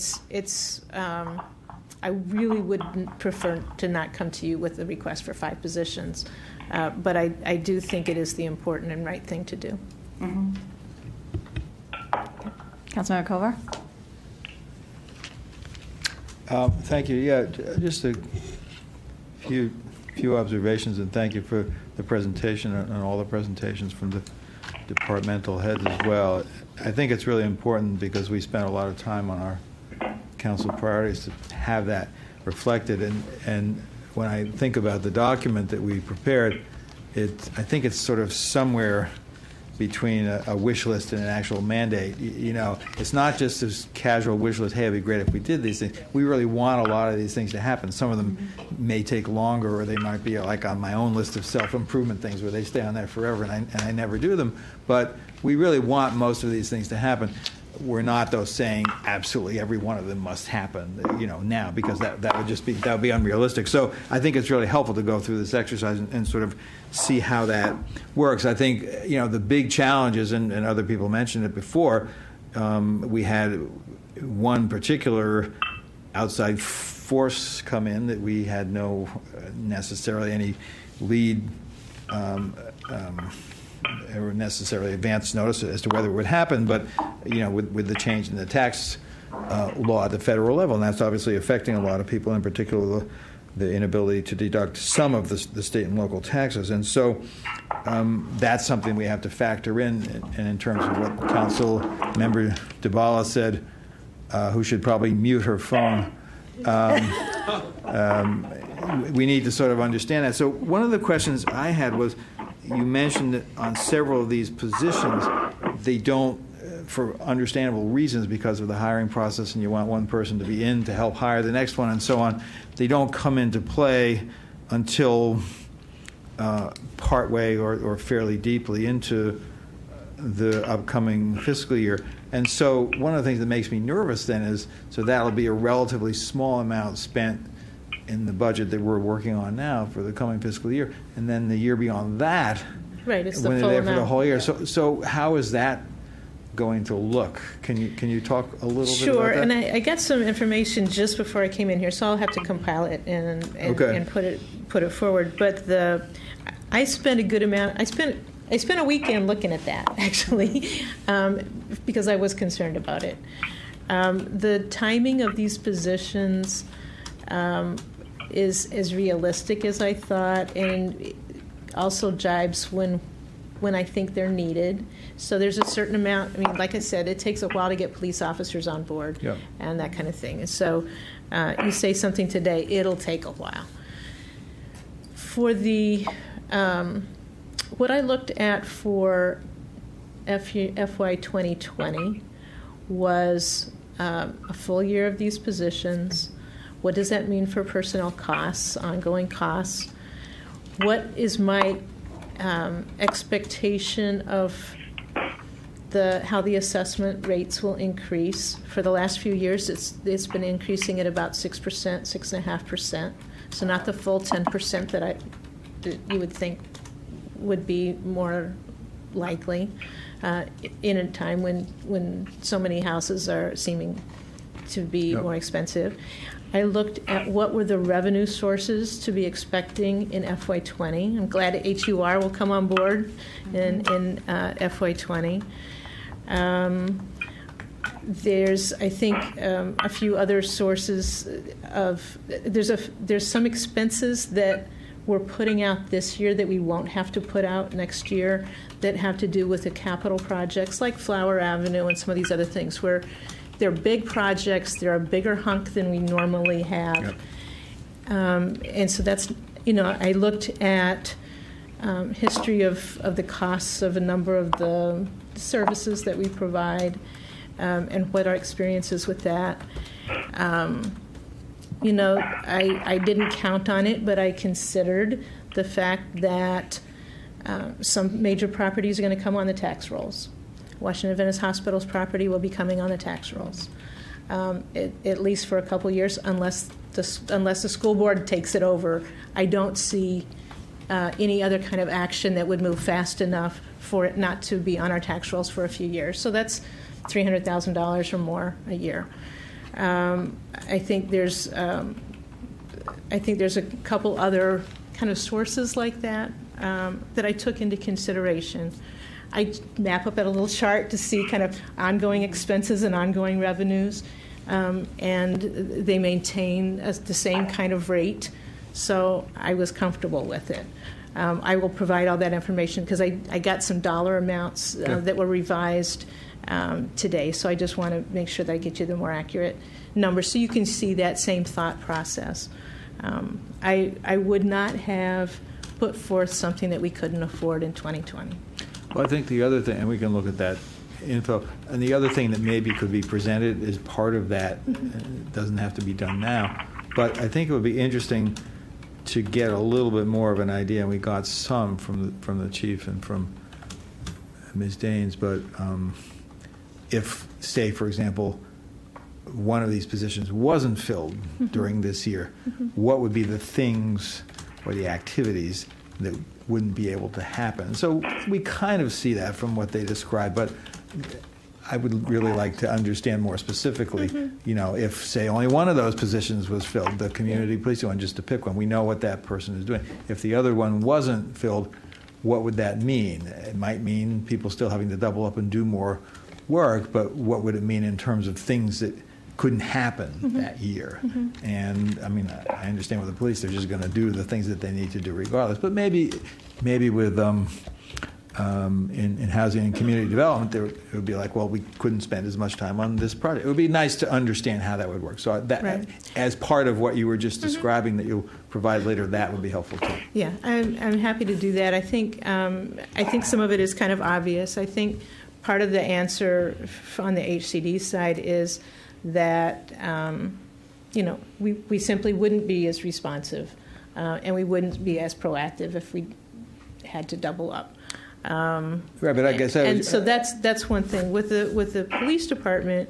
I really would prefer to not come to you with a request for 5 positions, but I do think it is the important and right thing to do. Mm-hmm. Councilmember Kovar? Thank you. Yeah, just a few observations, and thank you for the presentation and all the presentations from the departmental heads as well. I think it's really important because we spent a lot of time on our council priorities to have that reflected. And when I think about the document that we prepared, I think it's sort of somewhere between a wish list and an actual mandate. It's not just this casual wish list, hey, it'd be great if we did these things. We really want a lot of these things to happen. Some of them may take longer, or they might be like on my own list of self-improvement things where they stay on there forever and I never do them. But we really want most of these things to happen. We're not, though, saying absolutely every one of them must happen, now, because that would be unrealistic. So I think it's really helpful to go through this exercise and sort of see how that works. I think the big challenges, and other people mentioned it before. We had one particular outside force come in that we had no necessarily any lead. Or necessarily advance notice as to whether it would happen, but with the change in the tax law at the federal level, and that's obviously affecting a lot of people, in particular the inability to deduct some of the state and local taxes. And so that's something we have to factor in. And in terms of what Council Member DeBala said, who should probably mute her phone, we need to sort of understand that. So one of the questions I had was, you mentioned that on several of these positions, they don't, for understandable reasons, because of the hiring process, and you want one person to be in to help hire the next one and so on, they don't come into play until partway or fairly deeply into the upcoming fiscal year. And so one of the things that makes me nervous then is, so that'll be a relatively small amount spent in the budget that we're working on now for the coming fiscal year, and then the year beyond that, right, it's the when full they're there for the amount. whole year. So how is that going to look? Can you talk a little bit about Sure, that? and I got some information just before I came in here, so I'll have to compile it and Okay. put it forward. But I spent a good amount. I spent a weekend looking at that actually, because I was concerned about it. The timing of these positions is as realistic as I thought, and also jibes when I think they're needed. So there's a certain amount. I mean, like I said, it takes a while to get police officers on board and that kind of thing. And so you say something today, it'll take a while. For the what I looked at for FY 2020 was a full year of these positions. What does that mean for personnel costs, ongoing costs? What is my expectation of how the assessment rates will increase? For the last few years, it's been increasing at about 6%, 6.5%. So not the full 10% that you would think would be more likely in a time when so many houses are seeming to be more expensive. I looked at what were the revenue sources to be expecting in FY20. I'm glad HUR will come on board in FY20. There's, I think, a few other sources of there's some expenses that we're putting out this year that we won't have to put out next year that have to do with the capital projects like Flower Avenue and some of these other things where they're big projects, they're a bigger hunk than we normally have. And so that's, I looked at history of the costs of a number of the services that we provide and what our experience is with that. I didn't count on it, but I considered the fact that some major properties are going to come on the tax rolls. Washington Adventist Hospital's property will be coming on the tax rolls, at least for a couple years, unless the school board takes it over. I don't see any other kind of action that would move fast enough for it not to be on our tax rolls for a few years. So that's $300,000 or more a year. I think there's a couple other kind of sources like that that I took into consideration. I map up at a little chart to see kind of ongoing expenses and ongoing revenues, and they maintain the same kind of rate, so I was comfortable with it. I will provide all that information because I got some dollar amounts that were revised today, so I just want to make sure that I get you the more accurate numbers so you can see that same thought process. I would not have put forth something that we couldn't afford in 2020. Well, I think the other thing, and we can look at that info, and the other thing that maybe could be presented as part of that, it doesn't have to be done now, but I think it would be interesting to get a little bit more of an idea, and we got some from the chief and from Ms. Daines, but if, say, for example, one of these positions wasn't filled during this year, what would be the things or the activities that wouldn't be able to happen? So we kind of see that from what they describe, but I would really like to understand more specifically, if, say, only one of those positions was filled, the community policing one, just to pick one, we know what that person is doing. If the other one wasn't filled, what would that mean? It might mean people still having to double up and do more work, but what would it mean in terms of things that couldn't happen that year? And I mean, I understand with the police, they're just going to do the things that they need to do regardless. But maybe with in housing and community development, it would be like, well, we couldn't spend as much time on this project. It would be nice to understand how that would work. So that, Right. as part of what you were just describing that you'll provide later, that would be helpful too. Yeah, I'm happy to do that. I think some of it is kind of obvious. I think part of the answer on the HCD side is that we simply wouldn't be as responsive, and we wouldn't be as proactive if we had to double up. Right, but I guess so that's one thing with the police department.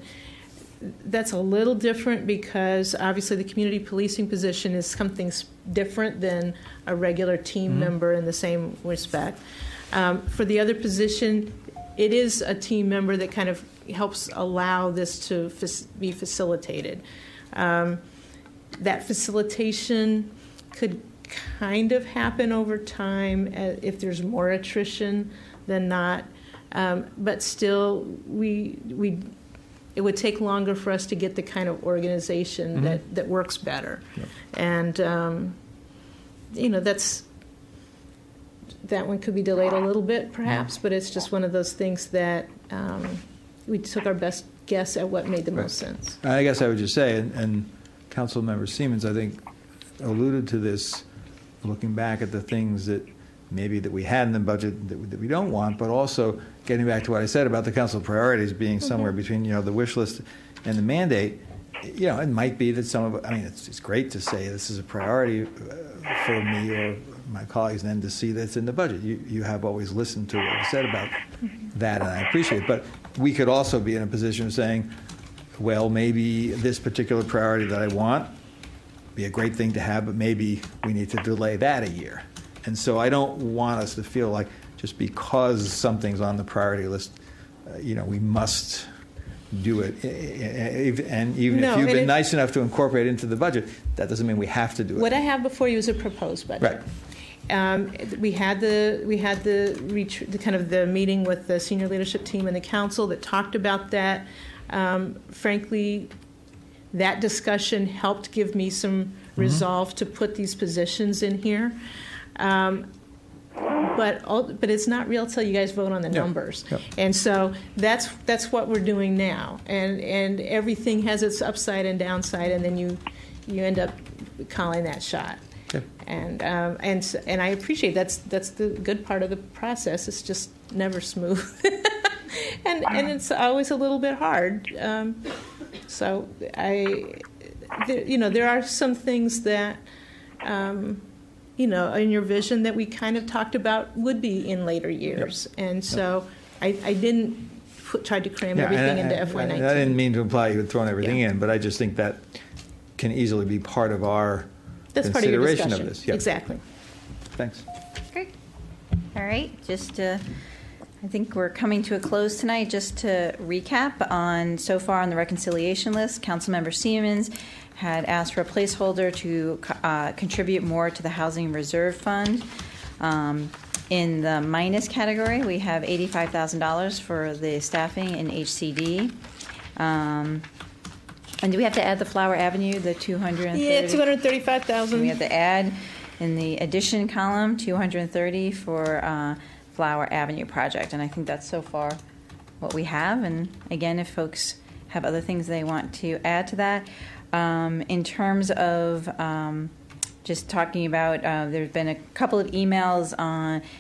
That's a little different because obviously the community policing position is something different than a regular team member in the same respect. For the other position, it is a team member that kind of helps allow this to be facilitated. That facilitation could kind of happen over time if there's more attrition than not, but still it would take longer for us to get the kind of organization that works better. Yep. And that one could be delayed a little bit perhaps, but it's just one of those things that we took our best guess at what made the most sense. I guess I would just say, and Councilmember Siemens, I think, alluded to this, looking back at the things that maybe that we had in the budget that we don't want, but also getting back to what I said about the council priorities being somewhere between the wish list and the mandate. It might be that some of it's great to say this is a priority for me or my colleagues, and then to see that's in the budget. You have always listened to what you said about that, and I appreciate it. But we could also be in a position of saying, well, maybe this particular priority that I want be a great thing to have, but maybe we need to delay that a year. And so I don't want us to feel like just because something's on the priority list, we must do it. And even if you've been nice enough to incorporate it into the budget, that doesn't mean we have to do it. What I have before you is a proposed budget. Right. We had the kind of the meeting with the senior leadership team and the council that talked about that. Frankly, that discussion helped give me some resolve to put these positions in here. But it's not real till you guys vote on the numbers. Yep. And so that's what we're doing now. And everything has its upside and downside, and then you end up calling that shot. Okay. And I appreciate that's the good part of the process. It's just never smooth. and it's always a little bit hard. So there are some things that, in your vision that we kind of talked about would be in later years. Yep. And so I didn't try to cram everything into FY19. I didn't mean to imply you had thrown everything in, but I just think that can easily be part of our consideration of this. Yep. Exactly. Thanks. Great. All right. I think we're coming to a close tonight. Just to recap on so far on the reconciliation list, Councilmember Siemens had asked for a placeholder to contribute more to the Housing Reserve Fund. In the minus category, we have $85,000 for the staffing in HCD. And do we have to add the Flower Avenue, the 230? Yeah, $235,000. We have to add in the addition column $230 for Flower Avenue project, and I think that's so far what we have. And again, if folks have other things they want to add to that, in terms of just talking about, there's been a couple of emails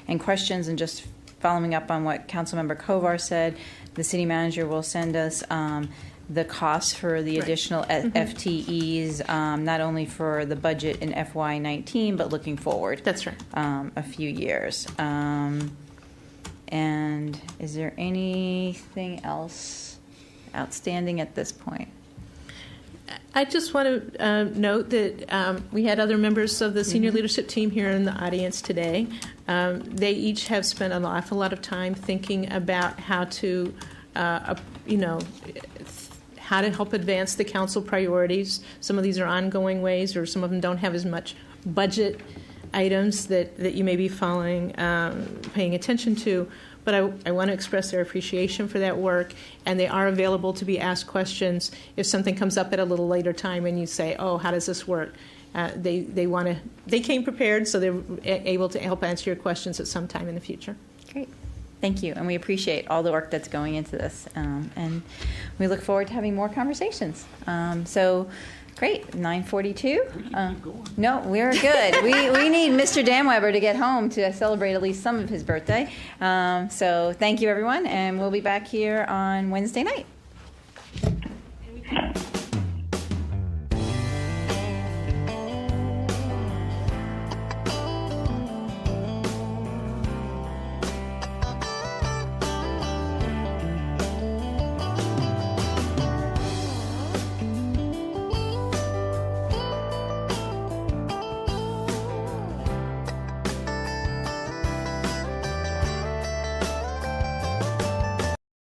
and questions, and just following up on what Councilmember Kovar said, the city manager will send us the costs for the additional FTEs, not only for the budget in FY19, but looking forward. That's right. A few years. And is there anything else outstanding at this point? I just want to note that we had other members of the senior leadership team here in the audience today. They each have spent an awful lot of time thinking about how to, how to help advance the council priorities. Some of these are ongoing ways, or some of them don't have as much budget items that you may be following, paying attention to. But I want to express their appreciation for that work, and they are available to be asked questions if something comes up at a little later time and you say, oh, how does this work? They came prepared, so they're able to help answer your questions at some time in the future. Great. Thank you, and we appreciate all the work that's going into this, and we look forward to having more conversations. So, great, 9:42. No, we're good. we need Mr. Dan Weber to get home to celebrate at least some of his birthday. So, thank you, everyone, and we'll be back here on Wednesday night.